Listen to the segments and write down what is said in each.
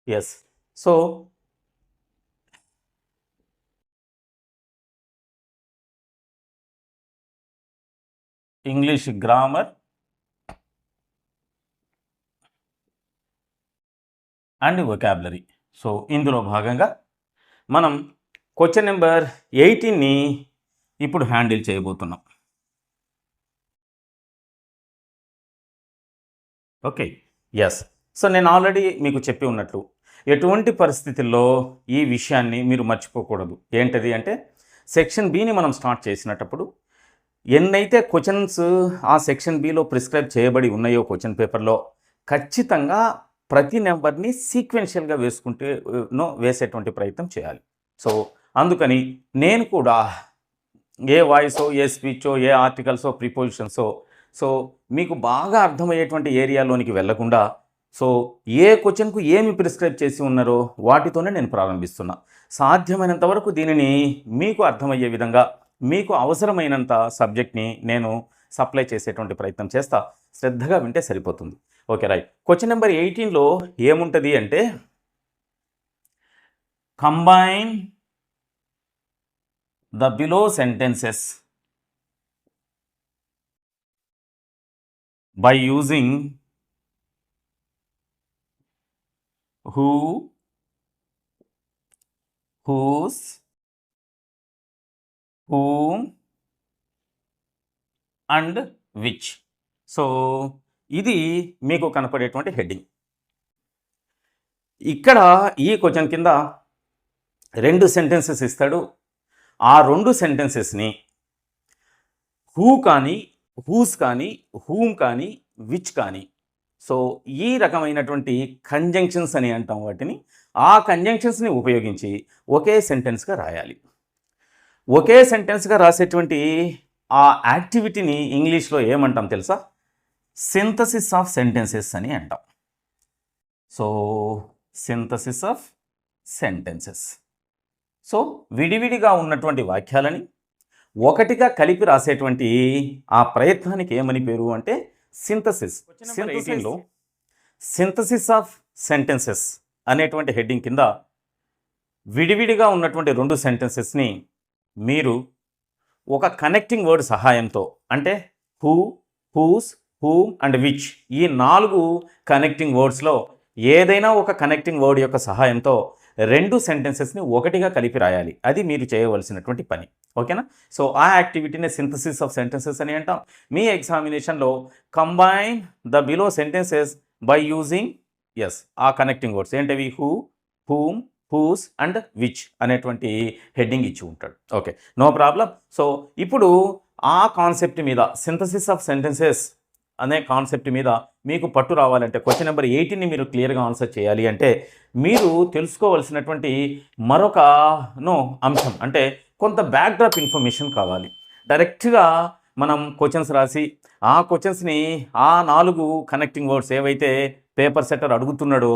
Yes. So English grammar and vocabulary. So ఇందులో భాగంగా మనం క్వశ్చన్ నెంబర్ 18ని ఇప్పుడు హ్యాండిల్ చేయబోతున్నాం. ఓకే. ఎస్. సో నేను ఆల్రెడీ మీకు చెప్పి ఉన్నట్లు ఎటువంటి పరిస్థితుల్లో ఈ విషయాన్ని మీరు మర్చిపోకూడదు. ఏంటది అంటే సెక్షన్ బిని మనం స్టార్ట్ చేసినప్పుడు ఎన్నైతే క్వశ్చన్స్ ఆ సెక్షన్ బిలో ప్రిస్క్రైబ్ చేయబడి ఉన్నాయో క్వశ్చన్ పేపర్లో ఖచ్చితంగా ప్రతి నెంబర్ని సీక్వెన్షియల్గా వేసేటువంటి ప్రయత్నం చేయాలి. సో అందుకని నేను కూడా ఏ వాయిసో, ఏ స్పీచో, ఏ ఆర్టికల్సో, ప్రిపోజిషన్సో సో మీకు బాగా అర్థమయ్యేటువంటి ఏరియాలోనికి వెళ్లకుండా సో ఏ క్వశ్చన్కు ఏమి ప్రిస్క్రైబ్ చేసి ఉన్నారో వాటితోనే నేను ప్రారంభిస్తున్నా. సాధ్యమైనంత వరకు దీనిని మీకు అర్థమయ్యే విధంగా మీకు అవసరమైనంత సబ్జెక్ట్ని నేను సప్లై చేసేటువంటి ప్రయత్నం చేస్తా. శ్రద్ధగా వింటే సరిపోతుంది. Okay right. క్వశ్చన్ నెంబర్ 18లో ఏముంటుంది అంటే combine the below sentences by using who, whose, whom and which. So ఇది మీకు కనపడేటువంటి హెడ్డింగ్. ఇక్కడ ఈ క్వశ్చన్ కింద 2 సెంటెన్సెస్ ఇస్తాడు. ఆ 2 సెంటెన్సెస్ని హూ కానీ, హూస్ కానీ, హూమ్ కానీ, విచ్ కానీ సో ఈ రకమైనటువంటి కంజంక్షన్స్ అని అంటాం వాటిని. ఆ కంజంక్షన్స్ని ఉపయోగించి ఒకే సెంటెన్స్గా రాయాలి. ఒకే సెంటెన్స్గా రాసేటువంటి ఆ యాక్టివిటీని ఇంగ్లీష్లో ఏమంటాం తెలుసా? సింథసిస్ ఆఫ్ సెంటెన్సెస్ అని అంటాం. So synthesis of sentences. So విడివిడిగా ఉన్నటువంటి వాక్యాలని ఒకటిగా కలిపి రాసేటువంటి ఆ ప్రయత్నానికి ఏమని పేరు అంటే సింథసిస్. సింథసిస్లో సింథసిస్ ఆఫ్ సెంటెన్సెస్ అనేటువంటి హెడ్డింగ్ కింద విడివిడిగా ఉన్నటువంటి 2 సెంటెన్సెస్ని మీరు ఒక కనెక్టింగ్ వర్డ్ సహాయంతో అంటే who, whose, whom and which ఈ 4 కనెక్టింగ్ వర్డ్స్లో ఏదైనా ఒక కనెక్టింగ్ వర్డ్ యొక్క సహాయంతో 2 సెంటెన్సెస్ని ఒకటిగా కలిపి రాయాలి. అది మీరు చేయవలసినటువంటి పని. ఓకేనా? సో ఆ యాక్టివిటీని సింథసిస్ ఆఫ్ సెంటెన్సెస్ అని అంటాం. మీ ఎగ్జామినేషన్లో combine the below sentences by using ఆ కనెక్టింగ్ వర్డ్స్ ఏంటవి? Who, whom, whose and which అనేటువంటి హెడ్డింగ్ ఇచ్చి ఉంటాడు. Okay, no problem. సో ఇప్పుడు ఆ కాన్సెప్ట్ మీద సింథసిస్ ఆఫ్ సెంటెన్సెస్ అనే కాన్సెప్ట్ మీద మీకు పట్టు రావాలంటే క్వశ్చన్ నెంబర్ 18ని మీరు క్లియర్గా ఆన్సర్ చేయాలి అంటే మీరు తెలుసుకోవాల్సినటువంటి మరొక అంశం అంటే కొంత బ్యాక్డ్రాప్ ఇన్ఫర్మేషన్ కావాలి. డైరెక్ట్గా మనం క్వశ్చన్స్ రాసి ఆ క్వశ్చన్స్ని ఆ 4 కనెక్టింగ్ వర్డ్స్ ఏవైతే పేపర్ సెట్టర్ అడుగుతున్నాడో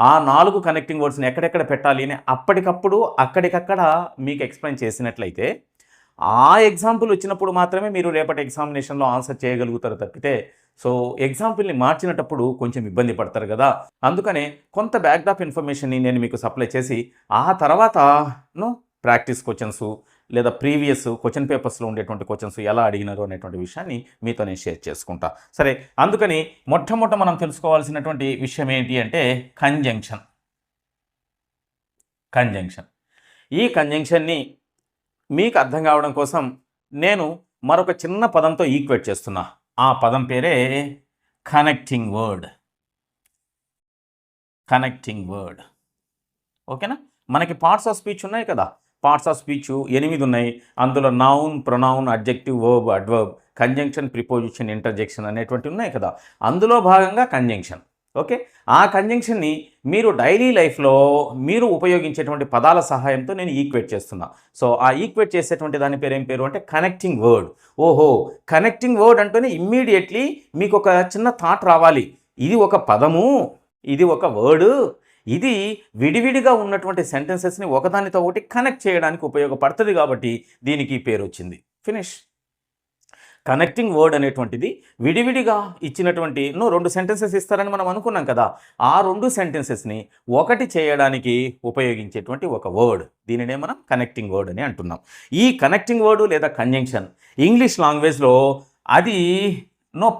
ఆ 4 కనెక్టింగ్ వర్డ్స్ని ఎక్కడెక్కడ పెట్టాలి అని అప్పటికప్పుడు అక్కడికక్కడ మీకు ఎక్స్ప్లెయిన్ చేసినట్లయితే ఆ ఎగ్జాంపుల్ వచ్చినప్పుడు మాత్రమే మీరు రేపటి ఎగ్జామినేషన్లో ఆన్సర్ చేయగలుగుతారు తప్పితే సో ఎగ్జాంపుల్ని మార్చినప్పుడు కొంచెం ఇబ్బంది పడతారు కదా. అందుకనే కొంత బ్యాక్డ్రాప్ ఇన్ఫర్మేషన్ని నేను మీకు సప్లై చేసి ఆ తర్వాత ప్రాక్టీస్ క్వశ్చన్స్ లేదా ప్రీవియస్ క్వశ్చన్ పేపర్స్లో ఉండేటువంటి క్వశ్చన్స్ ఎలా అడిగినారు అనేటువంటి విషయాన్ని మీతో నేను షేర్ చేసుకుంటా. సరే, అందుకని మొట్టమొదట మనం తెలుసుకోవాల్సినటువంటి విషయం ఏంటి అంటే కంజంక్షన్. ఈ కంజంక్షన్ని మీకు అర్థం కావడం కోసం నేను మరొక చిన్న పదంతో ఈక్వేట్ చేస్తున్నా. ఆ పదం పేరే కనెక్టింగ్ వర్డ్. ఓకేనా? మనకి పార్ట్స్ ఆఫ్ స్పీచ్ ఉన్నాయి కదా. పార్ట్స్ ఆఫ్ స్పీచ్ 8 ఉన్నాయి. అందులో noun, pronoun, adjective, verb, adverb, conjunction, preposition, interjection అనేటువంటి ఉన్నాయి కదా. అందులో భాగంగా కంజంక్షన్. ఓకే, ఆ కంజంక్షన్ని మీరు డైలీ లైఫ్లో మీరు ఉపయోగించేటువంటి పదాల సహాయంతో నేను ఈక్వేట్ చేస్తున్నా. సో ఆ ఈక్వేట్ చేసేటువంటి దాని పేరు ఏం పేరు అంటే కనెక్టింగ్ వర్డ్. ఓహో, కనెక్టింగ్ వర్డ్ అంటేనే ఇమ్మీడియట్లీ మీకు ఒక చిన్న థాట్ రావాలి. ఇది ఒక పదము, ఇది ఒక వర్డ్, ఇది విడివిడిగా ఉన్నటువంటి సెంటెన్సెస్ని ఒకదానితో ఒకటి కనెక్ట్ చేయడానికి ఉపయోగపడుతుంది కాబట్టి దీనికి పేరు వచ్చింది. ఫినిష్. కనెక్టింగ్ వర్డ్ అనేటువంటిది విడివిడిగా ఇచ్చినటువంటి రెండు సెంటెన్సెస్ ఇస్తారని మనం అనుకున్నాం కదా, ఆ రెండు సెంటెన్సెస్ని ఒకటి చేయడానికి ఉపయోగించేటువంటి ఒక వర్డ్, దీనినే మనం కనెక్టింగ్ వర్డ్ అని అంటున్నాం. ఈ కనెక్టింగ్ వర్డ్ లేదా కంజంక్షన్ ఇంగ్లీష్ లాంగ్వేజ్లో అది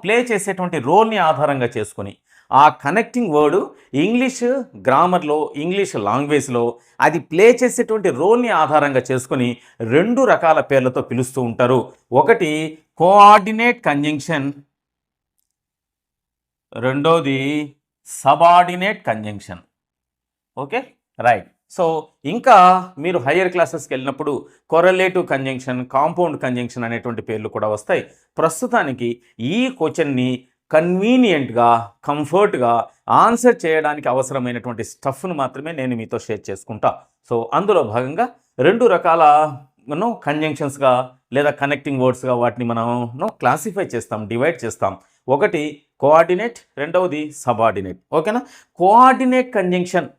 ప్లే చేసేటువంటి రోల్ని ఆధారంగా చేసుకొని ఆ కనెక్టింగ్ వర్డ్ ఇంగ్లీష్ గ్రామర్లో, ఇంగ్లీష్ లాంగ్వేజ్లో అది ప్లే చేసేటువంటి రోల్ని ఆధారంగా చేసుకొని రెండు రకాల పేర్లతో పిలుస్తూ ఉంటారు. ఒకటి కోఆర్డినేట్ కంజంక్షన్, రెండోది subordinate conjunction. Okay, right. So ఇంకా మీరు హయ్యర్ క్లాసెస్కి వెళ్ళినప్పుడు కొరలేటివ్ కంజంక్షన్, కాంపౌండ్ కంజంక్షన్ అనేటువంటి పేర్లు కూడా వస్తాయి. ప్రస్తుతానికి ఈ క్వశ్చన్ని కన్వీనియంట్గా, కంఫర్ట్గా ఆన్సర్ చేయడానికి అవసరమైనటువంటి స్టఫ్ను మాత్రమే నేను మీతో షేర్ చేసుకుంటా. సో అందులో భాగంగా రెండు రకాల కంజంక్షన్స్గా లేదా కనెక్టింగ్ వర్డ్స్గా వాటిని మనం క్లాసిఫై చేస్తాం, డివైడ్ చేస్తాం. ఒకటి కోఆర్డినేట్, రెండవది సబార్డినేట్. ఓకేనా? కోఆర్డినేట్ కంజంక్షన్,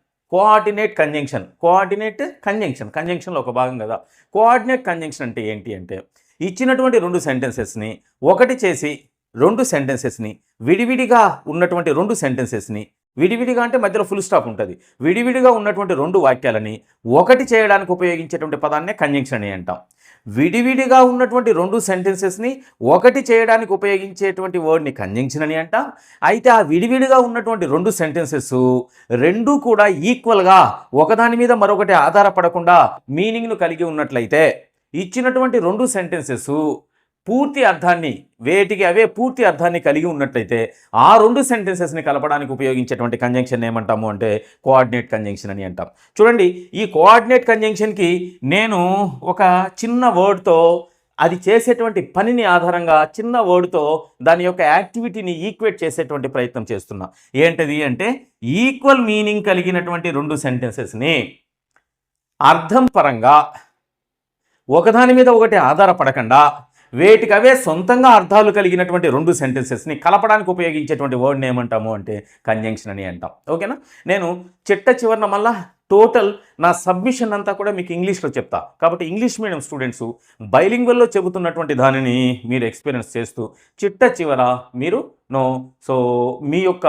కంజంక్షన్లో ఒక భాగం కదా. కోఆర్డినేట్ కంజంక్షన్ అంటే ఏంటి అంటే ఇచ్చినటువంటి రెండు సెంటెన్సెస్ని ఒకటి చేసి రెండు సెంటెన్సెస్ని విడివిడిగా ఉన్నటువంటి రెండు సెంటెన్సెస్ని, విడివిడిగా అంటే మధ్యలో ఫుల్ స్టాప్ ఉంటుంది, విడివిడిగా ఉన్నటువంటి రెండు వాక్యాలని ఒకటి చేయడానికి ఉపయోగించేటువంటి పదాన్నే కంజంక్షన్ అని అంటాం. విడివిడిగా ఉన్నటువంటి రెండు సెంటెన్సెస్ని ఒకటి చేయడానికి ఉపయోగించేటువంటి వర్డ్ని కంజంక్షన్ అని అంటాం. అయితే ఆ విడివిడిగా ఉన్నటువంటి రెండు సెంటెన్సెస్ రెండూ కూడా ఈక్వల్గా ఒకదాని మీద మరొకటి ఆధారపడకుండా మీనింగ్ను కలిగి ఉన్నట్లయితే, ఇచ్చినటువంటి రెండు సెంటెన్సెస్ పూర్తి అర్థాన్ని, వేటికి అవే పూర్తి అర్థాన్ని కలిగి ఉన్నట్లయితే ఆ రెండు సెంటెన్సెస్ని కలపడానికి ఉపయోగించేటువంటి కంజంక్షన్ ఏమంటాము అంటే కోఆర్డినేట్ కంజంక్షన్ అని అంటాం. చూడండి, ఈ కోఆర్డినేట్ కంజంక్షన్కి నేను ఒక చిన్న వర్డ్తో అది చేసేటువంటి పనిని ఆధారంగా చిన్న వర్డ్తో దాని యొక్క యాక్టివిటీని ఈక్వేట్ చేసేటువంటి ప్రయత్నం చేస్తున్నా. ఏంటది అంటే ఈక్వల్ మీనింగ్ కలిగినటువంటి రెండు సెంటెన్సెస్ని అర్థం పరంగా ఒకదాని మీద ఒకటి ఆధారపడకుండా వేటికి అవే సొంతంగా అర్థాలు కలిగినటువంటి రెండు సెంటెన్సెస్ని కలపడానికి ఉపయోగించేటువంటి వర్డ్ని ఏమంటాము అంటే కంజంక్షన్ అని అంటాం. ఓకేనా? నేను చివరన మళ్ళా టోటల్ నా సబ్మిషన్ అంతా కూడా మీకు ఇంగ్లీష్లో చెప్తా. కాబట్టి ఇంగ్లీష్ మీడియం స్టూడెంట్స్ బైలింగ్వల్లో చెబుతున్నటువంటి దానిని మీరు ఎక్స్పీరియన్స్ చేస్తూ చివర మీరు మీ యొక్క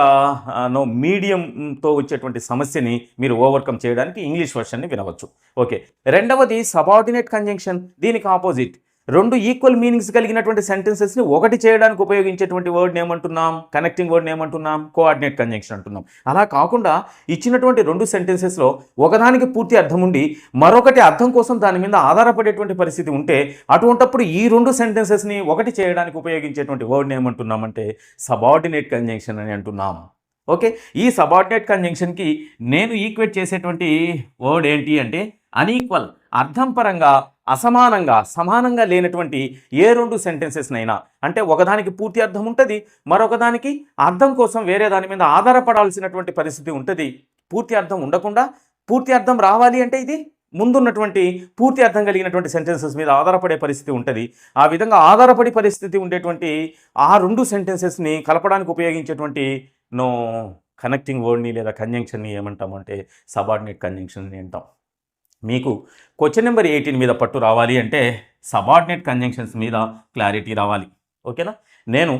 మీడియంతో వచ్చేటువంటి సమస్యని మీరు ఓవర్కమ్ చేయడానికి ఇంగ్లీష్ వర్షన్ని వినవచ్చు. ఓకే, రెండవది సబార్డినేట్ కంజంక్షన్. దీనికి ఆపోజిట్, రెండు ఈక్వల్ మీనింగ్స్ కలిగినటువంటి సెంటెన్సెస్ని ఒకటి చేయడానికి ఉపయోగించేటువంటి వర్డ్ని ఏమంటున్నాం, కనెక్టింగ్ వర్డ్ని ఏమంటున్నాం, కోఆర్డినేట్ కంజంక్షన్ అంటున్నాం. అలా కాకుండా ఇచ్చినటువంటి రెండు సెంటెన్సెస్లో ఒకదానికి పూర్తి అర్థం ఉండి మరొకటి అర్థం కోసం దాని మీద ఆధారపడేటువంటి పరిస్థితి ఉంటే అటువంటప్పుడు ఈ రెండు సెంటెన్సెస్ని ఒకటి చేయడానికి ఉపయోగించేటువంటి వర్డ్ని ఏమంటున్నామంటే సబార్డినేట్ కంజంక్షన్ అని అంటున్నాం. ఓకే, ఈ సబార్డినేట్ కంజంక్షన్కి నేను ఈక్వేట్ చేసేటువంటి వర్డ్ ఏంటి అంటే అన్ఈక్వల్, అర్థం పరంగా అసమానంగా, సమానంగా లేనటువంటి ఏ రెండు సెంటెన్సెస్నైనా, అంటే ఒకదానికి పూర్తి అర్థం ఉంటుంది, మరొకదానికి అర్థం కోసం వేరే దాని మీద ఆధారపడాల్సినటువంటి పరిస్థితి ఉంటుంది. పూర్తి అర్థం ఉండకుండా పూర్తి అర్థం రావాలి అంటే ఇది ముందున్నటువంటి పూర్తి అర్థం కలిగినటువంటి సెంటెన్సెస్ మీద ఆధారపడే పరిస్థితి ఉంటుంది. ఆ విధంగా ఆధారపడి పరిస్థితి ఉండేటువంటి ఆ రెండు సెంటెన్సెస్ని కలపడానికి ఉపయోగించేటువంటి కనెక్టింగ్ వర్డ్ని లేదా కంజంక్షన్ని ఏమంటాము అంటే సబార్డినేట్ కంజంక్షన్ అని అంటాం. మీకు క్వశ్చన్ నెంబర్ 18 మీద పట్టు రావాలి అంటే సబార్డినేట్ కంజంక్షన్స్ మీద క్లారిటీ రావాలి. ఓకేనా? నేను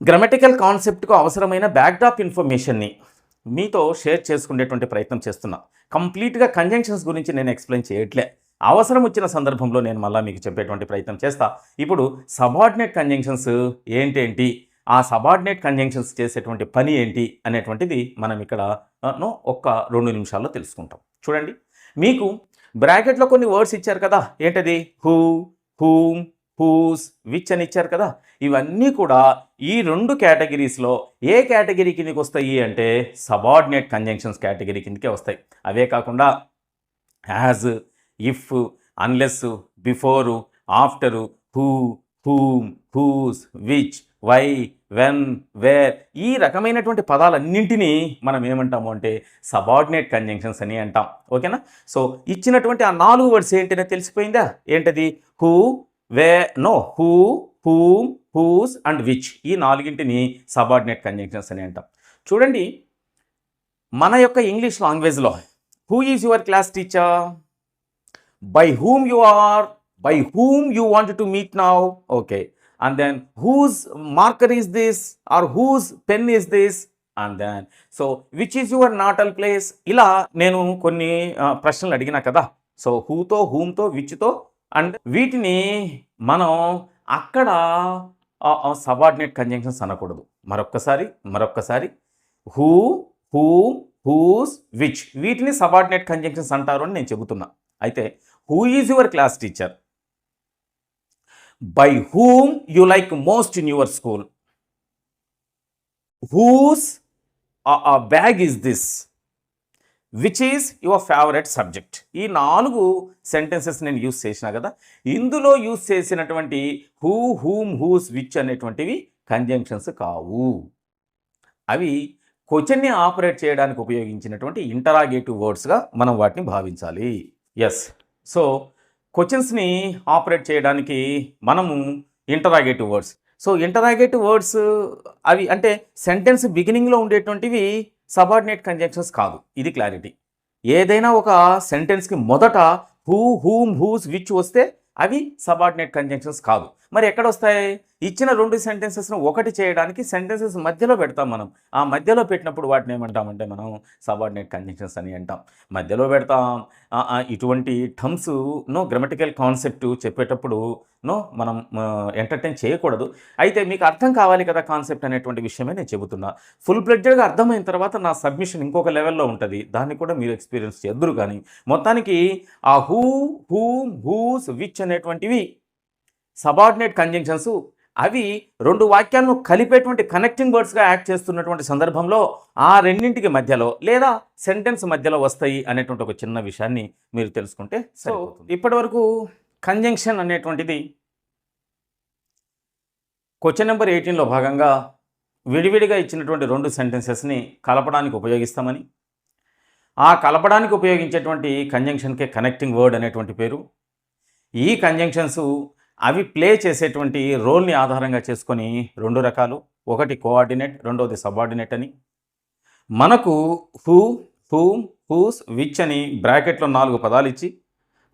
గ్రామటికల్ కాన్సెప్ట్కు అవసరమైన బ్యాక్డ్రాప్ ఇన్ఫర్మేషన్ని మీతో షేర్ చేసుకునేటువంటి ప్రయత్నం చేస్తున్నా. కంప్లీట్గా కంజంక్షన్స్ గురించి నేను ఎక్స్ప్లెయిన్ చేయట్లే, అవసరం వచ్చిన సందర్భంలో నేను మళ్ళీ మీకు చెప్పేటువంటి ప్రయత్నం చేస్తా. ఇప్పుడు సబార్డినేట్ కంజంక్షన్స్ ఏంటేంటి, ఆ సబార్డినేట్ కంజంక్షన్స్ చేసేటువంటి పని ఏంటి అనేటువంటిది మనం ఇక్కడ ఒక్క 2 నిమిషాల్లో తెలుసుకుంటాం. చూడండి, మీకు బ్రాకెట్లో కొన్ని వర్డ్స్ ఇచ్చారు కదా, ఏంటది హూ, హూమ్, హూస్, విచ్ అని ఇచ్చారు కదా. ఇవన్నీ కూడా ఈ రెండు కేటగిరీస్లో ఏ కేటగిరీ కిందకి వస్తాయి అంటే సబార్డినేట్ కంజంక్షన్స్ కేటగిరీ కిందకే వస్తాయి. అవే కాకుండా as, if, unless, before, after, who, whom, whose, which, why, when, where, ఈ రకమైనటువంటి పదాలన్నింటినీ మనం ఏమంటాము అంటే సబార్డినేట్ కంజంక్షన్స్ అని అంటాం. ఓకేనా? సో ఇచ్చినటువంటి ఆ 4 వర్డ్స్ ఏంటనే తెలిసిపోయిందా? ఏంటది who, who, whom, whose and which, ఈ 4ంటిని సబార్డినేట్ కంజంక్షన్స్ అని అంటాం. చూడండి, మన యొక్క ఇంగ్లీష్ లాంగ్వేజ్లో who is your class teacher, by whom you are, by whom you want to meet now. Okay, and then whose marker is this or whose pen is this, and then so which is your natal place. ఇలా నేను కొన్ని ప్రశ్నలు అడిగినా కదా. So హూతో, హూమ్తో, విచ్తో and వీటిని మనం అక్కడ subordinate conjunctions అనకూడదు. మరొక్కసారి హూ, హూమ్, హూస్, విచ్ వీటిని సబార్డినేట్ కంజంక్షన్స్ అంటారు అని నేను చెబుతున్నా. అయితే who is your class teacher, by whom you like most in your school, whose bag is this, which is your favourite subject. ఈ 4 సెంటెన్సెస్ నేను యూజ్ చేసినా కదా. ఇందులో యూజ్ చేసినటువంటి హూ, హూమ్, హూస్, విచ్ అనేటువంటివి కంజంక్షన్స్ కావు. అవి క్వశ్చన్ని ఆపరేట్ చేయడానికి ఉపయోగించినటువంటి ఇంటరాగేటివ్ వర్డ్స్గా మనం వాటిని భావించాలి. ఎస్, సో క్వశ్చన్స్ని ఆపరేట్ చేయడానికి మనము interrogative words. So interrogative words అవి అంటే సెంటెన్స్ బిగినింగ్లో ఉండేటువంటివి సబార్డినేట్ కంజంక్షన్స్ కాదు. ఇది క్లారిటీ. ఏదైనా ఒక సెంటెన్స్కి మొదట హూ, హూమ్, హూస్, విచ్ వస్తే అవి సబార్డినేట్ కంజంక్షన్స్ కాదు. మరి ఎక్కడ వస్తాయి? ఇచ్చిన 2 సెంటెన్సెస్ను ఒకటి చేయడానికి సెంటెన్సెస్ మధ్యలో పెడతాం మనం. ఆ మధ్యలో పెట్టినప్పుడు వాటిని ఏమంటామంటే మనం సబార్డినేట్ కంజంక్షన్స్ అని అంటాం. మధ్యలో పెడతాం. ఇటువంటి టర్మ్స్ గ్రామటికల్ కాన్సెప్ట్ చెప్పేటప్పుడు మనం ఎంటర్టైన్ చేయకూడదు. అయితే మీకు అర్థం కావాలి కదా కాన్సెప్ట్ అనేటువంటి విషయమే నేను చెబుతున్నా. ఫుల్ ఫ్లెడ్జ్డ్గా అర్థమైన తర్వాత నా సబ్మిషన్ ఇంకొక లెవెల్లో ఉంటుంది. దాన్ని కూడా మీరు ఎక్స్పీరియన్స్ చేద్దరు. కానీ మొత్తానికి ఆ హూ, హూమ్, హూస్, విచ్ అనేటువంటివి సబార్డినేట్ కంజంక్షన్స్. అవి 2 వాక్యాలను కలిపేటువంటి కనెక్టింగ్ వర్డ్స్గా యాక్ట్ చేస్తున్నటువంటి సందర్భంలో ఆ రెండింటికి మధ్యలో లేదా సెంటెన్స్ మధ్యలో వస్తాయి అనేటువంటి ఒక చిన్న విషయాన్ని మీరు తెలుసుకుంటే సరిపోతుంది. ఇప్పటి వరకు కంజంక్షన్ అనేటువంటిది క్వశ్చన్ నెంబర్ 18లో భాగంగా విడివిడిగా ఇచ్చినటువంటి 2 సెంటెన్సెస్ని కలపడానికి ఉపయోగిస్తామని, ఆ కలపడానికి ఉపయోగించేటువంటి కంజంక్షన్కే కనెక్టింగ్ వర్డ్ అనేటువంటి పేరు. ఈ కంజంక్షన్స్ అవి ప్లే చేసేటువంటి రోల్ని ఆధారంగా చేసుకొని 2 రకాలు. ఒకటి కోఆర్డినేట్, రెండవది సబార్డినేట్ అని. మనకు హూ, హూమ్, హూస్, విచ్ అని బ్రాకెట్లో 4 పదాలు ఇచ్చి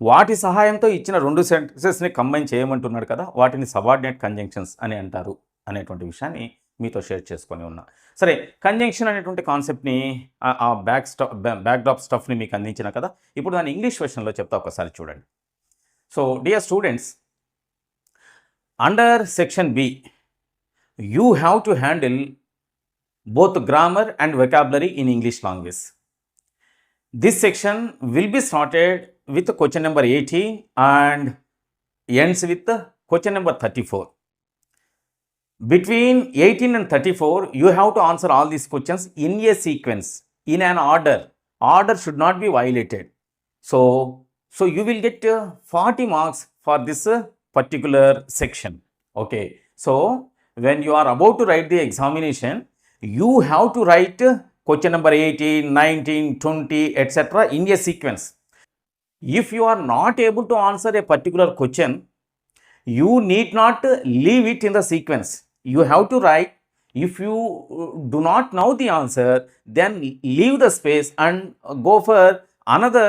వాటి సహాయంతో ఇచ్చిన 2 సెంటెన్సెస్ని కంబైన్ చేయమంటున్నాడు కదా. వాటిని సబార్డినేట్ కంజంక్షన్స్ అని అంటారు అనేటువంటి విషయాన్ని మీతో షేర్ చేసుకొని ఉన్నా. సరే, కంజంక్షన్ అనేటువంటి కాన్సెప్ట్ని ఆ బ్యాక్డ్రాప్ స్టఫ్ని మీకు అందించిన కదా. ఇప్పుడు దాన్ని ఇంగ్లీష్ వెర్షన్లో చెప్తా, ఒకసారి చూడండి. So dear students, under section B, you have to handle both grammar and vocabulary in English language. This section will be started with question number 18 and ends with question number 34. Between 18 and 34, you have to answer all these questions in a sequence, in an order. Order should not be violated. So you will get 40 marks for this particular section. Okay, so when you are about to write the examination, you have to write question number 18, 19, 20, etc. in a sequence. If you are not able to answer a particular question, you need not leave it in the sequence. You have to write. If you do not know the answer, then leave the space and go for another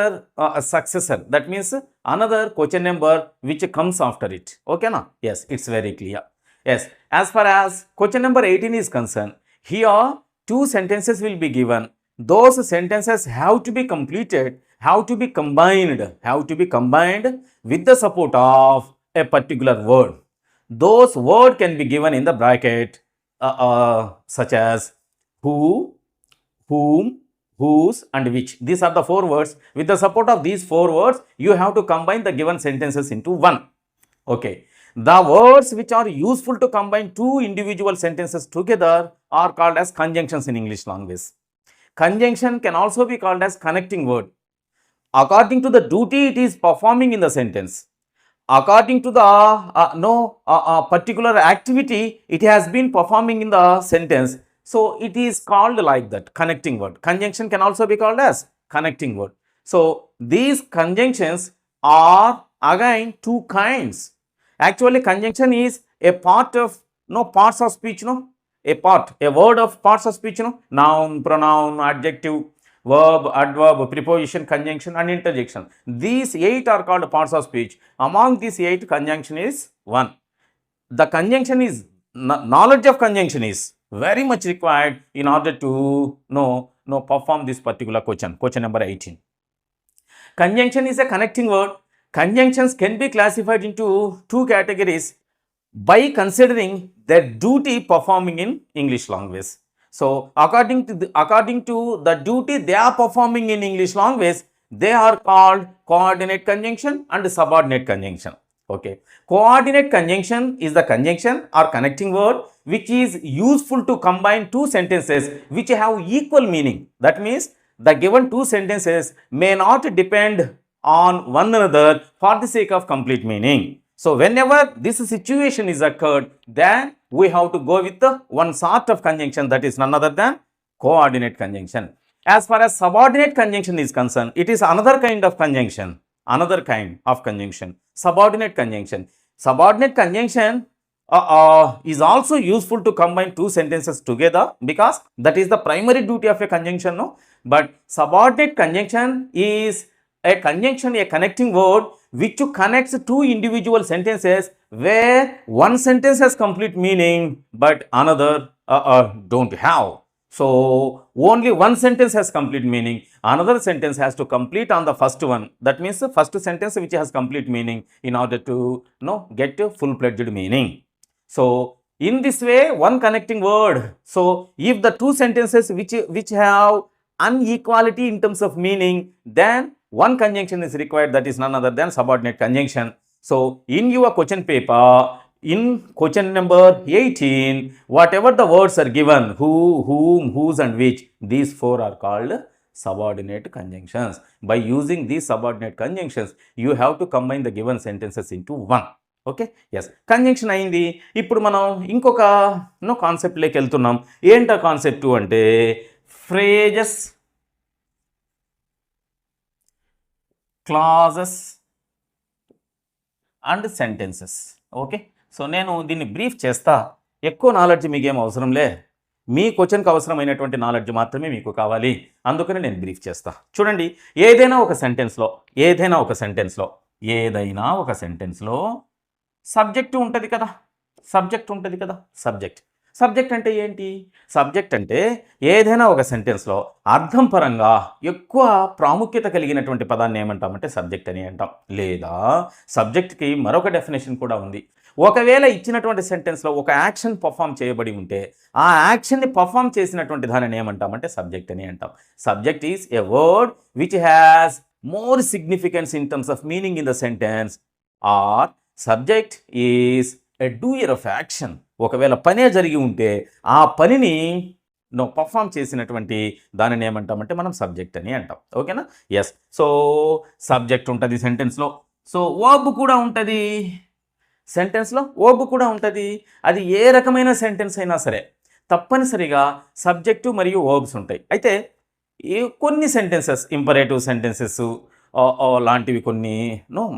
successor. That means another question number which comes after it. Okay na? Yes, it's very clear. Yes, as far as question number 18 is concerned, here 2 sentences will be given. Those sentences have to be completed, have to be combined with the support of a particular word. Those word can be given in the bracket such as who, whom, whose and which. These are the 4 words. With the support of these 4 words, you have to combine the given sentences into one. Okay. The words which are useful to combine 2 individual sentences together are called as conjunctions in English language. Conjunction can also be called as connecting word. According to the duty it is performing in the sentence, according to the particular activity it has been performing in the sentence, so it is called like that, connecting word. Conjunction can also be called as connecting word. So these conjunctions are again 2 kinds. Actually conjunction is a part of parts of speech, a word of parts of speech, noun, pronoun, adjective, verb, adverb, preposition, conjunction and interjection. These 8 are called parts of speech. Among these 8, conjunction is one. the conjunction is, knowledge of conjunction is very much required in order to perform this particular question number 18. Conjunction is a connecting word. Conjunctions can be classified into two categories by considering their duty performing in English language. So according to the duty they are performing in English language, they are called coordinate conjunction and subordinate conjunction. Okay, coordinate conjunction is the conjunction or connecting word which is useful to combine two sentences which have equal meaning. That means the given two sentences may not depend on one another for the sake of complete meaning. So whenever this situation is occurred, then we have to go with the one sort of conjunction, that is none other than coordinate conjunction. As far as subordinate conjunction is concerned, it is another kind of conjunction. Subordinate conjunction. Subordinate conjunction is also useful to combine two sentences together, because that is the primary duty of a conjunction, no? But subordinate conjunction is a conjunction, a connecting word which connects two individual sentences where one sentence has complete meaning but another don't have. So only one sentence has complete meaning, another sentence has to complete on the first one. That means the first sentence which has complete meaning in order to get a full-fledged meaning. So in this way, one connecting word. So if the two sentences which have unequality in terms of meaning, then one conjunction is required, that is none other than subordinate conjunction. So in your question paper, in question number 18, whatever the words are given, who, whom, whose and which, these four are called subordinate conjunctions. By using these subordinate conjunctions, you have to combine the given sentences into one. Okay, yes, conjunction అయింది. ఇప్పుడు మనం ఇంకొక కాన్సెప్ట్లోకి వెళ్తున్నాం. ఏంటో concept అంటే phrases, clauses and sentences. Okay, so నేను దీన్ని బ్రీఫ్ చేస్తా. ఎక్కువ నాలెడ్జ్ మీకేం అవసరంలే, మీ క్వశ్చన్కి అవసరమైనటువంటి నాలెడ్జ్ మాత్రమే మీకు కావాలి, అందుకని నేను బ్రీఫ్ చేస్తా. చూడండి, ఏదైనా ఒక సెంటెన్స్లో సబ్జెక్ట్ ఉంటుంది కదా. సబ్జెక్ట్ అంటే ఏంటి? సబ్జెక్ట్ అంటే ఏదైనా ఒక సెంటెన్స్లో అర్థం పరంగా ఎక్కువ ప్రాముఖ్యత కలిగినటువంటి పదాన్ని ఏమంటామంటే సబ్జెక్ట్ అని అంటాం. లేదా సబ్జెక్ట్కి మరొక డెఫినేషన్ కూడా ఉంది. ఒకవేళ ఇచ్చినటువంటి సెంటెన్స్లో ఒక యాక్షన్ పర్ఫామ్ చేయబడి ఉంటే ఆ యాక్షన్ని పర్ఫామ్ చేసినటువంటి దానిని ఏమంటామంటే సబ్జెక్ట్ అని అంటాం. Subject is a word which has more significance in terms of meaning in the sentence, or subject is a doer of action. ఒకవేళ పనే జరిగి ఉంటే ఆ పనిని పర్ఫామ్ చేసినటువంటి దానిని ఏమంటామంటే మనం సబ్జెక్ట్ అని అంటాం. ఓకేనా? ఎస్. సో సబ్జెక్ట్ ఉంటుంది సెంటెన్స్లో. సో వర్బ్ కూడా ఉంటుంది సెంటెన్స్లో, వర్బ్ కూడా ఉంటుంది. అది ఏ రకమైన సెంటెన్స్ అయినా సరే తప్పనిసరిగా సబ్జెక్టు మరియు వర్బ్స్ ఉంటాయి. అయితే కొన్ని సెంటెన్సెస్, ఇంపరేటివ్ సెంటెన్సెస్ లాంటివి కొన్ని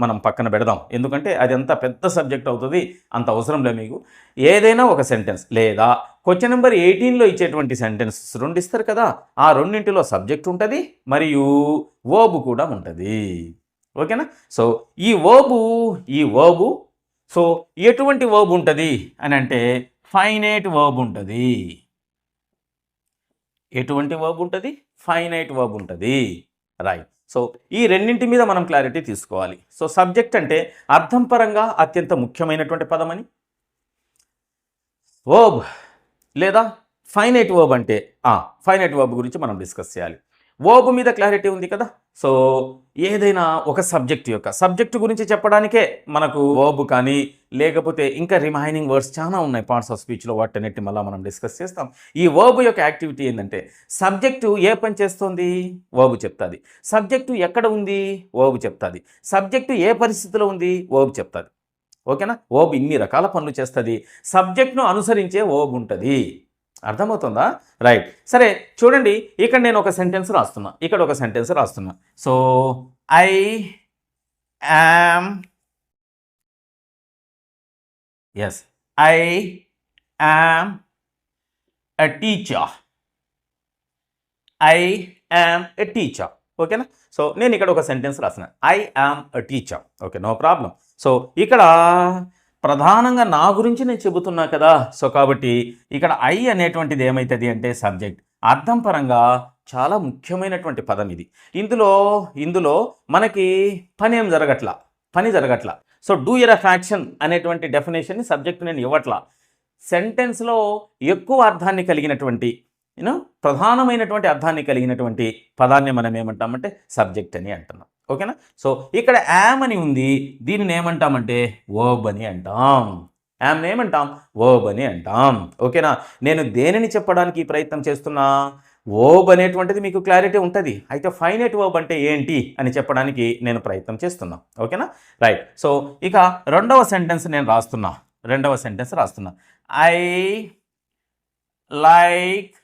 మనం పక్కన పెడదాం, ఎందుకంటే అది అంత పెద్ద సబ్జెక్ట్ అవుతుంది, అంత అవసరం లేదు మీకు. ఏదైనా ఒక సెంటెన్స్ లేదా క్వశ్చన్ నెంబర్ 18లో ఇచ్చేటువంటి సెంటెన్స్ రెండు ఇస్తారు కదా, ఆ రెండింటిలో సబ్జెక్ట్ ఉంటుంది మరియు వర్బ్ కూడా ఉంటుంది. ఓకేనా? సో ఈ వర్బు సో ఎటువంటి వర్బ్ ఉంటుంది అని అంటే ఫైనైట్ వర్బ్ ఉంటుంది. ఎటువంటి వర్బ్ ఉంటుంది? ఫైనైట్ వర్బ్ ఉంటుంది. రైట్. సో ఈ రెండింటి మీద మనం క్లారిటీ తీసుకోవాలి. సో సబ్జెక్ట్ అంటే అర్థం పరంగా అత్యంత ముఖ్యమైనటువంటి పదం అని, వర్బ్ లేదా ఫైనైట్ వర్బ్ అంటే ఫైనైట్ వర్బ్ గురించి మనం డిస్కస్ చేయాలి. వర్బ్ మీద క్లారిటీ ఉంది కదా. సో ఏదైనా ఒక సబ్జెక్టు గురించి చెప్పడానికే మనకు వర్బ్ కానీ లేకపోతే ఇంకా రిమైనింగ్ వర్డ్స్ చాలా ఉన్నాయి పార్ట్స్ ఆఫ్ స్పీచ్లో, వాటన్నిటి మళ్ళీ మనం డిస్కస్ చేస్తాం. ఈ వర్బ్ యొక్క యాక్టివిటీ ఏంటంటే సబ్జెక్టు ఏ పని చేస్తుంది? వర్బ్ చెప్తుంది. సబ్జెక్టు ఎక్కడ ఉంది? వర్బ్ చెప్తుంది. సబ్జెక్టు ఏ పరిస్థితిలో ఉంది? వర్బ్ చెప్తుంది. ఓకేనా? వర్బ్ ఇన్ని రకాల పనులు చేస్తుంది. సబ్జెక్ట్ను అనుసరించే వర్బ్ ఉంటుంది. అర్థమవుతుందా? రైట్. సరే చూడండి, ఇక్కడ నేను ఒక సెంటెన్స్ రాస్తున్నా, ఇక్కడ ఒక సెంటెన్స్ రాస్తున్నా. So I am a teacher. I am a teacher. ఓకేనా? సో నేను ఇక్కడ ఒక సెంటెన్స్ రాసిన, I am a teacher. Okay, no problem. So ఇక్కడ ప్రధానంగా నా గురించి నేను చెబుతున్నా కదా. సో కాబట్టి ఇక్కడ ఐ అనేటువంటిది ఏమవుతుంది అంటే సబ్జెక్ట్. అర్థం పరంగా చాలా ముఖ్యమైనటువంటి పదం ఇది. ఇందులో మనకి పని జరగట్లా. సో డూయర్ ఆఫ్ యాక్షన్ అనేటువంటి డెఫినేషన్ని సబ్జెక్ట్ నేను ఇవ్వట్లా. సెంటెన్స్లో ఎక్కువ అర్థాన్ని కలిగినటువంటి ప్రధానమైనటువంటి అర్థాన్ని కలిగినటువంటి పదాన్ని మనం ఏమంటామంటే సబ్జెక్ట్ అని అంటున్నాం. ఓకేనా. సో ఇక్కడ యామ్ అని ఉంది, దీనిని ఏమంటామంటే వర్బ్ అని అంటాం. యామ్ని ఏమంటాం? వర్బ్ అని అంటాం. ఓకేనా. నేను దేనిని చెప్పడానికి ప్రయత్నం చేస్తున్నా? వర్బ్ అనేటువంటిది మీకు క్లారిటీ ఉంటుంది. అయితే ఫైనైట్ వర్బ్ అంటే ఏంటి అని చెప్పడానికి నేను ప్రయత్నం చేస్తున్నా. ఓకేనా. రైట్. సో ఇక రెండవ సెంటెన్స్ రాస్తున్నా. I like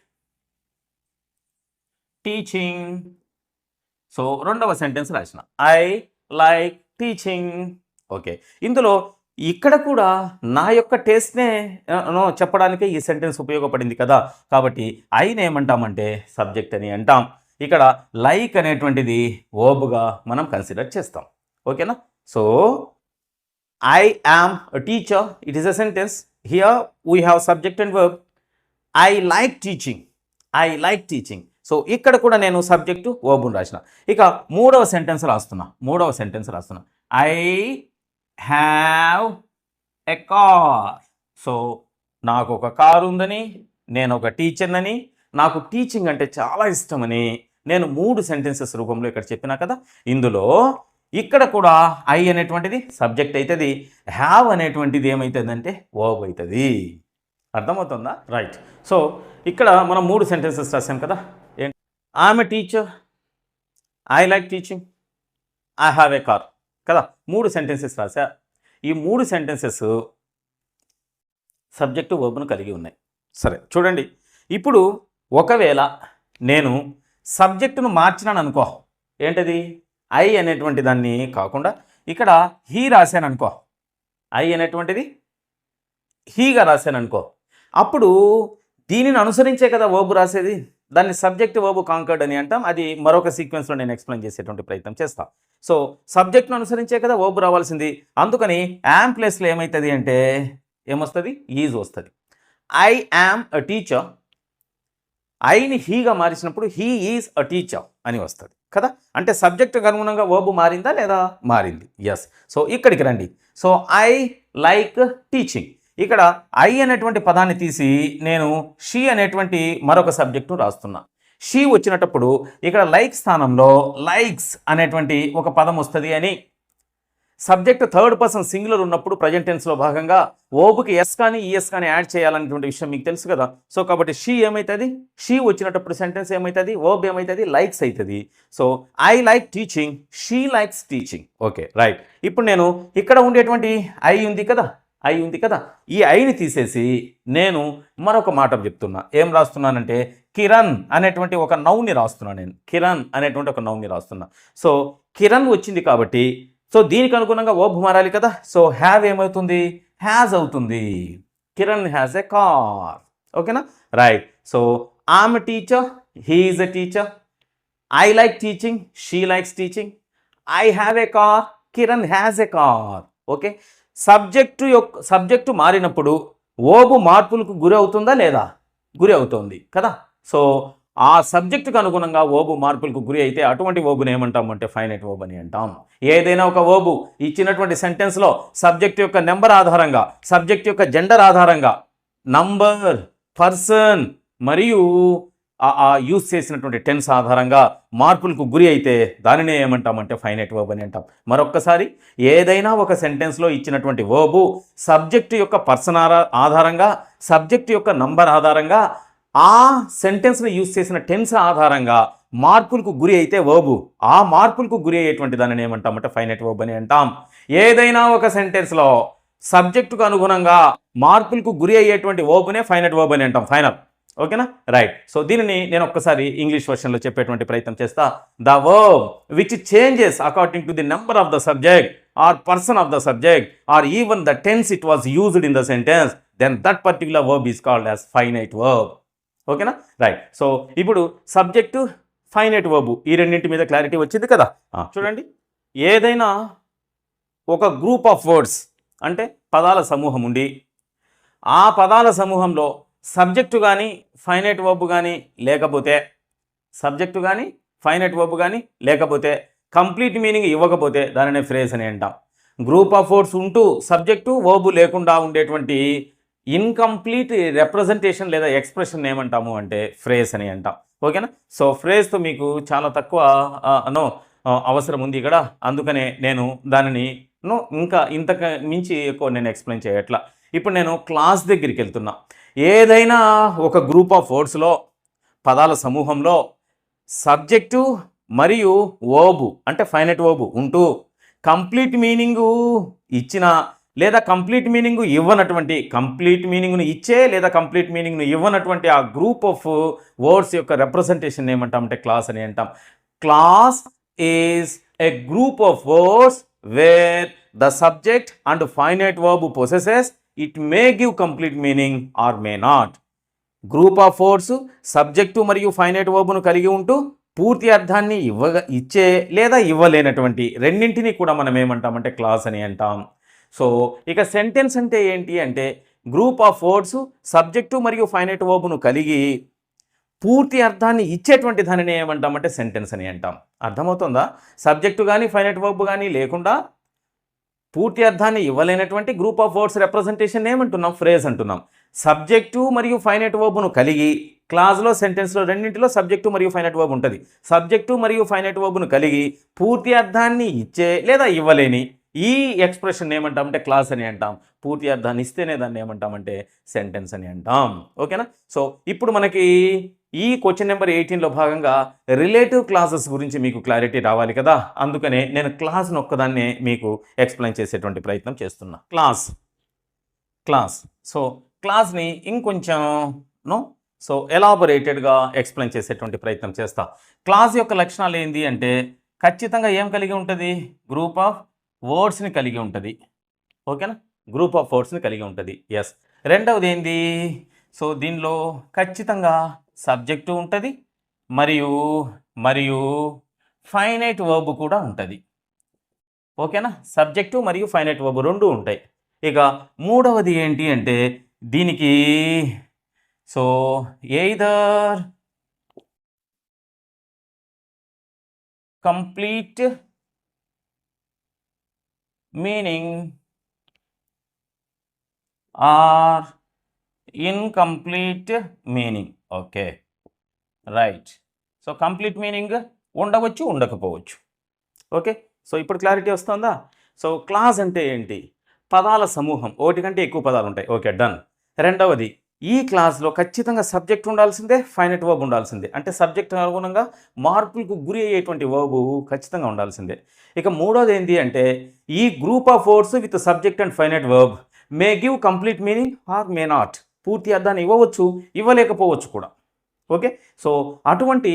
teaching. సో రెండవ సెంటెన్స్ రాసిన ఐ లైక్ టీచింగ్. ఓకే. ఇందులో ఇక్కడ కూడా నా యొక్క టేస్ట్నే చెప్పడానికే ఈ సెంటెన్స్ ఉపయోగపడింది కదా. కాబట్టి ఐని ఏమంటామంటే సబ్జెక్ట్ అని అంటాం. ఇక్కడ లైక్ అనేటువంటిది వర్బ్గా మనం కన్సిడర్ చేస్తాం. ఓకేనా. So I yam a teacher, it is a sentence. Here we have subject and verb. I like teaching. So ఇక్కడ కూడా నేను సబ్జెక్టు వర్బ్ను రాసిన. ఇక మూడవ సెంటెన్స్ రాస్తున్నా. I have a car. So నాకు ఒక కారు ఉందని, నేను ఒక టీచర్నని, నాకు టీచింగ్ అంటే చాలా ఇష్టమని నేను 3 సెంటెన్సెస్ రూపంలో ఇక్కడ చెప్పినా కదా. ఇందులో ఇక్కడ కూడా ఐ అనేటువంటిది సబ్జెక్ట్ అవుతుంది, హ్యావ్ అనేటువంటిది ఏమవుతుందంటే వర్బ్ అవుతుంది. అర్థమవుతుందా? రైట్. సో ఇక్కడ మనం 3 సెంటెన్సెస్ రాసాం కదా. ఏంటి? I'm a teacher, I like teaching, I have a car కదా. 3 సెంటెన్సెస్ రాసా. ఈ 3 సెంటెన్సెస్ సబ్జెక్టు వర్బ్ను కలిగి ఉన్నాయి. సరే చూడండి, ఇప్పుడు ఒకవేళ నేను సబ్జెక్టును మార్చినాను అనుకో, ఏంటది? ఐ అనేటువంటి దాన్ని కాకుండా ఇక్కడ హీ రాశాను అనుకో, ఐ అనేటువంటిది హీగా రాశాను అనుకో, అప్పుడు దీనిని అనుసరించే కదా వర్బ్ రాసేది. దాన్ని సబ్జెక్ట్ వర్బ్ కాంకర్డ్ అని అంటాం. అది మరొక సీక్వెన్స్లో నేను ఎక్స్ప్లెయిన్ చేసేటువంటి ప్రయత్నం చేస్తాను. సో సబ్జెక్ట్ను అనుసరించే కదా వర్బ్ రావాల్సింది. అందుకని యామ్ ప్లేస్లో ఏమవుతుంది అంటే ఏమొస్తుంది? ఈజ్ వస్తుంది. ఐ యామ్ అ టీచర్, ఐని హీగా మార్చినప్పుడు హీ ఈజ్ అ టీచర్ అని వస్తుంది కదా. అంటే సబ్జెక్టుకు అనుగుణంగా వర్బ్ మారిందా లేదా? మారింది. ఎస్. సో ఇక్కడికి రండి. So I like teaching. ఇక్కడ ఐ అనేటువంటి పదాన్ని తీసి నేను షీ అనేటువంటి మరొక సబ్జెక్టును రాస్తున్నా. షీ వచ్చినప్పుడు ఇక్కడ లైక్ స్థానంలో లైక్స్ అనేటువంటి ఒక పదం వస్తుంది అని. సబ్జెక్ట్ థర్డ్ పర్సన్ సింగులర్ ఉన్నప్పుడు ప్రజెంట్ టెన్స్లో భాగంగా వర్బ్కి ఎస్ కానీ ఈఎస్ కానీ యాడ్ చేయాలనేటువంటి విషయం మీకు తెలుసు కదా. సో కాబట్టి షీ ఏమవుతుంది? షీ వచ్చినప్పుడు సెంటెన్స్ ఏమవుతుంది? వర్బ్ ఏమవుతుంది? లైక్స్ అవుతుంది. So I like teaching, she likes teaching. Okay right. ఇప్పుడు నేను ఇక్కడ ఉండేటువంటి ఐ ఉంది కదా, ఈ ఐని తీసేసి నేను మరొక మాట చెప్తున్నా. ఏం రాస్తున్నానంటే కిరణ్ అనేటువంటి ఒక నౌన్ని రాస్తున్నా. సో కిరణ్ వచ్చింది కాబట్టి సో దీనికి అనుగుణంగా వర్బ్ మారాలి కదా. సో హ్యావ్ ఏమవుతుంది? హ్యాజ్ అవుతుంది. Kiran has a car. ఓకేనా. Right. So I'm a teacher, he is a teacher, I like teaching, she likes teaching, I have a car, Kiran has a car. Okay. Subject మారినప్పుడు verb మార్పులకు గురి అవుతుందా లేదా? గురి అవుతుంది కదా. సో ఆ సబ్జెక్టుకు అనుగుణంగా వర్బ్ మార్పులకు గురి అయితే అటువంటి వర్బ్ని ఏమంటాం అంటే ఫైనైట్ వర్బ్ అని అంటాం. ఏదైనా ఒక వర్బ్ ఇచ్చినటువంటి సెంటెన్స్లో సబ్జెక్ట్ యొక్క నెంబర్ ఆధారంగా, సబ్జెక్ట్ యొక్క జెండర్ ఆధారంగా, నంబర్, పర్సన్ మరియు యూజ్ చేసినటువంటి టెన్స్ ఆధారంగా మార్పులకు గురి అయితే దానినే ఏమంటామంటే ఫైనైట్ వర్బ్ అని అంటాం. మరొక్కసారి, ఏదైనా ఒక సెంటెన్స్లో ఇచ్చినటువంటి వర్బ్ సబ్జెక్టు యొక్క పర్సన్ ఆధారంగా, సబ్జెక్టు యొక్క నంబర్ ఆధారంగా, ఆ సెంటెన్స్ని యూజ్ చేసిన టెన్స్ ఆధారంగా మార్పులకు గురి అయితే వర్బ్, ఆ మార్పులకు గురి అయ్యేటువంటి దానిని ఏమంటామంటే ఫైనైట్ వర్బ్ అని అంటాం. ఏదైనా ఒక సెంటెన్స్లో సబ్జెక్టుకు అనుగుణంగా మార్పులకు గురి అయ్యేటువంటి వర్బ్నే ఫైనైట్ వర్బ్ అని అంటాం. ఫైనల్. ఓకేనా. రైట్. సో దీనిని నేను ఒక్కసారి ఇంగ్లీష్ వర్షన్లో చెప్పేటువంటి ప్రయత్నం చేస్తా. The verb which changes according to the number of the subject or person of the subject or even the tense it was used in the sentence, then that particular verb is called as finite verb. ఓకేనా. Right. So ఇప్పుడు subject, finite verb ఈ రెండింటి మీద clarity వచ్చింది కదా. చూడండి, ఏదైనా ఒక గ్రూప్ ఆఫ్ వర్డ్స్ అంటే పదాల సమూహం ఉండి ఆ పదాల సమూహంలో సబ్జెక్టు కానీ ఫైనైట్ వర్బ్ కానీ లేకపోతే సబ్జెక్టు కానీ ఫైనైట్ వర్బ్ కానీ లేకపోతే కంప్లీట్ మీనింగ్ ఇవ్వకపోతే దానినే ఫ్రేజ్ అని అంటాం. గ్రూప్ ఆఫ్ వర్డ్స్ ఉంటూ సబ్జెక్టు వర్బ్ లేకుండా ఉండేటువంటి ఇన్కంప్లీట్ రిప్రజెంటేషన్ లేదా ఎక్స్ప్రెషన్ ఏమంటాము అంటే ఫ్రేజ్ అని అంటాం. ఓకేనా? సో ఫ్రేజ్తో మీకు చాలా తక్కువ అవసరం ఉంది ఇక్కడ, అందుకనే నేను దానిని ఇంకా ఇంతకు మించి ఎక్కువ నేను ఎక్స్ప్లెయిన్ చేయట్లా. ఇప్పుడు నేను క్లాస్ దగ్గరికి వెళ్తున్నా. ఏదైనా ఒక గ్రూప్ ఆఫ్ వర్డ్స్లో పదాల సమూహంలో సబ్జెక్టు మరియు వర్బ్ అంటే ఫైనైట్ వర్బ్ ఉంటూ కంప్లీట్ మీనింగు ఇచ్చిన లేదా కంప్లీట్ మీనింగ్ ఇవ్వనటువంటి కంప్లీట్ మీనింగ్ను ఇచ్చే లేదా కంప్లీట్ మీనింగ్ను ఇవ్వనటువంటి ఆ గ్రూప్ ఆఫ్ వర్డ్స్ యొక్క రిప్రజెంటేషన్ ఏమంటామంటే క్లాస్ అని అంటాం. Clause is a group of words where the subject and finite verb possesses it may give complete meaning or may not. Group of words subject మరియు finite వర్బ్ను కలిగి ఉంటూ పూర్తి అర్థాన్ని ఇచ్చే లేదా ఇవ్వలేనటువంటి రెండింటినీ కూడా మనం ఏమంటామంటే క్లాస్ అని అంటాం. సో ఇక సెంటెన్స్ అంటే ఏంటి అంటే గ్రూప్ ఆఫ్ వర్డ్స్ సబ్జెక్టు మరియు ఫైనైట్ వర్బ్ను కలిగి పూర్తి అర్థాన్ని ఇచ్చేటువంటి దానిని ఏమంటామంటే సెంటెన్స్ అని అంటాం. అర్థమవుతుందా? సబ్జెక్టు కానీ ఫైనైట్ వర్బ్ కానీ లేకుండా పూర్తి అర్థాన్ని ఇవ్వలేనటువంటి గ్రూప్ ఆఫ్ వర్డ్స్ రిప్రజెంటేషన్ ఏమంటున్నాం? ఫ్రేజ్ అంటున్నాం. సబ్జెక్టు మరియు ఫైనైట్ వర్బ్ను కలిగి క్లాజ్లో సెంటెన్స్లో రెండింటిలో సబ్జెక్టు మరియు ఫైనైట్ వర్బ్ ఉంటుంది. సబ్జెక్టు మరియు ఫైనైట్ వర్బ్ను కలిగి పూర్తి అర్థాన్ని ఇచ్చే లేదా ఇవ్వలేని ఈ ఎక్స్ప్రెషన్ ఏమంటామంటే క్లాస్ అని అంటాం. పూర్తి అర్థాన్ని ఇస్తేనే దాన్ని ఏమంటామంటే సెంటెన్స్ అని అంటాం. ఓకేనా? సో ఇప్పుడు మనకి ఈ క్వశ్చన్ నెంబర్ 18లో భాగంగా రిలేటివ్ క్లాసెస్ గురించి మీకు క్లారిటీ రావాలి కదా, అందుకనే నేను క్లాస్ను ఒక్కదాన్నే మీకు ఎక్స్ప్లెయిన్ చేసేటువంటి ప్రయత్నం చేస్తున్నా. క్లాస్ సో క్లాస్ని ఇంకొంచెం ఎలాబొరేటెడ్గా ఎక్స్ప్లెయిన్ చేసేటువంటి ప్రయత్నం చేస్తా. క్లాస్ యొక్క లక్షణాలు ఏంటి అంటే ఖచ్చితంగా ఏం కలిగి ఉంటుంది? గ్రూప్ ఆఫ్ వర్డ్స్ని కలిగి ఉంటుంది. ఓకేనా? గ్రూప్ ఆఫ్ వర్డ్స్ని కలిగి ఉంటుంది. ఎస్. రెండవది ఏంది? సో దీనిలో ఖచ్చితంగా సబ్జెక్టు ఉంటుంది మరియు ఫైనైట్ వర్బ్ కూడా ఉంటుంది. ఓకేనా? సబ్జెక్టు మరియు ఫైనైట్ వర్బ్ రెండు ఉంటాయి. ఇక మూడవది ఏంటి అంటే దీనికి so either complete meaning or incomplete meaning. Okay, right. So complete meaning ఉండవచ్చు, ఉండకపోవచ్చు. ఓకే, సో ఇప్పుడు క్లారిటీ వస్తుందా? సో క్లాస్ అంటే ఏంటి? పదాల సమూహం, ఒకటి కంటే ఎక్కువ పదాలు ఉంటాయి. Okay, done. రెండవది, ఈ క్లాస్లో ఖచ్చితంగా సబ్జెక్ట్ ఉండాల్సిందే, ఫైనైట్ వర్బ్ ఉండాల్సిందే. అంటే సబ్జెక్ట్ అనుగుణంగా మార్పులకు గురి అయ్యేటువంటి వర్బ్ ఖచ్చితంగా ఉండాల్సిందే. ఇక మూడోది ఏంటి అంటే ఈ group of words with subject and finite verb may give complete meaning or may not. పూర్తి అర్థాన్ని ఇవ్వవచ్చు, ఇవ్వలేకపోవచ్చు కూడా. ఓకే, సో అటువంటి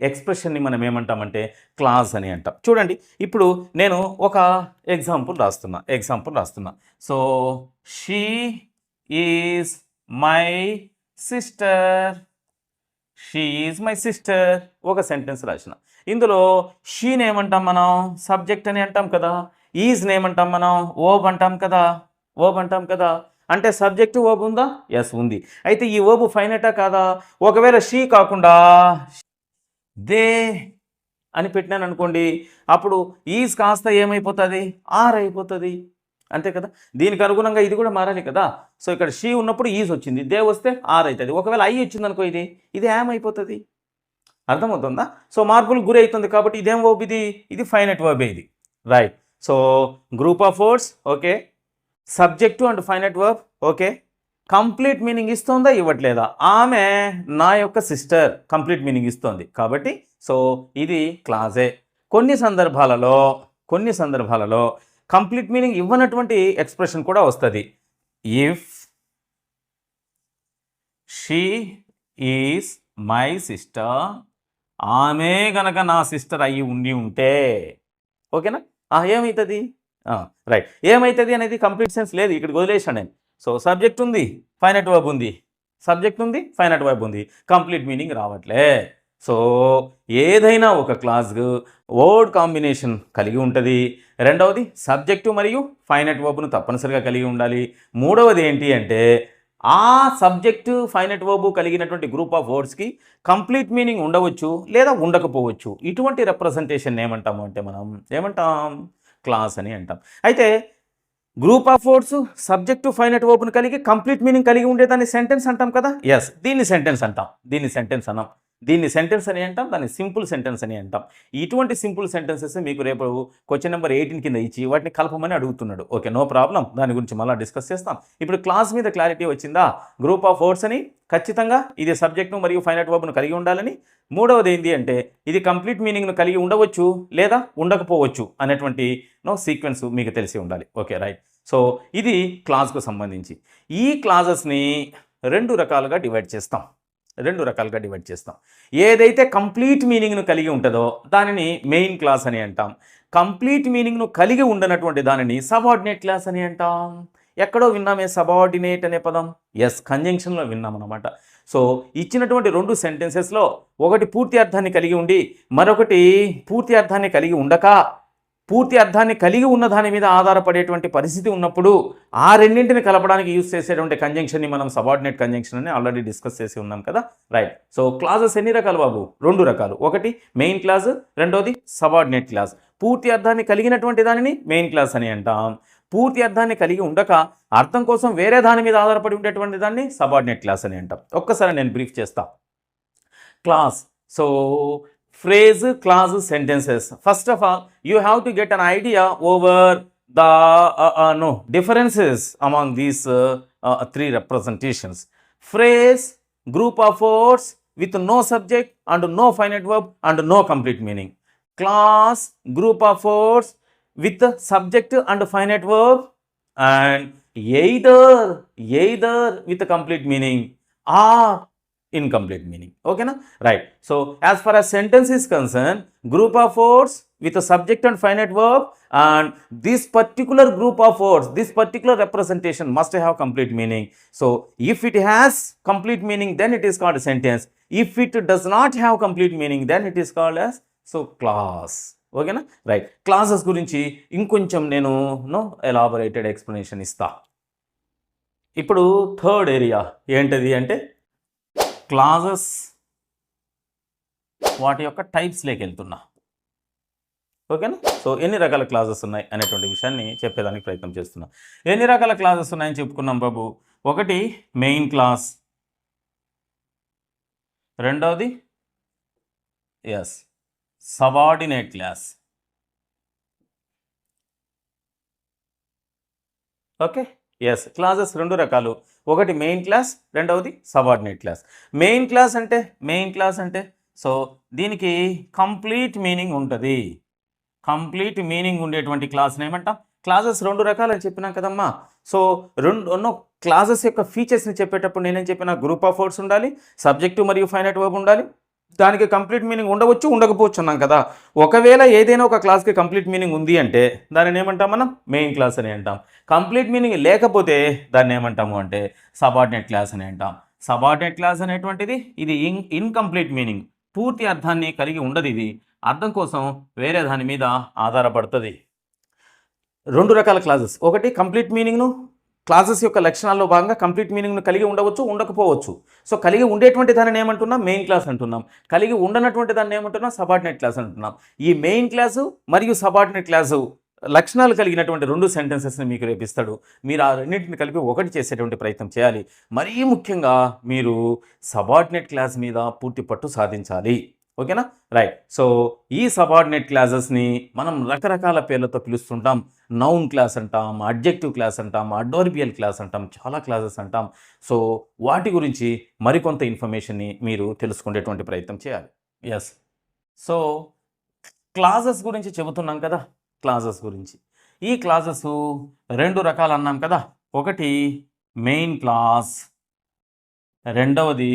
ఎక్స్ప్రెషన్ని మనం ఏమంటామంటే క్లాస్ అని అంటాం. చూడండి, ఇప్పుడు నేను ఒక ఎగ్జాంపుల్ రాస్తున్నా. So she is my sister. ఒక సెంటెన్స్ రాసిన. ఇందులో షీని ఏమంటాం మనం? సబ్జెక్ట్ అని అంటాం కదా. ఈజ్ని ఏమంటాం మనం? వర్బ్ అంటాం కదా. అంటే సబ్జెక్టు వర్బ్ ఉందా? ఎస్, ఉంది. అయితే ఈ వర్బ్ ఫైనైటా కాదా? ఒకవేళ షీ కాకుండా దే అని పెట్టినాను అనుకోండి, అప్పుడు ఈజ్ కాస్త ఏమైపోతుంది? ఆర్ అయిపోతుంది. అంతే కదా. దీనికి అనుగుణంగా ఇది కూడా మారాలి కదా. సో ఇక్కడ షీ ఉన్నప్పుడు ఈజ్ వచ్చింది, దే వస్తే ఆర్ అవుతుంది. ఒకవేళ ఐ వచ్చింది అనుకో, ఇది యామ్ అయిపోతుంది. అర్థమవుతుందా? సో మార్పులు గురి అవుతుంది కాబట్టి ఇదేం వర్బ్? ఇది ఫైనైట్ వర్బే ఇది. Right. So group of words, okay, subject and finite verb, okay. Complete meaning ఇస్తుందా, ఇవ్వట్లేదా? ఆమె నా యొక్క సిస్టర్, కంప్లీట్ మీనింగ్ ఇస్తుంది కాబట్టి సో ఇది క్లాజే. కొన్ని సందర్భాలలో కంప్లీట్ మీనింగ్ ఇవ్వనటువంటి ఎక్స్ప్రెషన్ కూడా వస్తుంది. If she is my sister, ఆమె గనక నా సిస్టర్ అయ్యి ఉంటే, ఓకేనా, ఏమవుతుంది? రైట్, ఏమవుతుంది అనేది కంప్లీట్ సెన్స్ లేదు, ఇక్కడికి వదిలేసాను నేను. సో సబ్జెక్ట్ ఉంది, ఫైనైట్ వర్బ్ ఉంది, కంప్లీట్ మీనింగ్ రావట్లే. సో ఏదైనా ఒక క్లాస్ వర్డ్ కాంబినేషన్ కలిగి ఉంటుంది. రెండవది సబ్జెక్టు మరియు ఫైనైట్ వర్బ్ను తప్పనిసరిగా కలిగి ఉండాలి. మూడవది ఏంటి అంటే ఆ సబ్జెక్టు ఫైనైట్ వర్బ్ కలిగినటువంటి గ్రూప్ ఆఫ్ వర్డ్స్కి కంప్లీట్ మీనింగ్ ఉండవచ్చు లేదా ఉండకపోవచ్చు. ఇటువంటి రిప్రజెంటేషన్ ఏమంటాము అంటే మనం ఏమంటాం? క్లాస్ అని అంటాం. అయితే group of words subject finite వర్బ్ను కలిగి కంప్లీట్ మీనింగ్ కలిగి ఉండేదాన్ని సెంటెన్స్ అంటాం కదా. ఎస్, దీన్ని సెంటెన్స్ అంటాం. దీన్ని సెంటెన్స్ అన్నాం. దీన్ని సెంటెన్స్ అని అంటాం, దాన్ని సింపుల్ సెంటెన్స్ అని అంటాం. ఇటువంటి సింపుల్ సెంటెన్సెస్ మీకు రేపు క్వశ్చన్ నెంబర్ 18 కింద ఇచ్చి వాటిని కలపమని అడుగుతున్నాడు. ఓకే, నో ప్రాబ్లం, దాని గురించి మళ్ళీ డిస్కస్ చేస్తాం. ఇప్పుడు క్లాస్ మీద క్లారిటీ వచ్చిందా? గ్రూప్ ఆఫ్ వర్డ్స్ అని ఖచ్చితంగా ఇది సబ్జెక్ట్ను మరియు ఫైనైట్ వర్బ్ను కలిగి ఉండాలని. మూడవది ఏంటి అంటే ఇది కంప్లీట్ మీనింగ్ను కలిగి ఉండవచ్చు లేదా ఉండకపోవచ్చు అనేటువంటి సీక్వెన్స్ మీకు తెలిసి ఉండాలి. Okay, right. సో ఇది క్లాస్కు సంబంధించి. ఈ క్లాజెస్ని రెండు రకాలుగా డివైడ్ చేస్తాం. ఏదైతే కంప్లీట్ మీనింగ్ను కలిగి ఉంటుందో దానిని మెయిన్ క్లాస్ అని అంటాం. కంప్లీట్ మీనింగ్ను కలిగి ఉండనటువంటి దానిని సబార్డినేట్ క్లాస్ అని అంటాం. ఎక్కడో విన్నామే సబార్డినేట్ అనే పదం. ఎస్, కంజంక్షన్లో విన్నాం అనమాట. సో ఇచ్చినటువంటి రెండు సెంటెన్సెస్లో ఒకటి పూర్తి అర్థాన్ని కలిగి ఉండి మరొకటి పూర్తి అర్థాన్ని కలిగి ఉండక పూర్తి అర్థాన్ని కలిగి ఉన్న దాని మీద ఆధారపడేటువంటి పరిస్థితి ఉన్నప్పుడు ఆ రెండింటిని కలపడానికి యూజ్ చేసేటువంటి కంజంక్షన్ని మనం సబార్డినేట్ కంజంక్షన్ అని ఆల్రెడీ డిస్కస్ చేసి ఉన్నాం కదా. రైట్. సో క్లాజెస్ ఎన్ని రకాలు బాబు? రెండు రకాలు. ఒకటి మెయిన్ క్లాస్, రెండోది సబార్డినేట్ క్లాస్. పూర్తి అర్థాన్ని కలిగినటువంటి దానిని మెయిన్ క్లాస్ అని అంటాం. పూర్తి అర్థాన్ని కలిగి ఉండక అర్థం కోసం వేరే దాని మీద ఆధారపడి ఉండేటువంటి దాన్ని సబార్డినేట్ క్లాస్ అని అంటాం. ఒక్కసారి నేను బ్రీఫ్ చేస్తా. Class. So phrase, clause, sentences. First of all, you have to get an idea over the differences among these three representations. Phrase, group of words with no subject and no finite verb and no complete meaning. Clause, group of words with subject and finite verb and either with a complete meaning or incomplete meaning. Okay na? Right. So as far as sentence is concerned, group of words with a subject and finite verb, and this particular group of words, this particular representation must have complete meaning. So if it has complete meaning, then it is called a sentence. If it does not have complete meaning, then it is called as clause. ఓకేనా? Right. Classes గురించి ఇంకొంచెం నేను elaborated explanation ఇస్తా. ఇప్పుడు third area ఏంటిది అంటే clauses వాటి యొక్క టైప్స్లోకి వెళ్తున్నా. ఓకేనా? సో ఎన్ని రకాల క్లాజెస్ ఉన్నాయి అనేటువంటి విషయాన్ని చెప్పేదానికి ప్రయత్నం చేస్తున్నా. ఎన్ని రకాల క్లాజెస్ ఉన్నాయని చెప్పుకున్నాం బాబు. ఒకటి మెయిన్ క్లాస్, రెండవది సబార్డినేట్ క్లాస్. ఓకే, క్లాజెస్ రెండు రకాలు. ఒకటి మెయిన్ క్లాస్, రెండవది సబార్డినేట్ క్లాస్. మెయిన్ క్లాస్ అంటే సో దీనికి కంప్లీట్ మీనింగ్ ఉంటుంది. కంప్లీట్ మీనింగ్ ఉండేటువంటి క్లాస్ని ఏమంటాం? క్లాజెస్ రెండు రకాలని చెప్పినాం కదమ్మా. సో రెండు క్లాజెస్ యొక్క ఫీచర్స్ని చెప్పేటప్పుడు నేనేం చెప్పిన? గ్రూప్ ఆఫ్ వర్డ్స్ ఉండాలి, సబ్జెక్టు మరియు ఫైనైట్ వర్బ్ ఉండాలి. దానికి కంప్లీట్ మీనింగ్ ఉండవచ్చు, ఉండకపోవచ్చు అన్నాం కదా. ఒకవేళ ఏదైనా ఒక క్లాస్కి కంప్లీట్ మీనింగ్ ఉంది అంటే దానిని ఏమంటాం మనం? మెయిన్ క్లాస్ అని అంటాం. కంప్లీట్ మీనింగ్ లేకపోతే దాన్ని ఏమంటాము అంటే సబార్డినేట్ క్లాస్ అని అంటాం. సబార్డినేట్ క్లాస్ అనేటువంటిది ఇది ఇన్కంప్లీట్ మీనింగ్, పూర్తి అర్థాన్ని కలిగి ఉండదు. ఇది అర్థం కోసం వేరే దాని మీద ఆధారపడుతుంది. రెండు రకాల క్లాజెస్. ఒకటి కంప్లీట్ మీనింగ్ను, క్లాజెస్ యొక్క లక్షణాల్లో భాగంగా కంప్లీట్ మీనింగ్ను కలిగి ఉండవచ్చు, ఉండకపోవచ్చు. సో కలిగి ఉండేటువంటి దానిని ఏమంటున్నాం? మెయిన్ క్లాస్ అంటున్నాం. కలిగి ఉండనటువంటి దాన్ని ఏమంటున్నాం? సబార్డినేట్ క్లాస్ అంటున్నాం. ఈ మెయిన్ క్లాసు మరియు సబార్డినేట్ క్లాసు లక్షణాలు కలిగినటువంటి రెండు సెంటెన్సెస్ని మీకు రేపిస్తాడు. మీరు ఆ రెండింటిని కలిపి ఒకటి చేసేటువంటి ప్రయత్నం చేయాలి. మరీ ముఖ్యంగా మీరు సబార్డినేట్ క్లాస్ మీద పూర్తి పట్టు సాధించాలి. ఓకేనా? రైట్. సో ఈ సబార్డినేట్ క్లాసెస్ని మనం రకరకాల పేర్లతో పిలుస్తుంటాం. నౌన్ క్లాస్ అంటాం, అడ్జెక్టివ్ క్లాస్ అంటాం, అడ్వర్బియల్ క్లాస్ అంటాం, చాలా క్లాసెస్ అంటాం. సో వాటి గురించి మరికొంత ఇన్ఫర్మేషన్ని మీరు తెలుసుకునేటువంటి ప్రయత్నం చేయాలి. సో క్లాసెస్ గురించి చెబుతున్నాం కదా. క్లాసెస్ గురించి, ఈ క్లాసెస్ రెండు రకాలు అన్నాం కదా. ఒకటి మెయిన్ క్లాస్, రెండవది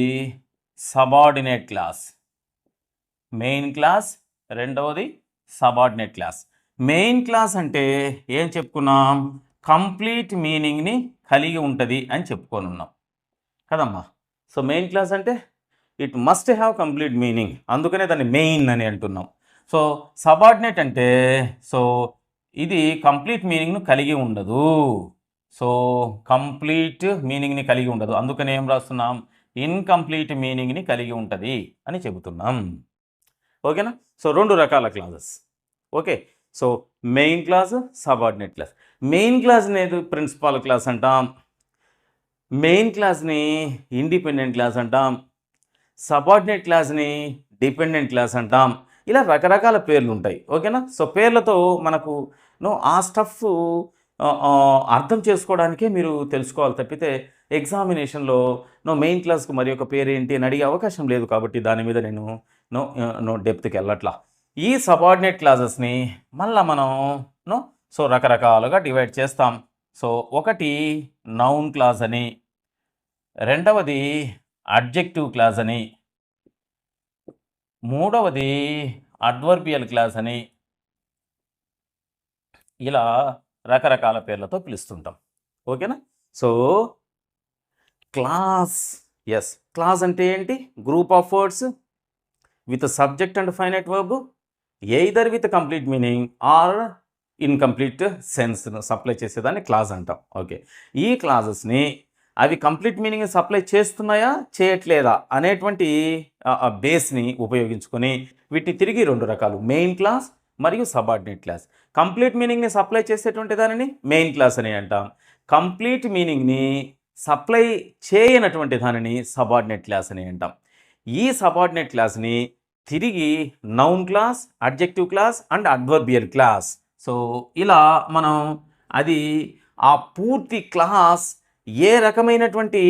సబార్డినేట్ క్లాస్. మెయిన్ క్లాస్, రెండవది సబార్డినేట్ క్లాస్. మెయిన్ క్లాస్ అంటే ఏం చెప్పుకున్నాం? కంప్లీట్ మీనింగ్ని కలిగి ఉంటుంది అని చెప్పుకొని ఉన్నాం కదమ్మా. సో మెయిన్ క్లాస్ అంటే it must have complete meaning, అందుకనే దాన్ని మెయిన్ అని అంటున్నాం. సో సబార్డినేట్ అంటే సో ఇది కంప్లీట్ మీనింగ్ను కలిగి ఉండదు. సో కంప్లీట్ మీనింగ్ని కలిగి ఉండదు, అందుకని ఏం రాస్తున్నాం, ఇన్కంప్లీట్ మీనింగ్ని కలిగి ఉంటుంది అని చెబుతున్నాం. ఓకేనా? సో రెండు రకాల clauses. Okay, so main clause, subordinate clause. Main క్లాస్ని ఏది ప్రిన్సిపాల్ క్లాస్ అంటాం, మెయిన్ క్లాస్ని ఇండిపెండెంట్ క్లాస్ అంటాం, సబార్డినేట్ క్లాస్ని డిపెండెంట్ క్లాస్ అంటాం. ఇలా రకరకాల పేర్లు ఉంటాయి. ఓకేనా? సో పేర్లతో మనకు ఆ స్టఫ్ అర్థం చేసుకోవడానికే మీరు తెలుసుకోవాలి తప్పితే ఎగ్జామినేషన్లో మెయిన్ క్లాస్కి మరి ఒక పేరు ఏంటి అని అడిగే అవకాశం లేదు. కాబట్టి దాని మీద నేను డెప్త్కి వెళ్ళట్లా. ఈ సబార్డినేట్ క్లాసెస్ని మళ్ళీ మనం సో రకరకాలుగా డివైడ్ చేస్తాం. సో ఒకటి నౌన్ క్లాస్ అని, రెండవది అడ్జెక్టివ్ క్లాస్ అని, మూడవది అడ్వర్బియల్ క్లాస్ అని, ఇలా రకరకాల పేర్లతో పిలుస్తుంటాం. ఓకేనా? సో క్లాస్, ఎస్, క్లాస్ అంటే ఏంటి? Group of words with subject and finite verb, either with complete meaning or incomplete సెన్స్ను సప్లై చేసేదాన్ని క్లాస్ అంటాం. ఓకే, ఈ క్లాజెస్ని అవి కంప్లీట్ మీనింగ్ సప్లై చేస్తున్నాయా చేయట్లేదా అనేటువంటి బేస్ని ఉపయోగించుకొని వీటిని తిరిగి రెండు రకాలు, మెయిన్ క్లాస్ మరియు సబార్డినేట్ క్లాస్. కంప్లీట్ మీనింగ్ని సప్లై చేసేటువంటి దానిని మెయిన్ క్లాస్ అని అంటాం. కంప్లీట్ మీనింగ్ని సప్లై చేయనటువంటి దానిని సబార్డినేట్ క్లాస్ అని అంటాం. ఈ సబార్డినేట్ క్లాస్ని తిరిగి noun clause, adjective class and adverbial class. So ఇలా మనం అది ఆ పూర్తి క్లాస్ ఏ రకమైనటువంటి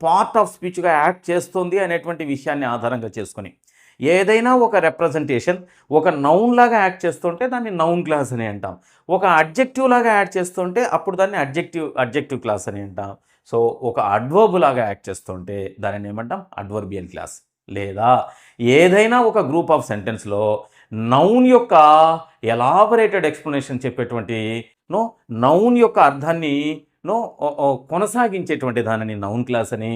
పార్ట్ ఆఫ్ స్పీచ్గా యాక్ట్ చేస్తుంది అనేటువంటి విషయాన్ని ఆధారంగా చేసుకొని ఏదైనా ఒక రిప్రజెంటేషన్ ఒక నౌన్ లాగా యాక్ట్ చేస్తుంటే దాన్ని నౌన్ క్లాస్ అని అంటాం. ఒక అడ్జెక్టివ్ లాగా యాక్ట్ చేస్తుంటే అప్పుడు దాన్ని అడ్జెక్టివ్ క్లాస్ అని అంటాం. సో ఒక అడ్వర్బ్ లాగా యాక్ట్ చేస్తుంటే దానిని ఏమంటాం, అడ్వర్బియల్ క్లాస్. లేదా ఏదైనా ఒక గ్రూప్ ఆఫ్ సెంటెన్స్లో నౌన్ యొక్క ఎలాబరేటెడ్ ఎక్స్ప్లెనేషన్ చెప్పేటువంటి నౌన్ యొక్క అర్థాన్ని కొనసాగించేటువంటి దానిని నౌన్ క్లాస్ అని,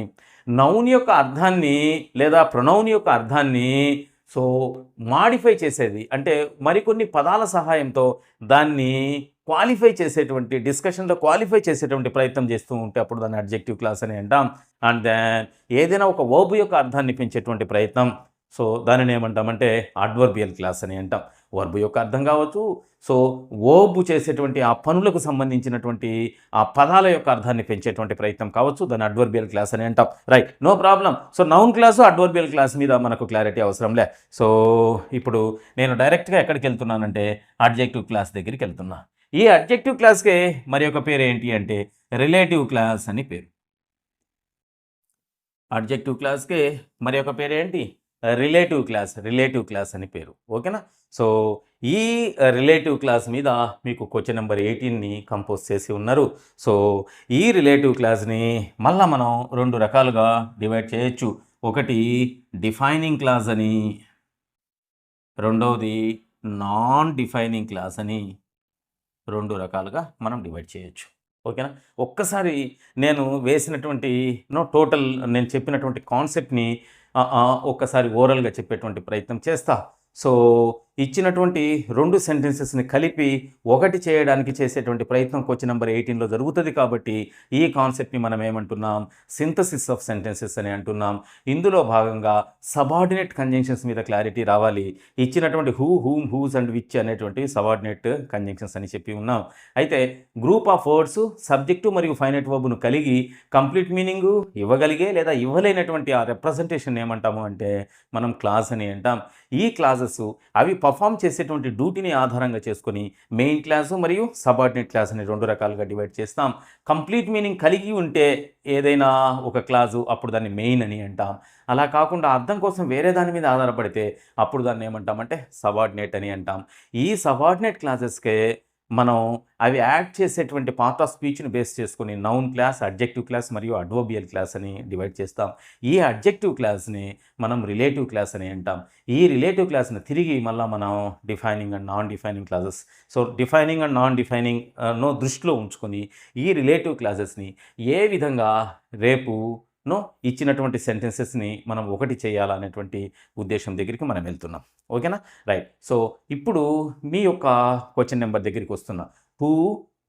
నౌన్ యొక్క అర్థాన్ని లేదా ప్రొనౌన్ యొక్క అర్థాన్ని సో మాడిఫై చేసేది అంటే మరికొన్ని పదాల సహాయంతో దాన్ని క్వాలిఫై చేసేటువంటి, డిస్కషన్లో క్వాలిఫై చేసేటువంటి ప్రయత్నం చేస్తూ ఉంటే అప్పుడు దాన్ని అడ్జెక్టివ్ క్లాస్ అని అంటాం. అండ్ దెన్ ఏదైనా ఒక వర్బ్ యొక్క అర్థాన్ని పెంచేటువంటి ప్రయత్నం, సో దానిని ఏమంటామంటే అడ్వర్బియల్ క్లాస్ అని అంటాం. వర్బ్ యొక్క అర్థం కావచ్చు, సో వర్బ్ చేసేటువంటి ఆ పనులకు సంబంధించినటువంటి ఆ పదాల యొక్క అర్థాన్ని పెంచేటువంటి ప్రయత్నం కావచ్చు, దాన్ని అడ్వర్బియల్ క్లాస్ అని అంటాం. Right, no problem. So noun clause, adverbial clause మీద మనకు క్లారిటీ అవసరంలే. సో ఇప్పుడు నేను డైరెక్ట్గా ఎక్కడికి వెళ్తున్నానంటే అడ్జెక్టివ్ క్లాస్ దగ్గరికి వెళ్తున్నా. ఈ అడ్జెక్టివ్ క్లాస్కే మరి ఒక పేరు ఏంటి అంటే రిలేటివ్ క్లాస్ అని పేరు. అడ్జెక్టివ్ క్లాస్కే మరి ఒక పేరు ఏంటి, రిలేటివ్ క్లాస్ అని పేరు. ఓకేనా? సో ఈ రిలేటివ్ క్లాస్ మీద మీకు క్వశ్చన్ నెంబర్ 18ని కంపోజ్ చేసి ఉన్నారు. సో ఈ రిలేటివ్ క్లాస్ని మళ్ళీ మనం రెండు రకాలుగా డివైడ్ చేయొచ్చు. ఒకటి డిఫైనింగ్ క్లాస్ అని, రెండవది నాన్ డిఫైనింగ్ క్లాస్ అని రెండు రకాలుగా మనం డివైడ్ చేయొచ్చు. ఓకేనా? ఒక్కసారి నేను వేసినటువంటి టోటల్ నేను చెప్పినటువంటి కాన్సెప్ట్ని ఒక్కసారి ఓరల్గా చెప్పేటువంటి ప్రయత్నం చేస్తా. సో ఇచ్చినటువంటి రెండు సెంటెన్సెస్ని కలిపి ఒకటి చేయడానికి చేసేటువంటి ప్రయత్నం క్వశ్చన్ నెంబర్ 18లో జరుగుతుంది. కాబట్టి ఈ కాన్సెప్ట్ని మనం ఏమంటున్నాం, సింథసిస్ ఆఫ్ సెంటెన్సెస్ అని అంటున్నాం. ఇందులో భాగంగా సబార్డినేట్ కంజంక్షన్స్ మీద క్లారిటీ రావాలి. ఇచ్చినటువంటి who, whom, whose and which అనేటువంటి సబార్డినేట్ కంజంక్షన్స్ అని చెప్పి ఉన్నాం. అయితే గ్రూప్ ఆఫ్ వర్డ్స్ సబ్జెక్టు మరియు ఫైనైట్ వర్బ్ను కలిగి కంప్లీట్ మీనింగ్ ఇవ్వగలిగే లేదా ఇవ్వలేనటువంటి ఆ రిప్రజెంటేషన్ ఏమంటాము అంటే మనం క్లాస్ అని అంటాం. ఈ క్లాసెస్ అవి పర్ఫామ్ చేసేటువంటి డ్యూటీని ఆధారంగా చేసుకొని మెయిన్ క్లాసు మరియు సబార్డినేట్ క్లాస్ అని రెండు రకాలుగా డివైడ్ చేస్తాం. కంప్లీట్ మీనింగ్ కలిగి ఉంటే ఏదైనా ఒక క్లాసు అప్పుడు దాన్ని మెయిన్ అని అంటాం. అలా కాకుండా అర్థం కోసం వేరే దాని మీద ఆధారపడితే అప్పుడు దాన్ని ఏమంటామంటే సబార్డినేట్ అని అంటాం. ఈ సబార్డినేట్ క్లాసెస్కే మనం అవి యాక్ట్ చేసేటువంటి పార్ట్ ఆఫ్ స్పీచ్ని బేస్ చేసుకుని నౌన్ క్లాస్, అడ్జెక్టివ్ క్లాస్ మరియు అడ్వర్బియల్ క్లాస్ అని డివైడ్ చేస్తాం. ఈ అడ్జెక్టివ్ క్లాస్ని మనం రిలేటివ్ క్లాస్ అని అంటాం. ఈ రిలేటివ్ క్లాస్ని తిరిగి మళ్ళీ మనం defining and non defining classes, so defining and non defining దృష్టిలో ఉంచుకొని ఈ రిలేటివ్ క్లాసెస్ని ఏ విధంగా రేపు ఇచ్చినటువంటి సెంటెన్సెస్ని మనం ఒకటి చేయాలనేటువంటి ఉద్దేశం దగ్గరికి మనం వెళ్తున్నాం. ఓకేనా? రైట్. సో ఇప్పుడు మీ యొక్క క్వశ్చన్ నెంబర్ దగ్గరికి వస్తున్నా. Who,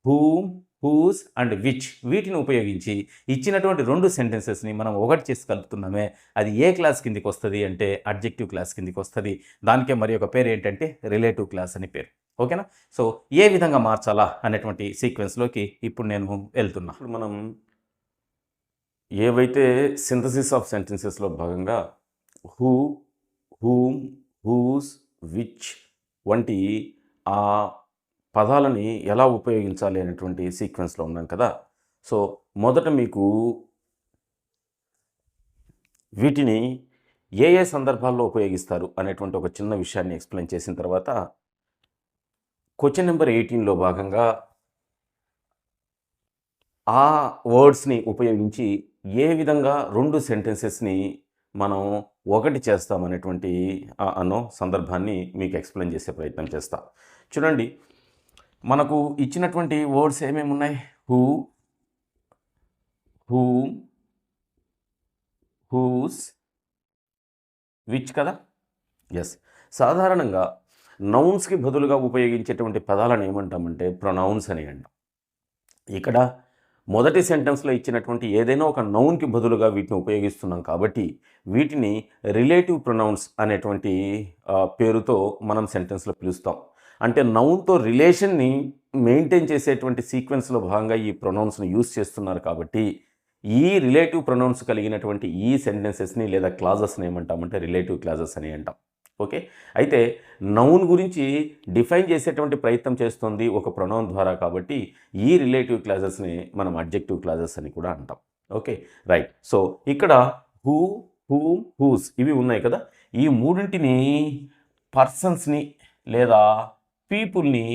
whom, whose and which వీటిని ఉపయోగించి ఇచ్చినటువంటి రెండు సెంటెన్సెస్ని మనం ఒకటి చేసి కలుపుతున్నామే, అది ఏ క్లాస్ కిందికి వస్తుంది అంటే అడ్జెక్టివ్ క్లాస్ కిందికి వస్తుంది. దానికే మరి ఒక పేరు ఏంటంటే రిలేటివ్ క్లాస్ అని పేరు. ఓకేనా? సో ఏ విధంగా మార్చాలా అనేటువంటి సీక్వెన్స్లోకి ఇప్పుడు నేను వెళ్తున్నా. ఇప్పుడు మనం ఏవైతే సింథసిస్ ఆఫ్ సెంటెన్సెస్లో భాగంగా హూ, హూమ్, హూస్, విచ్ వంటి ఆ పదాలని ఎలా ఉపయోగించాలి అనేటువంటి సీక్వెన్స్లో ఉన్నాం కదా. సో మొదట మీకు వీటిని ఏ ఏ సందర్భాల్లో ఉపయోగిస్తారు అనేటువంటి ఒక చిన్న విషయాన్ని ఎక్స్ప్లెయిన్ చేసిన తర్వాత క్వశ్చన్ నెంబర్ 18లో భాగంగా ఆ వర్డ్స్ని ఉపయోగించి ఏ విధంగా రెండు సెంటెన్సెస్ని మనం ఒకటి చేస్తామనేటువంటి సందర్భాన్ని మీకు ఎక్స్ప్లెయిన్ చేసే ప్రయత్నం చేస్తా. చూడండి, మనకు ఇచ్చినటువంటి వర్డ్స్ ఏమేమి ఉన్నాయి? హూ, హూమ్, హూస్, విచ్ కదా. ఎస్, సాధారణంగా నౌన్స్కి బదులుగా ఉపయోగించేటువంటి పదాలను ఏమంటామంటే ప్రొనౌన్స్ అని అంటాం. ఇక్కడ మొదటి సెంటెన్స్లో ఇచ్చినటువంటి ఏదైనా ఒక నౌన్కి బదులుగా వీటిని ఉపయోగిస్తున్నాం కాబట్టి వీటిని రిలేటివ్ ప్రొనౌన్స్ అనేటువంటి పేరుతో మనం సెంటెన్స్లో పిలుస్తాం. అంటే నౌన్తో రిలేషన్ని మెయింటైన్ చేసేటువంటి సీక్వెన్స్లో భాగంగా ఈ ప్రొనౌన్స్ని యూస్ చేస్తున్నారు కాబట్టి ఈ రిలేటివ్ ప్రొనౌన్స్ కలిగినటువంటి ఈ సెంటెన్సెస్ని లేదా క్లాజెస్ని ఏమంటామంటే రిలేటివ్ క్లాజెస్ అని అంటాం. ఓకే, అయితే నౌన్ గురించి డిఫైన్ చేసేటువంటి ప్రయత్నం చేస్తుంది ఒక ప్రొనౌన్ ద్వారా కాబట్టి ఈ రిలేటివ్ క్లాజెస్ని మనం అడ్జెక్టివ్ క్లాజెస్ అని కూడా అంటాం. Okay, right. సో ఇక్కడ హూ, హూమ్, హూస్ ఇవి ఉన్నాయి కదా. ఈ మూడింటిని పర్సన్స్ని లేదా పీపుల్ని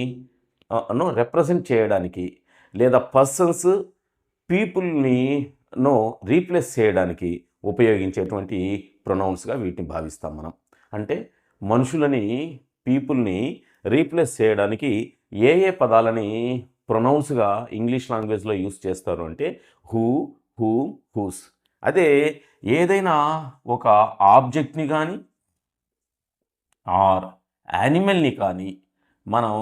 రిప్రజెంట్ చేయడానికి లేదా పర్సన్స్ పీపుల్ని రీప్లేస్ చేయడానికి ఉపయోగించేటువంటి ప్రొనౌన్స్గా వీటిని భావిస్తాం మనం. అంటే మనుషులని, పీపుల్ని రీప్లేస్ చేయడానికి ఏ ఏ పదాలని ప్రొనౌన్స్గా ఇంగ్లీష్ లాంగ్వేజ్లో యూస్ చేస్తారు అంటే హూ, హూమ్, హూస్. అదే ఏదైనా ఒక ఆబ్జెక్ట్ని కానీ ఆర్ యానిమల్ని కానీ మనం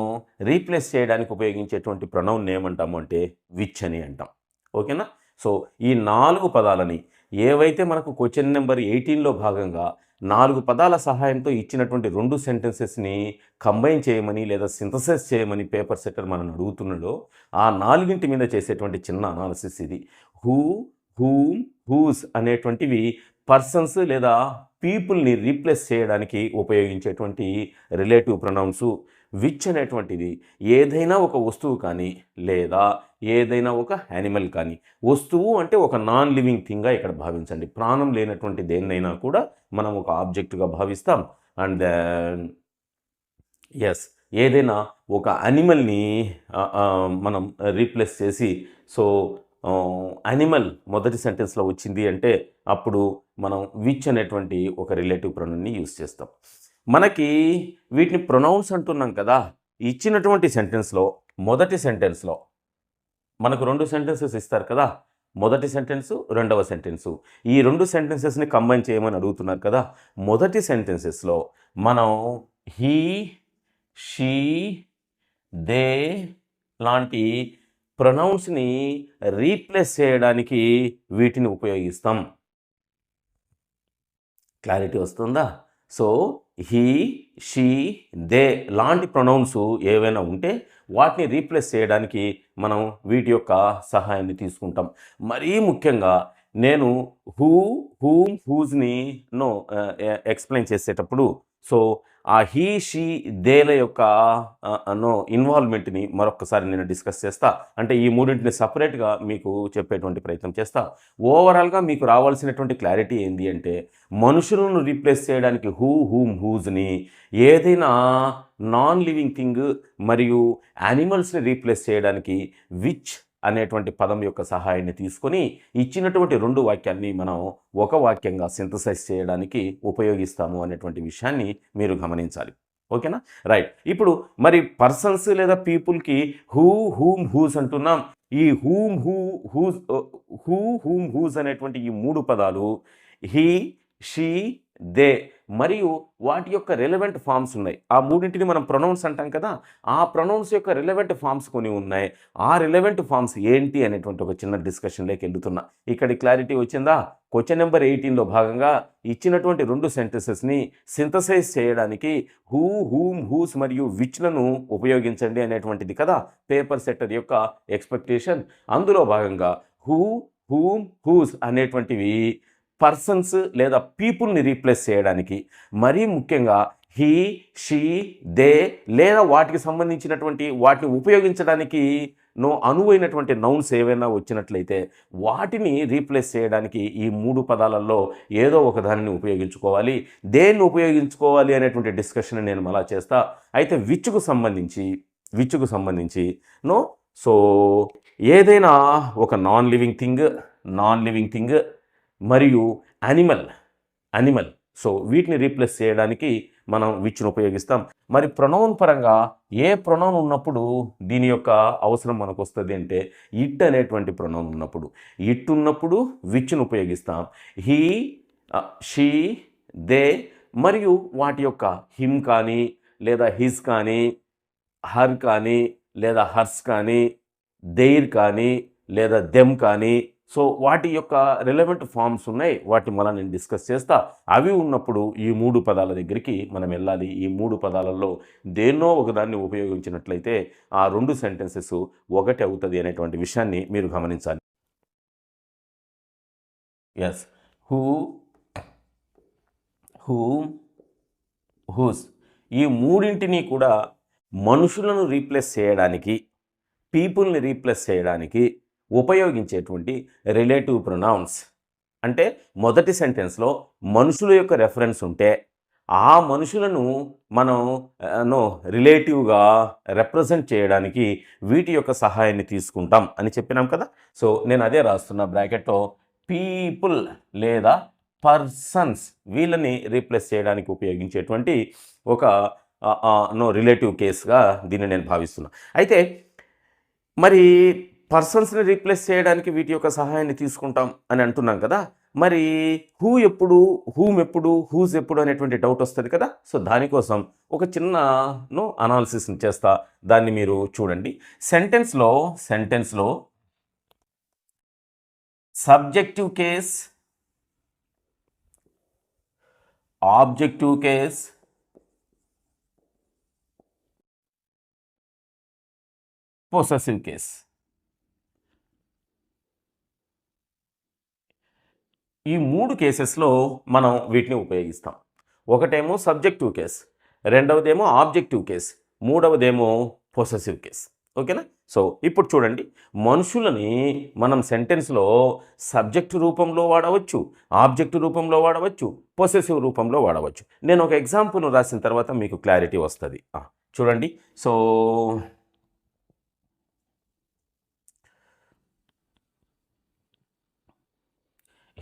రీప్లేస్ చేయడానికి ఉపయోగించేటువంటి ప్రొనౌన్ ఏమంటాము అంటే విచ్ అని అంటాం. ఓకేనా? సో ఈ 4 పదాలని ఏవైతే మనకు క్వశ్చన్ నెంబర్ 18లో భాగంగా 4 పదాల సహాయంతో ఇచ్చినటువంటి రెండు సెంటెన్సెస్ని కంబైన్ చేయమని లేదా సింథసైజ్ చేయమని పేపర్ సెట్టర్ మనం అడుగుతున్నాడో ఆ 4 మీద చేసేటువంటి చిన్న అనాలిసిస్ ఇది. హూ, హూమ్, హూస్ అనేటువంటివి పర్సన్స్ లేదా పీపుల్ని రీప్లేస్ చేయడానికి ఉపయోగించేటువంటి రిలేటివ్ ప్రొనౌన్స్. విచ్ అనేటువంటిది ఏదైనా ఒక వస్తువు కానీ లేదా ఏదైనా ఒక యానిమల్ కానీ, వస్తువు అంటే ఒక నాన్ లివింగ్ థింగ్గా ఇక్కడ భావించండి. ప్రాణం లేనటువంటి దేన్నైనా కూడా మనం ఒక ఆబ్జెక్టుగా భావిస్తాం. అండ్ ఎస్, ఏదైనా ఒక యానిమల్ని మనం రీప్లేస్ చేసి సో యానిమల్ మొదటి సెంటెన్స్లో వచ్చింది అంటే అప్పుడు మనం విచ్ అనేటువంటి ఒక రిలేటివ్ ప్రొనౌన్ని యూస్ చేస్తాం. మనకి వీటిని ప్రొనౌన్స్ అంటున్నాం కదా. ఇచ్చినటువంటి సెంటెన్స్లో మొదటి సెంటెన్స్లో మనకు 2 సెంటెన్సెస్ ఇస్తారు కదా. మొదటి సెంటెన్సు, రెండవ సెంటెన్సు. ఈ 2 సెంటెన్సెస్ని కంబైన్ చేయమని అడుగుతున్నారు కదా. మొదటి సెంటెన్సెస్లో మనం హీ, షీ, దే లాంటి ప్రొనౌన్స్ని రీప్లేస్ చేయడానికి వీటిని ఉపయోగిస్తాం. క్లారిటీ వస్తుందా? సో హీ, షీ, దే లాంటి ప్రొనౌన్స్ ఏవైనా ఉంటే వాటిని రీప్లేస్ చేయడానికి మనం వీటి యొక్క సహాయాన్ని తీసుకుంటాం. మరీ ముఖ్యంగా నేను హూ, హూమ్, హూజ్ని ఎక్స్ప్లెయిన్ చేసేటప్పుడు సో ఆ హీ, షీ, దేల యొక్క ఇన్వాల్వ్మెంట్ని మరొకసారి నేను డిస్కస్ చేస్తా. అంటే ఈ మూడింటిని సపరేట్గా మీకు చెప్పేటువంటి ప్రయత్నం చేస్తా. ఓవరాల్గా మీకు రావాల్సినటువంటి క్లారిటీ ఏంటి అంటే మనుషులను రీప్లేస్ చేయడానికి హూ, హూమ్, హూజ్ని, ఏదైనా నాన్ లివింగ్ థింగ్ మరియు యానిమల్స్ని రీప్లేస్ చేయడానికి విచ్ అనేటువంటి పదం యొక్క సహాయాన్ని తీసుకొని ఇచ్చినటువంటి 2 వాక్యాన్ని మనం ఒక వాక్యంగా సింథసైజ్ చేయడానికి ఉపయోగిస్తాము అనేటువంటి విషయాన్ని మీరు గమనించాలి. ఓకేనా? రైట్. ఇప్పుడు మరి పర్సన్స్ లేదా పీపుల్కి హూ, హూమ్, హూస్ అంటున్నాం. ఈ హూమ్ హూస్ అనేటువంటి ఈ 3 పదాలు హీ, షీ, దే మరియు వాటి యొక్క రిలవెంట్ ఫార్మ్స్ ఉన్నాయి. ఆ మూడింటిని మనం ప్రొనౌన్స్ అంటాం కదా, ఆ ప్రొనౌన్స్ యొక్క రిలవెంట్ ఫార్మ్స్ కొన్ని ఉన్నాయి. ఆ రిలవెంట్ ఫార్మ్స్ ఏంటి అనేటువంటి ఒక చిన్న డిస్కషన్లోకి వెళ్తున్నా. ఇక్కడ క్లారిటీ వచ్చిందా? క్వశ్చన్ నెంబర్ 18లో భాగంగా ఇచ్చినటువంటి 2 సెంటెన్సెస్ని సింథసైజ్ చేయడానికి హూ, హూమ్, హూస్ మరియు విచ్లను ఉపయోగించండి అనేటువంటిది కదా పేపర్ సెట్టర్ యొక్క ఎక్స్పెక్టేషన్. అందులో భాగంగా హూ, హూమ్, హూస్ అనేటువంటివి పర్సన్స్ లేదా పీపుల్ని రీప్లేస్ చేయడానికి, మరీ ముఖ్యంగా హీ, షీ, దే లేదా వాటికి సంబంధించినటువంటి వాటిని ఉపయోగించడానికి అనువైనటువంటి నౌన్స్ ఏవైనా వచ్చినట్లయితే వాటిని రీప్లేస్ చేయడానికి ఈ 3 పదాలలో ఏదో ఒక దానిని ఉపయోగించుకోవాలి. దేన్ని ఉపయోగించుకోవాలి అనేటువంటి డిస్కషన్ నేను మళ్ళా చేస్తా. అయితే విచ్చుకు సంబంధించి సో ఏదైనా ఒక నాన్ లివింగ్ థింగ్ మరియు అనిమల్ సో వీటిని రీప్లేస్ చేయడానికి మనం విచ్ను ఉపయోగిస్తాం. మరి ప్రొనౌన్ పరంగా ఏ ప్రొనౌన్ ఉన్నప్పుడు దీని యొక్క అవసరం మనకు వస్తుంది అంటే ఇట్ అనేటువంటి ప్రొనౌన్ ఉన్నప్పుడు, విచ్ను ఉపయోగిస్తాం. హీ, షీ, దే మరియు వాటి యొక్క హిమ్ కానీ లేదా హిజ్ కానీ, హర్ కానీ లేదా హర్స్ కానీ, దేర్ కానీ లేదా దెమ్ కానీ, సో వాటి యొక్క రిలవెంట్ ఫార్మ్స్ ఉన్నాయి. వాటి మళ్ళీ నేను డిస్కస్ చేస్తా. అవి ఉన్నప్పుడు ఈ 3 పదాల దగ్గరికి మనం వెళ్ళాలి. ఈ 3 పదాలలో దేన్నో ఒకదాన్ని ఉపయోగించినట్లయితే ఆ 2 సెంటెన్సెస్ ఒకటి అవుతుంది అనేటువంటి విషయాన్ని మీరు గమనించాలి. ఎస్, హూ, హూమ్, హూస్ ఈ మూడింటిని కూడా మనుషులను రీప్లేస్ చేయడానికి, పీపుల్ని రీప్లేస్ చేయడానికి ఉపయోగించేటువంటి రిలేటివ్ ప్రొనౌన్స్. అంటే మొదటి సెంటెన్స్లో మనుషుల యొక్క రెఫరెన్స్ ఉంటే ఆ మనుషులను మనం రిలేటివ్గా రిప్రజెంట్ చేయడానికి వీటి యొక్క సహాయాన్ని తీసుకుంటాం అని చెప్పినాం కదా. సో నేను అదే రాస్తున్నా బ్రాకెట్లో, పీపుల్ లేదా పర్సన్స్ వీళ్ళని రీప్లేస్ చేయడానికి ఉపయోగించేటువంటి ఒక రిలేటివ్ కేస్గా దీన్ని నేను భావిస్తున్నా. అయితే మరి పర్సన్స్ని రీప్లేస్ చేయడానికి వీటి యొక్క సహాయాన్ని తీసుకుంటాం అని అంటున్నాం కదా. మరి హూ ఎప్పుడు, హూమ్ ఎప్పుడు, హూజ్ ఎప్పుడు అనేటువంటి డౌట్ వస్తుంది కదా. సో దానికోసం ఒక చిన్న అనాలిసిస్ని చేస్తా. దాన్ని మీరు చూడండి. సెంటెన్స్లో subjective case, objective case, possessive case, ఈ 3 కేసెస్లో మనం వీటిని ఉపయోగిస్తాం. ఒకటేమో సబ్జెక్టివ్ కేస్, రెండవదేమో ఆబ్జెక్టివ్ కేస్, మూడవదేమో పొసెసివ్ కేస్. ఓకేనా. సో ఇప్పుడు చూడండి, మనుషులని మనం సెంటెన్స్లో సబ్జెక్ట్ రూపంలో వాడవచ్చు, ఆబ్జెక్ట్ రూపంలో వాడవచ్చు, పొసెసివ్ రూపంలో వాడవచ్చు. నేను ఒక ఎగ్జాంపుల్ రాసిన తర్వాత మీకు క్లారిటీ వస్తుంది. చూడండి. So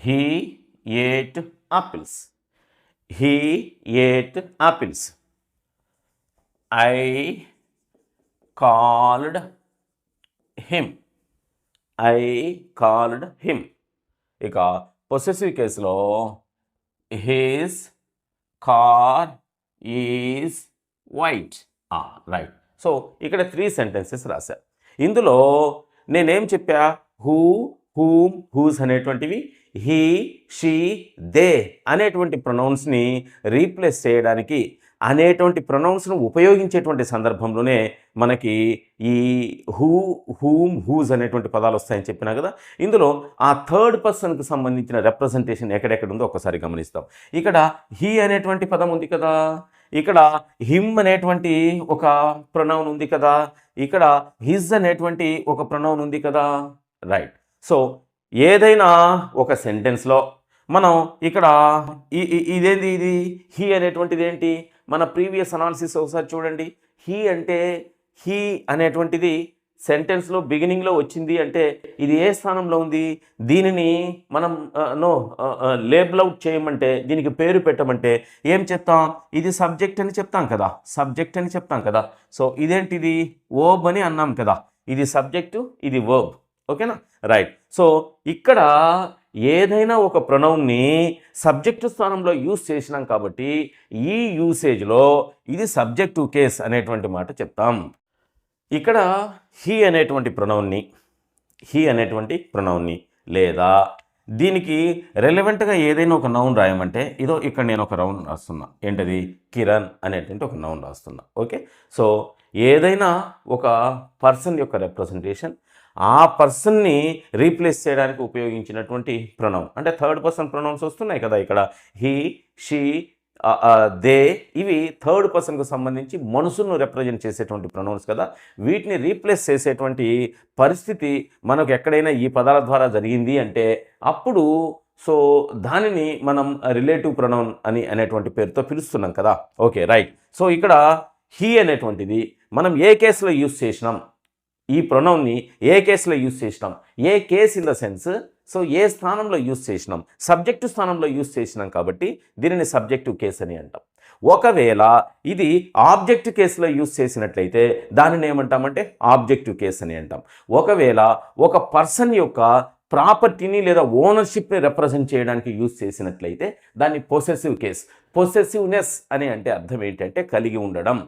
he ate apples. I called him. ఇక పొసెసివ్ కేసులో his car is white. Right. So ఇక్కడ 3 సెంటెన్సెస్ రాశా. ఇందులో నేనేం చెప్పా? హూ, హూమ్, హూస్ అనేటువంటివి హీ, షీ, దే అనేటువంటి ప్రొనౌన్స్ని రీప్లేస్ చేయడానికి అనేటువంటి ప్రొనౌన్స్ను ఉపయోగించేటువంటి సందర్భంలోనే మనకి ఈ హూ, హూమ్, హూజ్ అనేటువంటి పదాలు వస్తాయని చెప్పినా కదా. ఇందులో ఆ థర్డ్ పర్సన్కి సంబంధించిన రిప్రజెంటేషన్ ఎక్కడెక్కడ ఉందో ఒకసారి గమనిస్తాం. ఇక్కడ హీ అనేటువంటి పదం ఉంది కదా, ఇక్కడ హిమ్ అనేటువంటి ఒక ప్రొనౌన్ ఉంది కదా, ఇక్కడ హిజ్ అనేటువంటి ఒక ప్రొనౌన్ ఉంది కదా. రైట్. సో ఏదైనా ఒక సెంటెన్స్లో మనం ఇక్కడ ఇదేంటి, ఇది హీ అనేటువంటిది ఏంటి? మన ప్రీవియస్ అనాలిసిస్ ఒకసారి చూడండి. హీ అనేటువంటిది సెంటెన్స్లో బిగినింగ్లో వచ్చింది అంటే ఇది ఏ స్థానంలో ఉంది? దీనిని మనం లేబుల్ అవుట్ చేయమంటే, దీనికి పేరు పెట్టమంటే ఏం చెప్తాం? ఇది సబ్జెక్ట్ అని చెప్తాం కదా. సో ఇదేంటిది? ఓబ్ అని అన్నాం కదా. ఇది సబ్జెక్టు, ఇది వర్బ్. ఓకేనా, రైట్. సో ఇక్కడ ఏదైనా ఒక ప్రొనౌన్ని సబ్జెక్టు స్థానంలో యూస్ చేసినాం కాబట్టి ఈ యూసేజ్లో ఇది సబ్జెక్టివ్ కేస్ అనేటువంటి మాట చెప్తాం. ఇక్కడ హీ అనేటువంటి ప్రొనౌన్ని లేదా దీనికి రెలవెంట్గా ఏదైనా ఒక నౌన్ రాయమంటే ఇదో ఇక్కడ నేను ఒక నౌన్ రాస్తున్నా. ఏంటది? కిరణ్ అనేటువంటి ఒక నౌన్ రాస్తున్నా. ఓకే, సో ఏదైనా ఒక పర్సన్ యొక్క రిప్రజెంటేషన్ ఆ పర్సన్ని రీప్లేస్ చేయడానికి ఉపయోగించినటువంటి ప్రొనౌన్, అంటే థర్డ్ పర్సన్ ప్రొనౌన్స్ వస్తున్నాయి కదా ఇక్కడ, హీ, షీ, దే, ఇవి థర్డ్ పర్సన్కు సంబంధించి మనుషులను రిప్రజెంట్ చేసేటువంటి ప్రొనౌన్స్ కదా. వీటిని రీప్లేస్ చేసేటువంటి పరిస్థితి మనకు ఎక్కడైనా ఈ పదాల ద్వారా జరిగింది అంటే అప్పుడు సో దానిని మనం రిలేటివ్ ప్రొనౌన్ అనేటువంటి పేరుతో పిలుస్తున్నాం కదా. Okay, right. సో ఇక్కడ హీ అనేటువంటిది మనం ఏ కేసులో యూస్ చేసినాం, ఈ ప్రొనౌన్ని ఏ కేసులో యూస్ చేసినాం, ఏ case in the sense, so ఏ స్థానంలో యూస్ చేసినాం, సబ్జెక్టు స్థానంలో యూస్ చేసినాం కాబట్టి దీనిని సబ్జెక్టివ్ కేస్ అని అంటాం. ఒకవేళ ఇది ఆబ్జెక్ట్ కేసులో యూస్ చేసినట్లయితే దానిని ఏమంటామంటే ఆబ్జెక్టివ్ కేస్ అని అంటాం. ఒకవేళ ఒక పర్సన్ యొక్క ప్రాపర్టీని లేదా ఓనర్షిప్ని రిప్రజెంట్ చేయడానికి యూస్ చేసినట్లయితే దాన్ని పొసెసివ్ కేస్. పొసెసివ్నెస్ అని అంటే అర్థం ఏంటంటే కలిగి ఉండడం.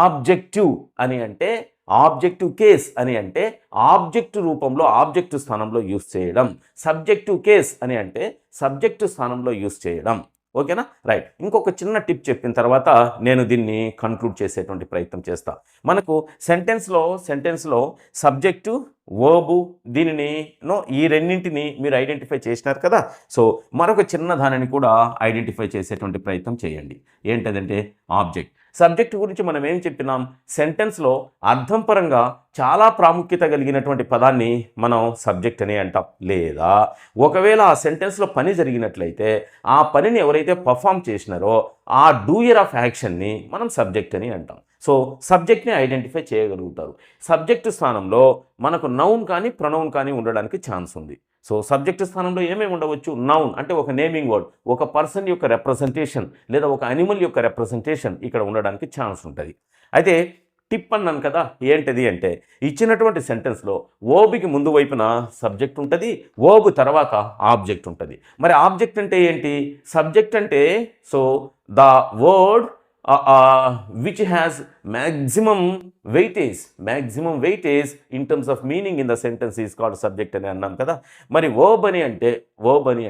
ఆబ్జెక్టివ్ అని అంటే, ఆబ్జెక్టివ్ కేస్ అని అంటే ఆబ్జెక్టు రూపంలో ఆబ్జెక్టు స్థానంలో యూస్ చేయడం. సబ్జెక్టివ్ కేస్ అని అంటే సబ్జెక్టు స్థానంలో యూస్ చేయడం. ఓకేనా, రైట్. ఇంకొక చిన్న టిప్ చెప్పిన తర్వాత నేను దీన్ని కన్క్లూడ్ చేసేటువంటి ప్రయత్నం చేస్తా. మనకు సెంటెన్స్లో సబ్జెక్టు, వర్బు, దీనిని ఈ రెండింటిని మీరు ఐడెంటిఫై చేసినారు కదా. సో మరొక చిన్న దానిని కూడా ఐడెంటిఫై చేసేటువంటి ప్రయత్నం చేయండి. ఏంటదంటే ఆబ్జెక్ట్. సబ్జెక్ట్ గురించి మనం ఏం చెప్పినాం? సెంటెన్స్లో అర్థం పరంగా చాలా ప్రాముఖ్యత కలిగినటువంటి పదాన్ని మనం సబ్జెక్ట్ అని అంటాం. లేదా ఒకవేళ ఆ సెంటెన్స్లో పని జరిగినట్లయితే ఆ పనిని ఎవరైతే పర్ఫామ్ చేసినారో ఆ డూయర్ ఆఫ్ యాక్షన్ని మనం సబ్జెక్ట్ అని అంటాం. సో సబ్జెక్ట్ని ఐడెంటిఫై చేయగలుగుతారు. సబ్జెక్టు స్థానంలో మనకు నౌన్ కానీ ప్రొనౌన్ కానీ ఉండడానికి ఛాన్స్ ఉంది. సో సబ్జెక్టు స్థానంలో ఏమేమి ఉండవచ్చు? నౌన్ అంటే ఒక నేమింగ్ వర్డ్, ఒక పర్సన్ యొక్క రిప్రజెంటేషన్ లేదా ఒక యానిమల్ యొక్క రిప్రజెంటేషన్ ఇక్కడ ఉండడానికి ఛాన్స్ ఉంటుంది. అయితే టిప్ అన్నాను కదా, ఏంటిది అంటే ఇచ్చినటువంటి సెంటెన్స్లో వర్బ్కి ముందు వైపున సబ్జెక్ట్ ఉంటుంది, వర్బ్ తర్వాత ఆబ్జెక్ట్ ఉంటుంది. మరి ఆబ్జెక్ట్ అంటే ఏంటి? సబ్జెక్ట్ అంటే so the word which has maximum weightage in terms of meaning in the sentence is called subject అని అన్నాం కదా. మరి verb అని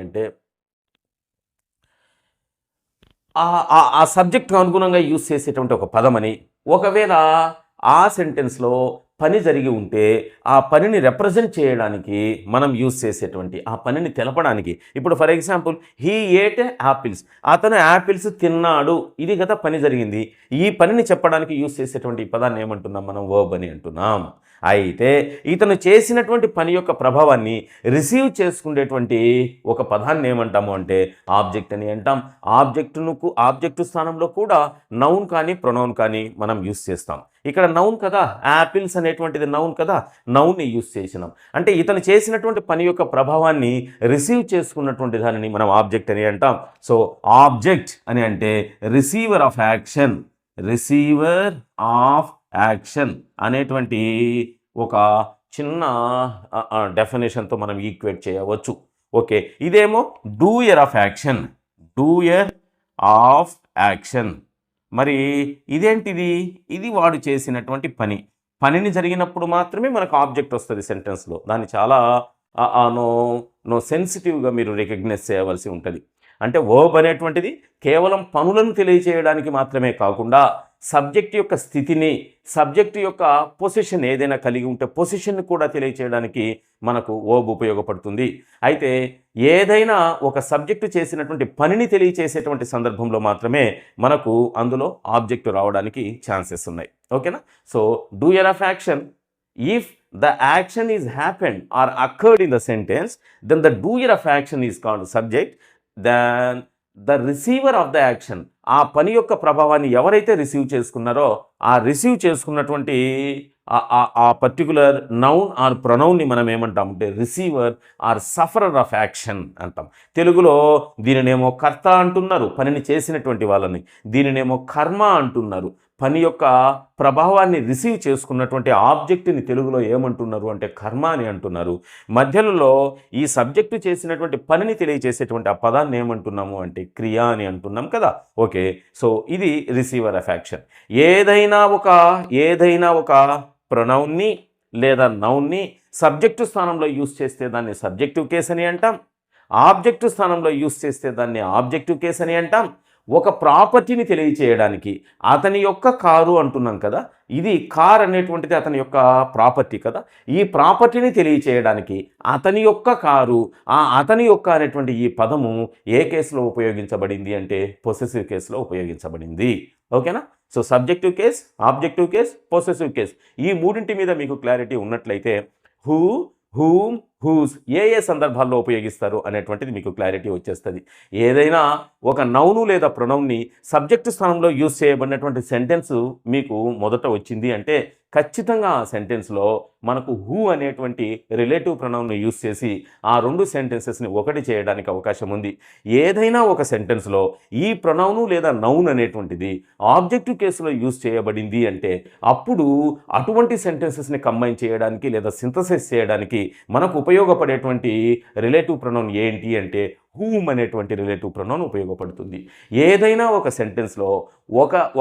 అంటే ఆ సబ్జెక్ట్కు అనుగుణంగా యూస్ చేసేటువంటి ఒక పదమని. ఒకవేళ ఆ సెంటెన్స్లో పని జరిగి ఉంటే ఆ పనిని రిప్రజెంట్ చేయడానికి మనం యూస్ చేసేటువంటి, ఆ పనిని తెలపడానికి. ఇప్పుడు for example he ate apples, అతను యాపిల్స్ తిన్నాడు, ఇది కదా పని జరిగింది. ఈ పనిని చెప్పడానికి యూస్ చేసేటువంటి పదాన్ని ఏమంటున్నాం మనం? వర్బ్ అని అంటున్నాం. అయితే ఇతను చేసినటువంటి పని యొక్క ప్రభావాన్ని రిసీవ్ చేసుకునేటువంటి ఒక పదాన్ని ఏమంటాము అంటే ఆబ్జెక్ట్ అని అంటాం. ఆబ్జెక్టు స్థానంలో కూడా నౌన్ కానీ ప్రొనౌన్ కానీ మనం యూస్ చేస్తాం. ఇక్కడ నౌన్ కదా, యాపిల్స్ అనేటువంటిది నౌన్ కదా, నౌన్ని యూస్ చేసినాం. అంటే ఇతను చేసినటువంటి పని యొక్క ప్రభావాన్ని రిసీవ్ చేసుకున్నటువంటి దానిని మనం ఆబ్జెక్ట్ అని అంటాం. సో ఆబ్జెక్ట్ అని అంటే రిసీవర్ ఆఫ్ యాక్షన్ అనేటువంటి ఒక చిన్న డెఫినేషన్తో మనం ఈక్వేట్ చేయవచ్చు. ఓకే, ఇదేమో డూయర్ ఆఫ్ యాక్షన్. మరి ఇదేంటిది? ఇది వాడు చేసినటువంటి పనిని జరిగినప్పుడు మాత్రమే మనకు ఆబ్జెక్ట్ వస్తుంది సెంటెన్స్లో. దాన్ని చాలా సెన్సిటివ్గా మీరు రికగ్నైజ్ చేయవలసి ఉంటుంది. అంటే వర్బ్ అనేటువంటిది కేవలం పనులను తెలియచేయడానికి మాత్రమే కాకుండా సబ్జెక్ట్ యొక్క స్థితిని, సబ్జెక్ట్ యొక్క పొజిషన్ ఏదైనా కలిగి ఉంటే పొజిషన్ని కూడా తెలియచేయడానికి మనకు వర్బ్ ఉపయోగపడుతుంది. అయితే ఏదైనా ఒక సబ్జెక్టు చేసినటువంటి పనిని తెలియచేసేటువంటి సందర్భంలో మాత్రమే మనకు అందులో ఆబ్జెక్ట్ రావడానికి ఛాన్సెస్ ఉన్నాయి. ఓకేనా? So doer of action, if the action is happened or occurred in the sentence, then the doer of action is called subject. Then the receiver of the action, ఆ పని యొక్క ప్రభావాన్ని ఎవరైతే రిసీవ్ చేసుకున్నారో ఆ రిసీవ్ చేసుకున్నటువంటి ఆ పర్టికులర్ నౌన్ ఆర్ ప్రొనౌన్ని మనం ఏమంటాం అంటే receiver or sufferer of action అంటాం. తెలుగులో దీనినేమో కర్త అంటున్నారు, పనిని చేసినటువంటి వాళ్ళని. దీనినేమో కర్మ అంటున్నారు, పని యొక్క ప్రభావాన్ని రిసీవ్ చేసుకున్నటువంటి ఆబ్జెక్ట్ని తెలుగులో ఏమంటున్నారు అంటే కర్మ అని అంటున్నారు. మధ్యలో ఈ సబ్జెక్టు చేసినటువంటి పనిని తెలియజేసేటువంటి ఆ పదాన్ని ఏమంటున్నాము అంటే క్రియ అని అంటున్నాం కదా. ఓకే, సో ఇది రిసీవర్ ఆఫ్ యాక్షన్. ఏదైనా ఒక ప్రొనౌన్ని లేదా నౌన్ని సబ్జెక్టు స్థానంలో యూస్ చేస్తే దాన్ని సబ్జెక్టివ్ కేస్ అని అంటాం. ఆబ్జెక్టు స్థానంలో యూస్ చేస్తే దాన్ని ఆబ్జెక్టివ్ కేస్ అని అంటాం. ఒక ప్రాపర్టీని తెలియచేయడానికి అతని యొక్క కారు అంటున్నాం కదా, ఇది కార్ అనేటువంటిది అతని యొక్క ప్రాపర్టీ కదా. ఈ ప్రాపర్టీని తెలియచేయడానికి అతని యొక్క కారు, ఆ అతని యొక్క అనేటువంటి ఈ పదము ఏ కేసులో ఉపయోగించబడింది అంటే పొసెసివ్ కేసులో ఉపయోగించబడింది. ఓకేనా. So subjective case, objective case, possessive case, ఈ మూడింటి మీద మీకు క్లారిటీ ఉన్నట్లయితే హూ, హూమ్, హూస్ ఏ సందర్భాల్లో ఉపయోగిస్తారు అనేటువంటిది మీకు క్లారిటీ వచ్చేస్తుంది. ఏదైనా ఒక నౌను లేదా ప్రొనౌన్ని సబ్జెక్టు స్థానంలో యూజ్ చేయబడినటువంటి సెంటెన్స్ మీకు మొదట వచ్చింది అంటే ఖచ్చితంగా ఆ సెంటెన్స్లో మనకు హూ అనేటువంటి రిలేటివ్ ప్రొనౌన్ను యూజ్ చేసి ఆ రెండు సెంటెన్సెస్ని ఒకటి చేయడానికి అవకాశం ఉంది. ఏదైనా ఒక సెంటెన్స్లో ఈ ప్రొనౌను లేదా నౌన్ అనేటువంటిది ఆబ్జెక్టివ్ కేసులో యూజ్ చేయబడింది అంటే అప్పుడు అటువంటి సెంటెన్సెస్ని కంబైన్ చేయడానికి లేదా సింథసైజ్ చేయడానికి మనకు ఉపయోగపడేటువంటి రిలేటివ్ ప్రొనౌన్ ఏంటి అంటే హూమ్ అనేటువంటి రిలేటివ్ ప్రొనౌన్ ఉపయోగపడుతుంది. ఏదైనా ఒక సెంటెన్స్లో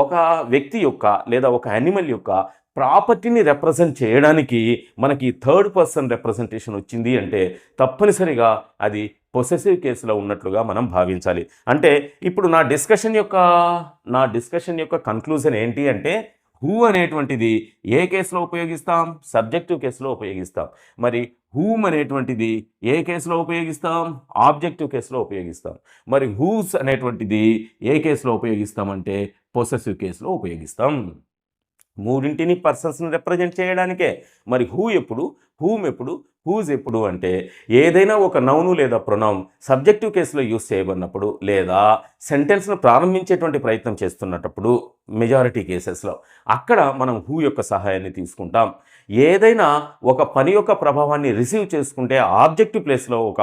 ఒక వ్యక్తి యొక్క లేదా ఒక యానిమల్ యొక్క ప్రాపర్టీని రిప్రజెంట్ చేయడానికి మనకి థర్డ్ పర్సన్ రిప్రజెంటేషన్ వచ్చింది అంటే తప్పనిసరిగా అది పొసెసివ్ కేసులో ఉన్నట్లుగా మనం భావించాలి. అంటే ఇప్పుడు నా డిస్కషన్ యొక్క కన్క్లూజన్ ఏంటి అంటే హూ అనేటువంటిది ఏ కేసులో ఉపయోగిస్తాం? సబ్జెక్టివ్ కేసులో ఉపయోగిస్తాం. మరి హూమ్ అనేటువంటిది ఏ కేసులో ఉపయోగిస్తాం? ఆబ్జెక్టివ్ కేసులో ఉపయోగిస్తాం. మరి హూస్ అనేటువంటిది ఏ కేసులో ఉపయోగిస్తామంటే పొసెసివ్ కేసులో ఉపయోగిస్తాం. మూడింటిని పర్సన్స్ని రిప్రజెంట్ చేయడానికే. మరి హూ ఎప్పుడు, హూమ్ ఎప్పుడు, హూజ్ ఎప్పుడు అంటే ఏదైనా ఒక నౌను లేదా ప్రొనౌన్ సబ్జెక్టివ్ కేసులో యూజ్ చేయబడినప్పుడు లేదా సెంటెన్స్ను ప్రారంభించేటువంటి ప్రయత్నం చేస్తున్నప్పుడు మెజారిటీ కేసెస్లో అక్కడ మనం హూ యొక్క సహాయాన్ని తీసుకుంటాం. ఏదైనా ఒక పని యొక్క ప్రభావాన్ని రిసీవ్ చేసుకుంటే ఆబ్జెక్టివ్ ప్లేస్లో ఒక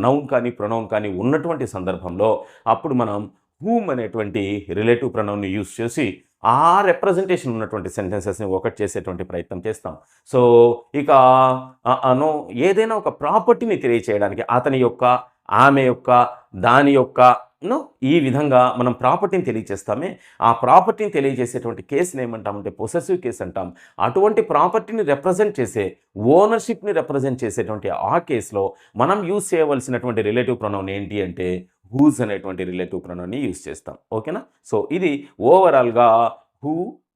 నౌన్ కానీ ప్రొనౌన్ కానీ ఉన్నటువంటి సందర్భంలో అప్పుడు మనం హూమ్ అనేటువంటి రిలేటివ్ ప్రొనౌన్ని యూజ్ చేసి ఆ రిప్రజెంటేషన్ ఉన్నటువంటి సెంటెన్సెస్ని ఒకటి చేసేటువంటి ప్రయత్నం చేస్తాం. సో ఇక ఏదైనా ఒక ప్రాపర్టీని తెలియచేయడానికి అతని యొక్క, ఆమె యొక్క, దాని యొక్క ఈ విధంగా మనం ప్రాపర్టీని తెలియచేస్తామే, ఆ ప్రాపర్టీని తెలియజేసేటువంటి కేసుని ఏమంటామంటే పొసెసివ్ కేసు అంటాం. అటువంటి ప్రాపర్టీని రిప్రజెంట్ చేసే, ఓనర్షిప్ని రిప్రజెంట్ చేసేటువంటి ఆ కేసులో మనం యూజ్ చేయవలసినటువంటి రిలేటివ్ ప్రొనౌన్ ఏంటి అంటే హూజ్ అనేటువంటి రిలేటివ్ ప్రొనౌన్ని యూజ్ చేస్తాం. ఓకేనా. సో ఇది ఓవరాల్గా హూ,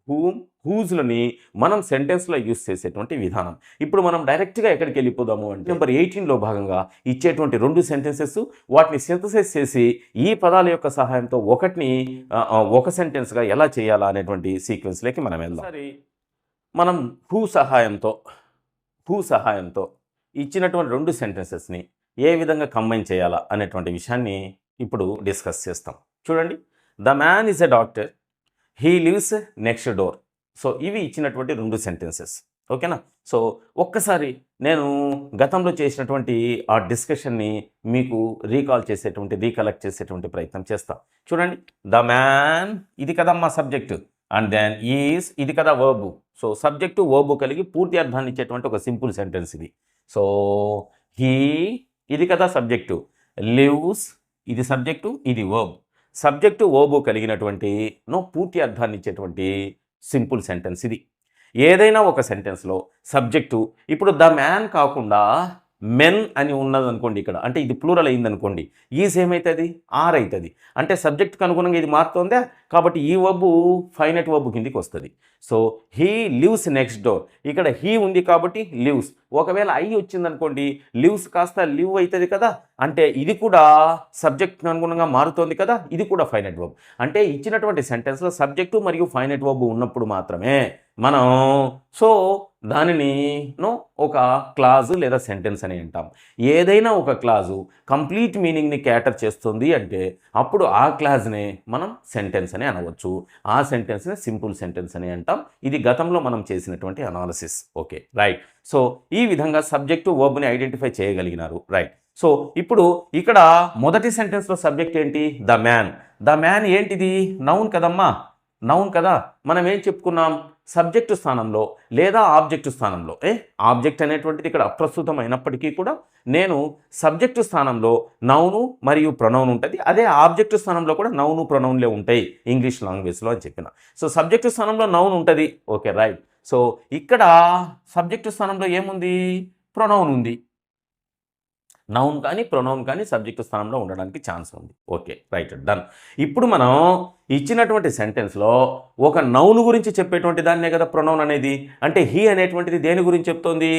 హూమ్, హూజ్లని మనం సెంటెన్స్లో యూజ్ చేసేటువంటి విధానం. ఇప్పుడు మనం డైరెక్ట్గా ఎక్కడికి వెళ్ళిపోదాము అంటే నెంబర్ 18లో భాగంగా ఇచ్చేటువంటి రెండు సెంటెన్సెస్ వాటిని సింథసైజ్ చేసి ఈ పదాల యొక్క సహాయంతో ఒక సెంటెన్స్గా ఎలా చేయాలా అనేటువంటి సీక్వెన్స్లోకి మనం వెళ్దాం. సరే, మనం హూ సహాయంతో ఇచ్చినటువంటి రెండు సెంటెన్సెస్ని ఏ విధంగా కంబైన్ చేయాలా అనేటువంటి విషయాన్ని ఇప్పుడు డిస్కస్ చేస్తాం. చూడండి, the man is a doctor, he lives next door. So ఇవి ఇచ్చినటువంటి రెండు సెంటెన్సెస్. ఓకేనా. సో ఒక్కసారి నేను గతంలో చేసినటువంటి ఆ డిస్కషన్ని మీకు రీకలెక్ట్ చేసేటువంటి ప్రయత్నం చేస్తాం. చూడండి, ద మ్యాన్ ఇది కదమ్మా సబ్జెక్టు, అండ్ దెన్ ఈజ్ ఇది కదా వర్బు. సో సబ్జెక్టు వర్బు కలిగి పూర్తి అర్థాన్ని ఇచ్చేటువంటి ఒక సింపుల్ సెంటెన్స్ ఇది. సో హీ ఇది కదా సబ్జెక్టు, లివ్స్ ఇది సబ్జెక్టు, ఇది వర్బ్. సబ్జెక్టు వర్బు కలిగినటువంటి పూర్తి అర్థాన్ని ఇచ్చేటువంటి సింపుల్ సెంటెన్స్ ఇది. ఏదైనా ఒక సెంటెన్స్లో సబ్జెక్టు ఇప్పుడు ద మ్యాన్ కాకుండా మెన్ అని ఉన్నదనుకోండి, ఇక్కడ అంటే ఇది ప్లూరల్ అయిందనుకోండి, ఈజ్ ఏమవుతుంది? ఆర్ అవుతుంది. అంటే సబ్జెక్ట్కి అనుగుణంగా ఇది మారుతుందా, కాబట్టి ఈ వర్బు ఫైనట్ వర్బు కిందికి వస్తుంది. So he lives next door, ఇక్కడ హీ ఉంది కాబట్టి లివ్స్. ఒకవేళ ఐ వచ్చిందనుకోండి, లివ్స్ కాస్త లివ్ అవుతుంది కదా, అంటే ఇది కూడా సబ్జెక్ట్కి అనుగుణంగా మారుతోంది కదా, ఇది కూడా ఫైనట్ వర్బ్. అంటే ఇచ్చినటువంటి సెంటెన్స్లో సబ్జెక్టు మరియు ఫైనట్ వర్బ్ ఉన్నప్పుడు మాత్రమే మనం దానిని ఒక క్లాజు లేదా సెంటెన్స్ అని అంటాం. ఏదైనా ఒక క్లాజు కంప్లీట్ మీనింగ్ని క్యాటర్ చేస్తుంది అంటే అప్పుడు ఆ క్లాజ్నే మనం సెంటెన్స్ అని అనవచ్చు. ఆ సెంటెన్స్ని సింపుల్ సెంటెన్స్ అని అంటాం. ఇది గతంలో మనం చేసినటువంటి అనాలిసిస్. Okay, right. సో ఈ విధంగా సబ్జెక్టు వర్బ్ని ఐడెంటిఫై చేయగలిగినారు. రైట్. సో ఇప్పుడు ఇక్కడ మొదటి సెంటెన్స్లో సబ్జెక్ట్ ఏంటి? The man. ద మ్యాన్ ఏంటిది? నౌన్ కదమ్మా. నౌన్ కదా. మనం ఏం చెప్పుకున్నాం, సబ్జెక్టు స్థానంలో లేదా ఆబ్జెక్టు స్థానంలో. ఆబ్జెక్ట్ అనేటువంటిది ఇక్కడ అప్రస్తుతం అయినప్పటికీ కూడా నేను సబ్జెక్టు స్థానంలో నౌను మరియు ప్రొనౌన్ ఉంటుంది, అదే ఆబ్జెక్టు స్థానంలో కూడా నౌను ప్రొనౌన్లే ఉంటాయి ఇంగ్లీష్ లాంగ్వేజ్లో అని చెప్పిన. సో సబ్జెక్టు స్థానంలో నౌన్ ఉంటుంది, ఓకే రైట్. సో ఇక్కడ సబ్జెక్టు స్థానంలో ఏముంది, ప్రొనౌన్ ఉంది. నౌన్ కానీ ప్రొనౌన్ కానీ సబ్జెక్టు స్థానంలో ఉండడానికి ఛాన్స్ ఉంది, ఓకే రైట్ డన్. ఇప్పుడు మనం ఇచ్చినటువంటి సెంటెన్స్లో ఒక నౌన్ గురించి చెప్పేటువంటి దాన్నే కదా ప్రొనౌన్ అనేది. అంటే హీ అనేటువంటిది దేని గురించి చెప్తోంది,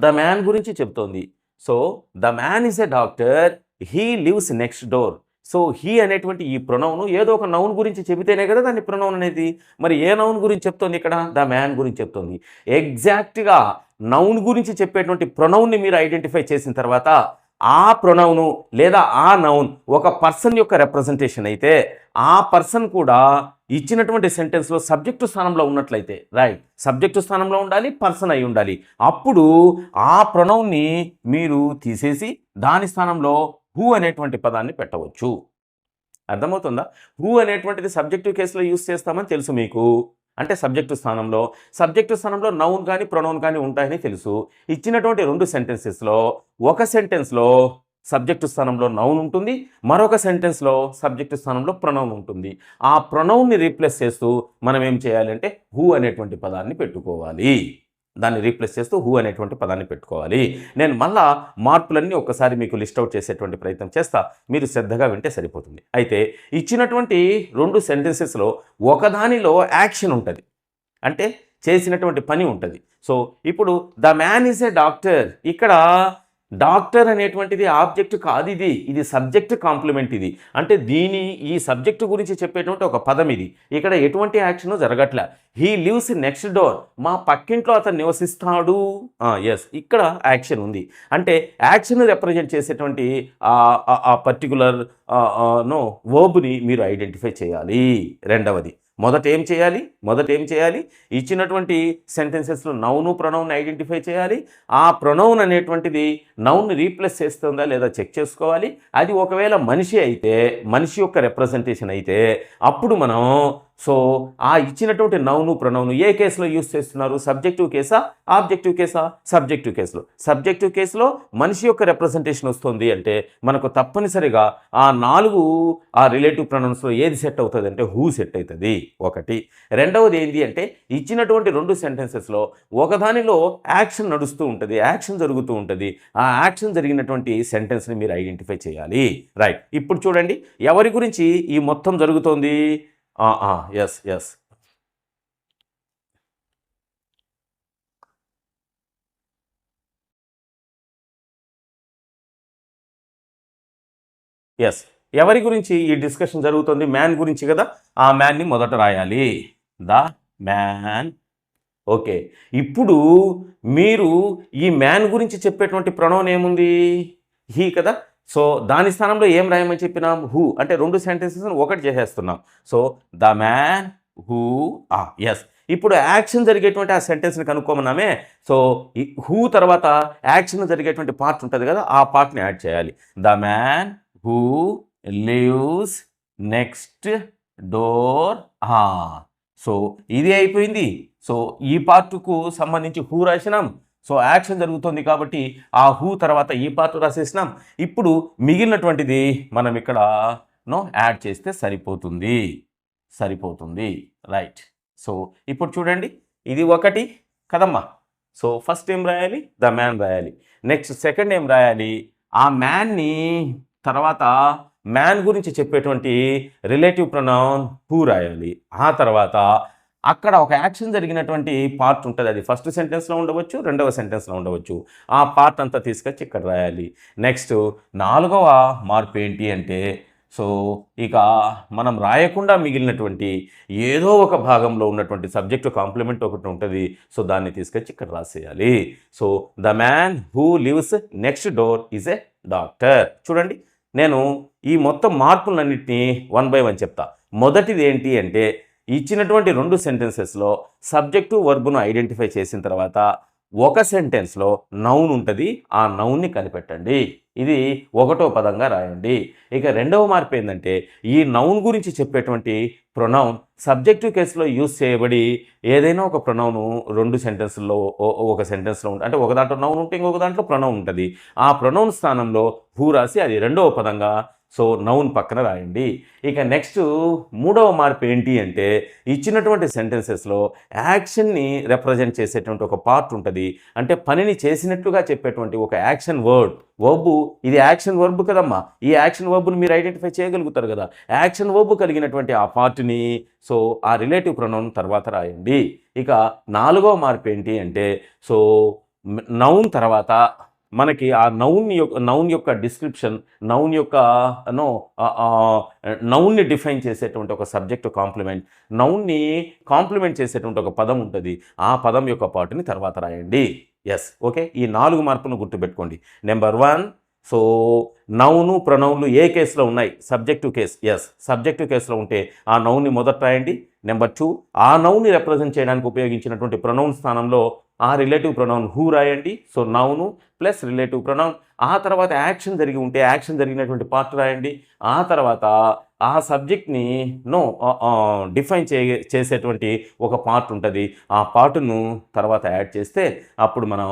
ద మ్యాన్ గురించి చెప్తోంది. So the man is a doctor, he lives next door. So he అనేటువంటి ఈ ప్రొనౌన్ ఏదో ఒక నౌన్ గురించి చెబితేనే కదా దాన్ని ప్రొనౌన్ అనేది. మరి ఏ నౌన్ గురించి చెప్తోంది ఇక్కడ, ద మ్యాన్ గురించి చెప్తోంది. ఎగ్జాక్ట్గా నౌన్ గురించి చెప్పేటువంటి ప్రొనౌన్ని మీరు ఐడెంటిఫై చేసిన తర్వాత ఆ ప్రొనౌను లేదా ఆ నౌన్ ఒక పర్సన్ యొక్క రిప్రజెంటేషన్ అయితే ఆ పర్సన్ కూడా ఇచ్చినటువంటి సెంటెన్స్లో సబ్జెక్టు స్థానంలో ఉన్నట్లయితే, రైట్, సబ్జెక్టు స్థానంలో ఉండాలి, పర్సన్ అయి ఉండాలి. అప్పుడు ఆ ప్రొనౌన్ని మీరు తీసేసి దాని స్థానంలో హూ అనేటువంటి పదాన్ని పెట్టవచ్చు. అర్థమవుతుందా? హూ అనేటువంటిది సబ్జెక్టివ్ కేసులో యూస్ చేస్తామని తెలుసు మీకు. అంటే సబ్జెక్టు స్థానంలో నౌన్ కానీ ప్రొనౌన్ కానీ ఉంటాయని తెలుసు. ఇచ్చినటువంటి 2 సెంటెన్సెస్లో ఒక సెంటెన్స్లో సబ్జెక్టు స్థానంలో నౌన్ ఉంటుంది, మరొక సెంటెన్స్లో సబ్జెక్టు స్థానంలో ప్రొనౌన్ ఉంటుంది. ఆ ప్రొనౌన్ని రీప్లేస్ చేస్తూ మనం ఏం చేయాలి అంటే హూ అనేటువంటి పదాన్ని పెట్టుకోవాలి. దాన్ని రీప్లేస్ చేస్తూ హూ అనేటువంటి పదాన్ని పెట్టుకోవాలి. నేను మళ్ళా మార్పులన్నీ ఒక్కసారి మీకు లిస్ట్ అవుట్ చేసేటువంటి ప్రయత్నం చేస్తా, మీరు శ్రద్ధగా వింటే సరిపోతుంది. అయితే ఇచ్చినటువంటి 2 సెంటెన్సెస్లో ఒకదానిలో యాక్షన్ ఉంటుంది, అంటే చేసినటువంటి పని ఉంటుంది. సో ఇప్పుడు the man is a doctor, ఇక్కడ డాక్టర్ అనేటువంటిది ఆబ్జెక్ట్ కాదు, ఇది సబ్జెక్ట్ కాంప్లిమెంట్. ఇది అంటే ఈ సబ్జెక్టు గురించి చెప్పేటువంటి ఒక పదం ఇది. ఇక్కడ ఎటువంటి యాక్షన్ జరగట్లే. హీ లివ్స్ నెక్స్ట్ డోర్, మా పక్కింట్లో అతను నివసిస్తాడు. ఎస్, ఇక్కడ యాక్షన్ ఉంది. అంటే యాక్షన్ రిప్రజెంట్ చేసేటువంటి ఆ పర్టికులర్ వర్బ్ని మీరు ఐడెంటిఫై చేయాలి. రెండవది మొదట ఏం చేయాలి, ఇచ్చినటువంటి సెంటెన్సెస్లో నౌను ప్రొనౌన్ ఐడెంటిఫై చేయాలి. ఆ ప్రొనౌన్ అనేటువంటిది నౌన్ రీప్లేస్ చేస్తుందా లేదా చెక్ చేసుకోవాలి. అది ఒకవేళ మనిషి అయితే, మనిషి యొక్క రిప్రజెంటేషన్ అయితే అప్పుడు మనం సో ఆ ఇచ్చినటువంటి నౌను ప్రొనౌన్ ఏ కేసులో యూస్ చేస్తున్నారు, సబ్జెక్టివ్ కేసా ఆబ్జెక్టివ్ కేసా, సబ్జెక్టివ్ కేసులో మనిషి యొక్క రిప్రజెంటేషన్ వస్తుంది అంటే మనకు తప్పనిసరిగా ఆ 4 ఆ రిలేటివ్ ప్రొనౌన్స్లో ఏది సెట్ అవుతుంది అంటే హూ సెట్ అవుతుంది, ఒకటి. రెండవది ఏంటి అంటే ఇచ్చినటువంటి 2 సెంటెన్సెస్లో ఒకదానిలో యాక్షన్ నడుస్తూ ఉంటుంది, యాక్షన్ జరుగుతూ ఉంటుంది. ఆ యాక్షన్ జరిగినటువంటి సెంటెన్స్ని మీరు ఐడెంటిఫై చేయాలి, రైట్. ఇప్పుడు చూడండి ఎవరి గురించి ఈ మొత్తం జరుగుతోంది. ఎస్ ఎవరి గురించి ఈ డిస్కషన్ జరుగుతుంది, మ్యాన్ గురించి కదా. ఆ మ్యాన్ని మొదట రాయాలి, ద మ్యాన్. ఓకే, ఇప్పుడు మీరు ఈ మ్యాన్ గురించి చెప్పేటువంటి ప్రొనౌన్ ఏముంది, హీ కదా. సో దాని స్థానంలో ఏం రాయమని చెప్పినాం, హూ. అంటే 2 సెంటెన్సెస్ ఒకటి చేసేస్తున్నాం. So the man who. Yes, ఇప్పుడు యాక్షన్ జరిగేటువంటి ఆ సెంటెన్స్ని కనుక్కోమన్నామే. సో హూ తర్వాత యాక్షన్ జరిగేటువంటి పార్ట్ ఉంటుంది కదా, ఆ పార్ట్ని యాడ్ చేయాలి. The man who lives next door. So ఇది అయిపోయింది. సో ఈ పార్ట్కు సంబంధించి హూ రాసినాం. సో యాక్షన్ జరుగుతుంది కాబట్టి ఆ హూ తర్వాత ఈ పార్ట్ రాసేసినాం. ఇప్పుడు మిగిలినటువంటిది మనం ఇక్కడ యాడ్ చేస్తే సరిపోతుంది, రైట్. సో ఇప్పుడు చూడండి ఇది ఒకటి కదమ్మా. సో ఫస్ట్ ఏం రాయాలి, ద మ్యాన్ రాయాలి. నెక్స్ట్ సెకండ్ ఏం రాయాలి, ఆ మ్యాన్ని తర్వాత మ్యాన్ గురించి చెప్పేటువంటి రిలేటివ్ ప్రొనౌన్ హూ రాయాలి. ఆ తర్వాత అక్కడ ఒక యాక్షన్ జరిగినటువంటి పార్ట్ ఉంటుంది, అది ఫస్ట్ సెంటెన్స్లో ఉండవచ్చు, రెండవ సెంటెన్స్లో ఉండవచ్చు. ఆ పార్ట్ అంతా తీసుకొచ్చి ఇక్కడ రాయాలి. నెక్స్ట్ 4వ మార్పు ఏంటి అంటే సో ఇక మనం రాయకుండా మిగిలినటువంటి ఏదో ఒక భాగంలో ఉన్నటువంటి సబ్జెక్టు కాంప్లిమెంట్ ఒకటి ఉంటుంది. సో దాన్ని తీసుకొచ్చి ఇక్కడ రాసేయాలి. So the man who lives next door is a doctor. చూడండి నేను ఈ మొత్తం మార్పులన్నింటినీ 1 by 1 చెప్తా. మొదటిది ఏంటి అంటే ఇచ్చినటువంటి 2 సెంటెన్సెస్లో సబ్జెక్టు వర్బును ఐడెంటిఫై చేసిన తర్వాత ఒక సెంటెన్స్లో నౌన్ ఉంటుంది, ఆ నౌన్ని కనిపెట్టండి. ఇది ఒకటో పదంగా రాయండి. ఇక రెండవ మార్పు ఏంటంటే ఈ నౌన్ గురించి చెప్పేటువంటి ప్రొనౌన్ సబ్జెక్టివ్ కేసులో యూజ్ చేయబడి ఏదైనా ఒక ప్రొనౌను రెండు సెంటెన్స్లో ఒక సెంటెన్స్లో అంటే ఒక దాంట్లో నౌన్ ఉంటే ఇంకొక దాంట్లో ప్రొనౌన్ ఉంటుంది. ఆ ప్రొనౌన్ స్థానంలో హూ రాసి అది రెండవ పదంగా సో నౌన్ పక్కన రాయండి. ఇక నెక్స్ట్ మూడవ మార్పు ఏంటి అంటే ఇచ్చినటువంటి సెంటెన్సెస్లో యాక్షన్ని రిప్రజెంట్ చేసేటువంటి ఒక పార్ట్ ఉంటుంది. అంటే పనిని చేసినట్లుగా చెప్పేటువంటి ఒక యాక్షన్ వర్బ్ ఇది యాక్షన్ వర్బ్ కదమ్మా. ఈ యాక్షన్ వర్బ్ని మీరు ఐడెంటిఫై చేయగలుగుతారు కదా. యాక్షన్ వర్బ్ కలిగినటువంటి ఆ పార్ట్ని సో ఆ రిలేటివ్ ప్రొనౌన్ తర్వాత రాయండి. ఇక నాలుగవ మార్పు ఏంటి అంటే సో నౌన్ తర్వాత మనకి ఆ నౌన్ యొక్క డిస్క్రిప్షన్ నౌన్ని డిఫైన్ చేసేటువంటి ఒక సబ్జెక్ట్ కాంప్లిమెంట్ నౌన్ని కాంప్లిమెంట్ చేసేటువంటి ఒక పదం ఉంటుంది. ఆ పదం యొక్క పార్ట్ని తర్వాత రాయండి. ఎస్ ఓకే, ఈ 4 మార్పులను గుర్తుపెట్టుకోండి. నెంబర్ 1 సో నౌను ప్రొనౌన్లు ఏ కేసులో ఉన్నాయి? Subjective case. ఎస్, సబ్జెక్టివ్ కేసులో ఉంటే ఆ నౌన్ని మొదట రాయండి. నెంబర్ 2 ఆ నౌన్ని రిప్రజెంట్ చేయడానికి ఉపయోగించినటువంటి ప్రొనౌన్ స్థానంలో ఆ రిలేటివ్ ప్రొనౌన్ హూ రాయండి. So noun plus relative pronoun. ఆ తర్వాత యాక్షన్ జరిగి ఉంటే యాక్షన్ జరిగినటువంటి పార్ట్ రాయండి. ఆ తర్వాత ఆ సబ్జెక్ట్ని డిఫైన్ చేసేటువంటి ఒక పార్ట్ ఉంటుంది. ఆ పార్ట్ను తర్వాత యాడ్ చేస్తే అప్పుడు మనం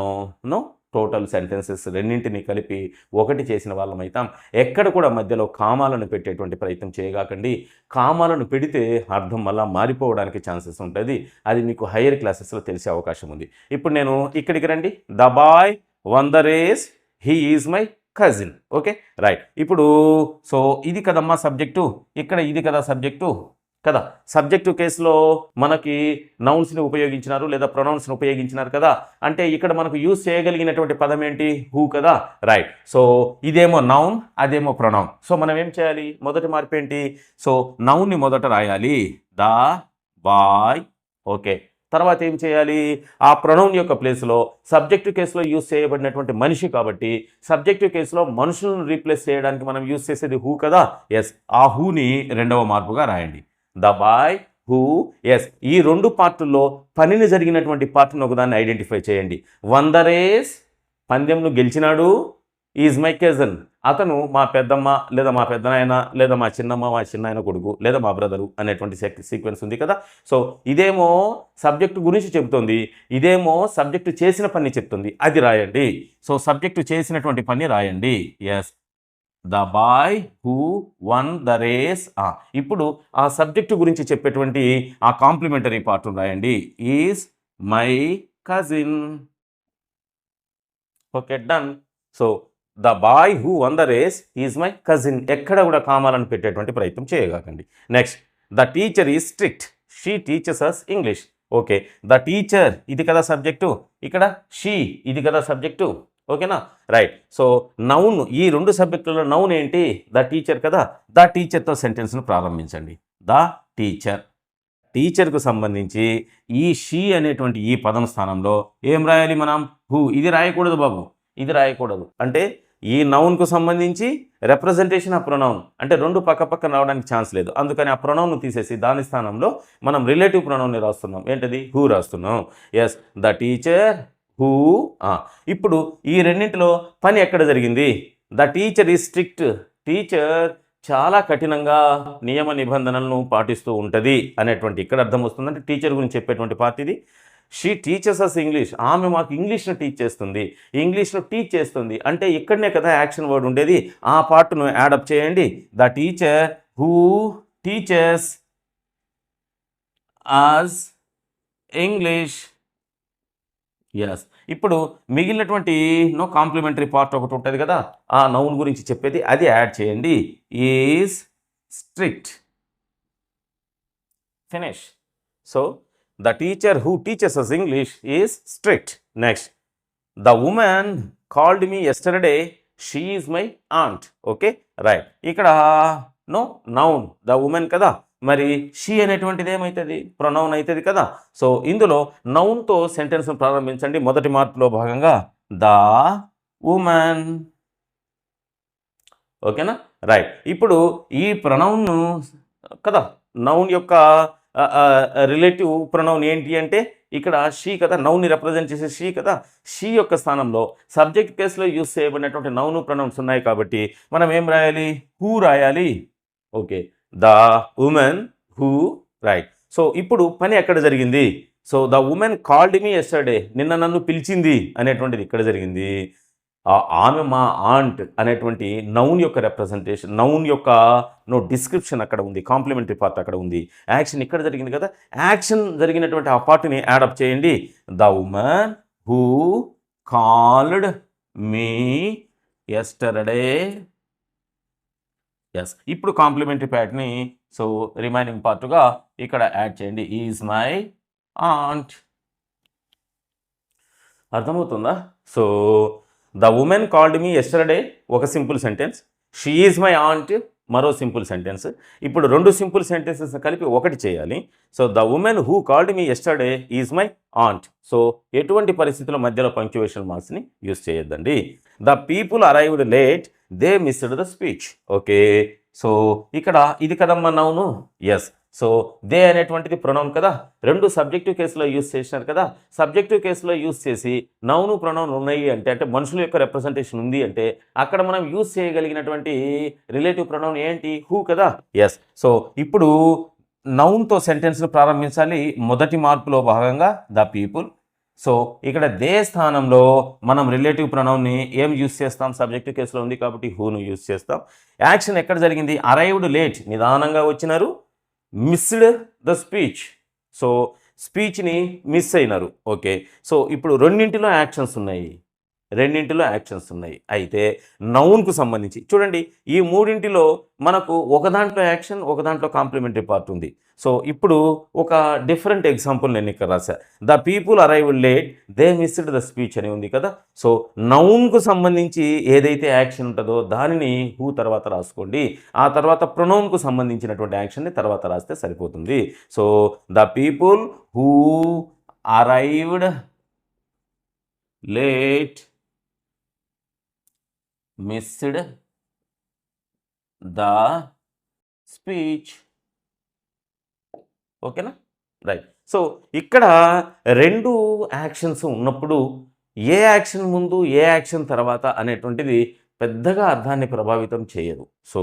టోటల్ సెంటెన్సెస్ రెండింటిని కలిపి ఒకటి చేసిన వాళ్ళం అవుతాం. ఎక్కడ కూడా మధ్యలో కామాలను పెట్టేటువంటి ప్రయత్నం చేయగాకండి. కామాలను పెడితే అర్థం మళ్ళీ మారిపోవడానికి ఛాన్సెస్ ఉంటుంది. అది మీకు హయ్యర్ క్లాసెస్లో తెలిసే అవకాశం ఉంది. ఇప్పుడు నేను ఇక్కడికి రండి. The boy won the race, he is my cousin. Okay right. ఇప్పుడు సో ఇది కదమ్మా సబ్జెక్టు, ఇక్కడ ఇది కదా సబ్జెక్టు కదా. సబ్జెక్టివ్ కేసులో మనకి నౌన్స్ని ఉపయోగించినారు లేదా ప్రొనౌన్స్ని ఉపయోగించినారు కదా. అంటే ఇక్కడ మనకు యూజ్ చేయగలిగినటువంటి పదం ఏంటి? హూ కదా. రైట్. సో ఇదేమో నౌన్, అదేమో ప్రొనౌన్. సో మనం ఏం చేయాలి? మొదటి మార్పు ఏంటి? సో నౌన్ని మొదట రాయాలి, ద బాయ్. ఓకే, తర్వాత ఏం చేయాలి? ఆ ప్రొనౌన్ యొక్క ప్లేస్లో సబ్జెక్టివ్ కేసులో యూజ్ చేయబడినటువంటి మనిషి కాబట్టి సబ్జెక్టివ్ కేసులో మనుషులను రీప్లేస్ చేయడానికి మనం యూజ్ చేసేది హూ కదా. ఎస్, ఆ హూని రెండవ మార్పుగా రాయండి. The boy who. ఎస్, ఈ రెండు పార్టుల్లో పనిని జరిగినటువంటి పార్ట్ను ఒకదాన్ని ఐడెంటిఫై చేయండి. వన్ ద రేస్, పందెంను గెలిచినాడు. ఈజ్ మై కజిన్, అతను మా పెద్దమ్మ లేదా మా పెద్దనాయన లేదా మా చిన్నమ్మ మా చిన్నాయన కొడుకు లేదా మా బ్రదరు అనేటువంటి సీక్వెన్స్ ఉంది కదా. సో ఇదేమో సబ్జెక్టు గురించి చెబుతుంది, ఇదేమో సబ్జెక్టు చేసిన పని చెప్తుంది. అది రాయండి. సో సబ్జెక్టు చేసినటువంటి పని రాయండి. Yes, the boy who won the race. ఇప్పుడు ఆ సబ్జెక్టు గురించి చెప్పేటువంటి ఆ కాంప్లిమెంటరీ పార్ట్ రాయండి. Is my cousin. Okay done. So the boy who won the race is my cousin. ఎక్కడ కూడా కామాలను పెట్టేటువంటి ప్రయత్నం చేయగాకండి. Next, the teacher is strict, she teachers us English. Okay, the teacher ఇది కదా సబ్జెక్టు, ఇక్కడ షీ ఇది కదా సబ్జెక్టు. ఓకేనా. రైట్. సో నౌన్, ఈ రెండు సబ్జెక్టులలో నౌన్ ఏంటి? ద టీచర్ కదా. ద టీచర్తో సెంటెన్స్ను ప్రారంభించండి. ద టీచర్, టీచర్కు సంబంధించి ఈ షీ అనేటువంటి ఈ పదం స్థానంలో ఏం రాయాలి మనం? హూ. ఇది రాయకూడదు బాబు, ఇది రాయకూడదు. అంటే ఈ నౌన్కు సంబంధించి రిప్రజెంటేషన్ ఆఫ్ ప్రొనౌన్ అంటే రెండు పక్కన రావడానికి ఛాన్స్ లేదు. అందుకని ఆ ప్రొనౌన్ను తీసేసి దాని స్థానంలో మనం రిలేటివ్ ప్రొనౌన్ని రాస్తున్నాం. ఏంటది? హూ రాస్తున్నాం. Yes, the teacher who. ఇప్పుడు ఈ రెండింటిలో పని ఎక్కడ జరిగింది? The teacher is strict, teacher చాలా కఠినంగా నియమ నిబంధనలను పాటిస్తూ ఉంటుంది అనేటువంటి ఇక్కడ అర్థం వస్తుందంటే టీచర్ గురించి చెప్పేటువంటి పార్ట్ ఇది. షీ టీచర్స్ అస్ ఇంగ్లీష్, ఆమె మాకు ఇంగ్లీష్ను టీచ్ చేస్తుంది, ఇంగ్లీష్ను టీచ్ చేస్తుంది. అంటే ఇక్కడనే కదా యాక్షన్ వర్డ్ ఉండేది. ఆ పార్ట్ను యాడప్ చేయండి. The teacher who teaches us English. Yes, ఇప్పుడు మిగిలినటువంటి కాంప్లిమెంటరీ పార్ట్ ఒకటి ఉంటుంది కదా, ఆ నౌన్ గురించి చెప్పేది, అది యాడ్ చేయండి. Is strict. Finish. So the teacher who teaches us English is strict. Next, the women called me yesterday, she is my aunt. Okay right. ఇక్కడ నౌన్ ద ఉమెన్ కదా, మరి షీ అనేటువంటిది ఏమవుతుంది? ప్రొనౌన్ అవుతుంది కదా. సో ఇందులో నౌన్తో సెంటెన్స్ను ప్రారంభించండి. మొదటి మార్పులో భాగంగా ద ఉమెన్. ఓకేనా రైట్. ఇప్పుడు ఈ ప్రొనౌన్ను కదా, నౌన్ యొక్క రిలేటివ్ ప్రొనౌన్ ఏంటి అంటే ఇక్కడ షీ కదా, నౌన్ని రిప్రజెంట్ చేసే షీ కదా. షీ యొక్క స్థానంలో సబ్జెక్ట్ కేసులో యూజ్ చేయబడినటువంటి నౌన్ ప్రొనౌన్స్ ఉన్నాయి కాబట్టి మనం ఏం రాయాలి? హూ రాయాలి. Okay, the women who, right. So ఇప్పుడు పని ఎక్కడ జరిగింది? So the women called me yesterday, నిన్న నన్ను పిలిచింది అనేటువంటిది ఇక్కడ జరిగింది. ఆమె మా ఆంట్ అనేటువంటి నౌన్ యొక్క రిప్రజెంటేషన్, నౌన్ యొక్క డిస్క్రిప్షన్ అక్కడ ఉంది, కాంప్లిమెంటరీ పార్ట్ అక్కడ ఉంది, యాక్షన్ ఇక్కడ జరిగింది కదా. యాక్షన్ జరిగినటువంటి ఆ పార్ట్ని యాడప్ చేయండి. The women who called me yesterday. Yes, ఇప్పుడు కాంప్లిమెంటరీ పార్ట్ని సో రిమైనింగ్ పార్ట్గా ఇక్కడ యాడ్ చేయండి. Is my aunt. అర్థమవుతుందా? So the women called me yesterday ఒక simple sentence, she is my aunt మరో సింపుల్ సెంటెన్స్. ఇప్పుడు రెండు సింపుల్ సెంటెన్సెస్ కలిపి ఒకటి చేయాలి. So the women who called me yesterday is my aunt. సో ఎటువంటి పరిస్థితుల్లో మధ్యలో పంక్చువేషన్ మార్క్స్ని యూజ్ చేయొద్దండి. The people arrived late, they missed the speech. Okay, so ఇక్కడ ఇది కదమ్మా నౌను. ఎస్, సో దే అనేటువంటిది ప్రొనౌన్ కదా, రెండు సబ్జెక్టివ్ కేసులో యూజ్ చేసినారు కదా. సబ్జెక్టివ్ కేసులో యూజ్ చేసి నౌను ప్రొనౌన్ ఉన్నాయి అంటే మనుషుల యొక్క రిప్రజెంటేషన్ ఉంది అంటే అక్కడ మనం యూజ్ చేయగలిగినటువంటి రిలేటివ్ ప్రొనౌన్ ఏంటి? హూ కదా. ఎస్, సో ఇప్పుడు నౌన్తో సెంటెన్స్ను ప్రారంభించాలి. మొదటి మార్పులో భాగంగా ద పీపుల్. సో ఇక్కడ దే స్థానంలో మనం రిలేటివ్ ప్రొనౌన్ని ఏం యూజ్ చేస్తాం? సబ్జెక్టివ్ కేసులో ఉంది కాబట్టి హూను యూజ్ చేస్తాం. యాక్షన్ ఎక్కడ జరిగింది? అరైవ్డ్ లేట్, నిదానంగా వచ్చినారు. మిస్డ్ ద స్పీచ్, సో స్పీచ్ని మిస్ అయినారు. ఓకే, సో ఇప్పుడు రెండింటిలో యాక్షన్స్ ఉన్నాయి. అయితే నౌన్కు సంబంధించి చూడండి, ఈ మూడింటిలో మనకు ఒక దాంట్లో యాక్షన్, ఒక దాంట్లో కాంప్లిమెంటరీ పార్ట్ ఉంది. సో ఇప్పుడు ఒక డిఫరెంట్ ఎగ్జాంపుల్ నేను ఇక్కడ రాశా. The people arrived late, they missed the speech అని ఉంది కదా. సో నౌన్కు సంబంధించి ఏదైతే యాక్షన్ ఉంటుందో దానిని హూ తర్వాత రాసుకోండి. ఆ తర్వాత ప్రొనౌన్కు సంబంధించినటువంటి యాక్షన్ని తర్వాత రాస్తే సరిపోతుంది. So the people who arrived late missed the speech. ఓకేనా, రైట్. సో ఇక్కడ రెండు యాక్షన్స్ ఉన్నప్పుడు ఏ యాక్షన్ ముందు ఏ యాక్షన్ తర్వాత అనేటువంటిది పెద్దగా అర్థాన్ని ప్రభావితం చేయదు. So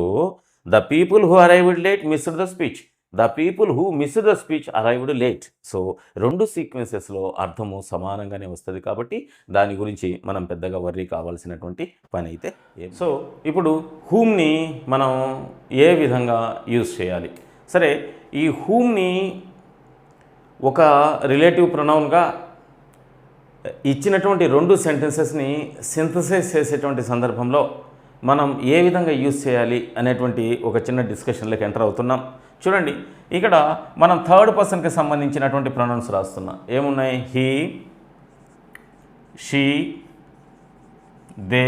the people who arrived late missed the speech, the people who missed the speech arrived late. So రెండు సీక్వెన్సెస్లో అర్థము సమానంగానే వస్తుంది కాబట్టి దాని గురించి మనం పెద్దగా వర్రీ కావాల్సినటువంటి పని అయితే. సో ఇప్పుడు హూమ్ని మనం ఏ విధంగా యూజ్ చేయాలి? సరే, ఈ హూమ్ని ఒక రిలేటివ్ ప్రొనౌన్గా ఇచ్చినటువంటి రెండు సెంటెన్సెస్ని సింథసైజ్ చేసేటువంటి సందర్భంలో మనం ఏ విధంగా యూజ్ చేయాలి అనేటువంటి ఒక చిన్న డిస్కషన్లోకి ఎంటర్ అవుతున్నాం. చూడండి, ఇక్కడ మనం థర్డ్ పర్సన్కి సంబంధించినటువంటి ప్రొనౌన్స్ రాస్తున్నాం. ఏమున్నాయి? He, she, they.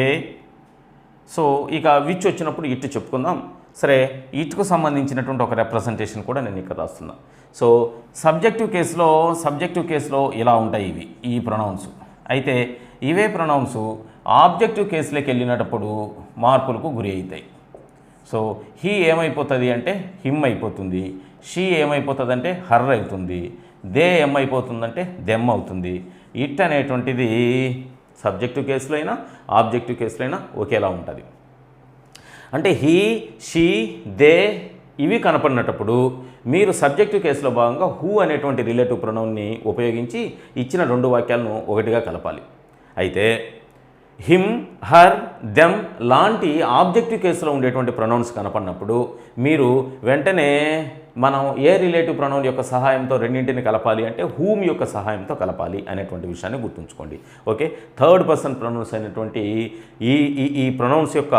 సో ఇక విచ్ వచ్చినప్పుడు ఇట్ చెప్పుకుందాం. సరే, ఇటుకు సంబంధించినటువంటి ఒక రిప్రజెంటేషన్ కూడా నేను ఇక్కడ రాస్తున్నా. సో సబ్జెక్టివ్ కేసులో ఇలా ఉంటాయి ఇవి, ఈ ప్రొనౌన్స్. అయితే ఇవే ప్రొనౌన్స్ ఆబ్జెక్టివ్ కేసులోకి వెళ్ళినప్పుడు మార్పులకు గురి అవుతాయి. సో హీ ఏమైపోతుంది అంటే హిమ్ అయిపోతుంది, షీ ఏమైపోతుంది అంటే హర్ అవుతుంది, దే ఏమైపోతుందంటే దెమ్ అవుతుంది. ఇట్ అనేటువంటిది సబ్జెక్టివ్ కేసులో అయినా ఆబ్జెక్టివ్ కేసులో అయినా ఒకేలా ఉంటుంది. అంటే హీ, షీ, దే ఇవి కనపడినప్పుడు మీరు సబ్జెక్టివ్ కేసులో భాగంగా హూ అనేటువంటి రిలేటివ్ ప్రొనౌన్ని ఉపయోగించి ఇచ్చిన రెండు వాక్యాలను ఒకటిగా కలపాలి. అయితే హిమ్, హర్, దెమ్ లాంటి ఆబ్జెక్టివ్ కేసులో ఉండేటువంటి ప్రొనౌన్స్ కనపడినప్పుడు మీరు వెంటనే మనం ఏ రిలేటివ్ ప్రొనౌన్ యొక్క సహాయంతో రెండింటిని కలపాలి అంటే హూమ్ యొక్క సహాయంతో కలపాలి అనేటువంటి విషయాన్ని గుర్తుంచుకోండి. ఓకే, థర్డ్ పర్సన్ ప్రొనౌన్స్ అయినటువంటి ఈ ప్రొనౌన్స్ యొక్క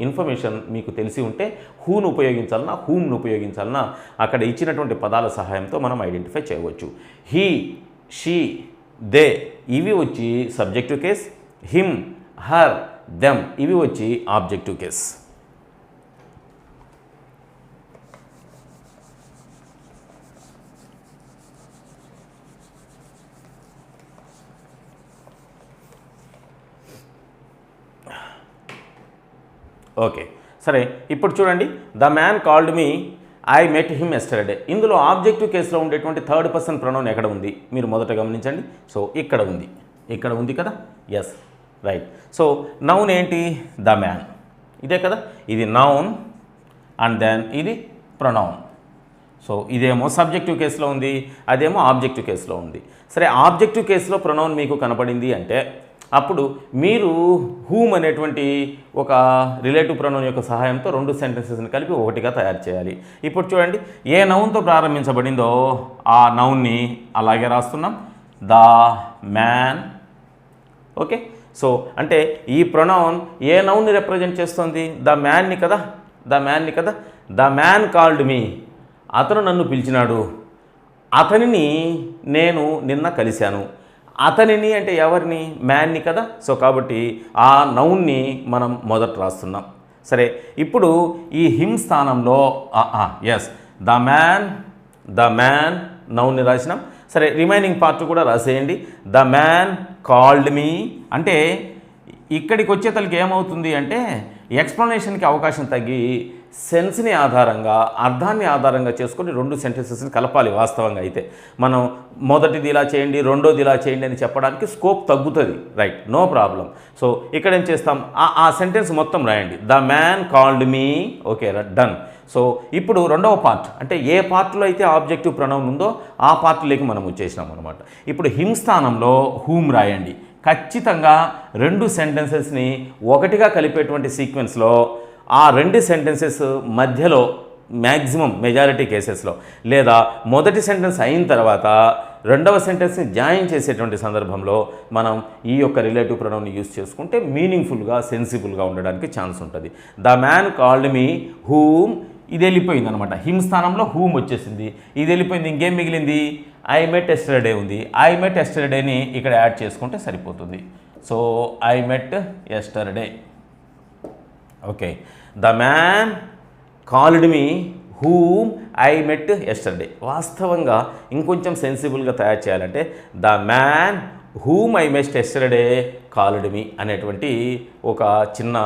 ఇన్ఫర్మేషన్ మీకు తెలిసి ఉంటే హూను ఉపయోగించాలన్నా హూమ్ను ఉపయోగించాలన్నా అక్కడ ఇచ్చినటువంటి పదాల సహాయంతో మనం ఐడెంటిఫై చేయవచ్చు. హీ, షీ, దే ఇవి వచ్చి subjective case, him, her, them ఇవి వచ్చి ఆబ్జెక్టివ్ కేస్. ఓకే, సరే ఇప్పుడు చూడండి, the man called me I met him yesterday. ఇందులో ఆబ్జెక్టివ్ కేసులో ఉండేటువంటి థర్డ్ పర్సన్ ప్రొనౌన్ ఎక్కడ ఉంది మీరు మొదట గమనించండి. సో ఇక్కడ ఉంది కదా, ఎస్ రైట్. సో నౌన్ ఏంటి, ద మ్యాన్, ఇదే కదా, ఇది నౌన్ అండ్ దెన్ ఇది ప్రొనౌన్. సో ఇదేమో సబ్జెక్టివ్ కేసులో ఉంది, అదేమో ఆబ్జెక్టివ్ కేసులో ఉంది. సరే, ఆబ్జెక్టివ్ కేసులో ప్రొనౌన్ మీకు కనపడింది అంటే అప్పుడు మీరు హూమ్ అనేటువంటి ఒక రిలేటివ్ ప్రొనౌన్ యొక్క సహాయంతో రెండు సెంటెన్సెస్ని కలిపి ఒకటిగా తయారు చేయాలి. ఇప్పుడు చూడండి, ఏ నౌన్తో ప్రారంభించబడిందో ఆ నౌన్ని అలాగే రాస్తున్నాం, ద మ్యాన్. ఓకే, సో అంటే ఈ ప్రొనౌన్ ఏ నౌన్ని రిప్రజెంట్ చేస్తుంది, ద మ్యాన్ని కదా. ద మ్యాన్ కాల్డ్ మీ, అతను నన్ను పిలిచినాడు, అతనిని నేను నిన్న కలిశాను. అతనిని అంటే ఎవరిని, మ్యాన్ని కదా. సో కాబట్టి ఆ నౌన్ని మనం మొదట రాస్తున్నాం. సరే, ఇప్పుడు ఈ హిమ్ స్థానంలో ఎస్ ద మ్యాన్ నౌన్ని రాసినాం. సరే, రిమైనింగ్ పార్ట్ కూడా రాసేయండి. ద మ్యాన్ కాల్డ్ మీ అంటే ఇక్కడికి వచ్చేతలకి ఏమవుతుంది అంటే ఎక్స్ప్లెనేషన్కి అవకాశం తగ్గి సెన్స్ని ఆధారంగా, అర్థాన్ని ఆధారంగా చేసుకొని రెండు సెంటెన్సెస్ని కలపాలి. వాస్తవంగా అయితే మనం మొదటిది ఇలా చేయండి, రెండోది ఇలా చేయండి అని చెప్పడానికి స్కోప్ తగ్గుతుంది, రైట్, నో ప్రాబ్లం. సో ఇక్కడ ఏం చేస్తాం, ఆ సెంటెన్స్ మొత్తం రాయండి, the man called me. Okay, done. So ఇప్పుడు రెండవ పార్ట్ అంటే ఏ పార్ట్లో అయితే ఆబ్జెక్టివ్ ప్రొనౌన్ ఉందో ఆ పార్ట్లోకి మనం వచ్చేసినాం అనమాట. ఇప్పుడు హిమ్ స్థానంలో హూమ్ రాయండి. ఖచ్చితంగా రెండు సెంటెన్సెస్ని ఒకటిగా కలిపేటువంటి సీక్వెన్స్లో ఆ రెండు సెంటెన్సెస్ మధ్యలో మ్యాక్సిమం మెజారిటీ కేసెస్లో లేదా మొదటి సెంటెన్స్ అయిన తర్వాత రెండవ సెంటెన్స్ని జాయిన్ చేసేటువంటి సందర్భంలో మనం ఈ యొక్క రిలేటివ్ ప్రొనౌన్ని యూస్ చేసుకుంటే మీనింగ్ఫుల్గా, సెన్సిబుల్గా ఉండడానికి ఛాన్స్ ఉంటుంది. The man called me whom, ఇది వెళ్ళిపోయింది అనమాట. హిమ్ స్థానంలో హూమ్ వచ్చేసింది, ఇది వెళ్ళిపోయింది. ఇంకేం మిగిలింది, ఐ మెట్ ఎస్టర్డే ఉంది. ఐ మెట్ ఎస్టర్డేని ఇక్కడ యాడ్ చేసుకుంటే సరిపోతుంది. So I met yesterday. Okay, the man called me whom I met yesterday. వాస్తవంగా ఇంకొంచెం సెన్సిబుల్గా తయారు చేయాలంటే the man whom I met yesterday called me అనేటువంటి ఒక చిన్న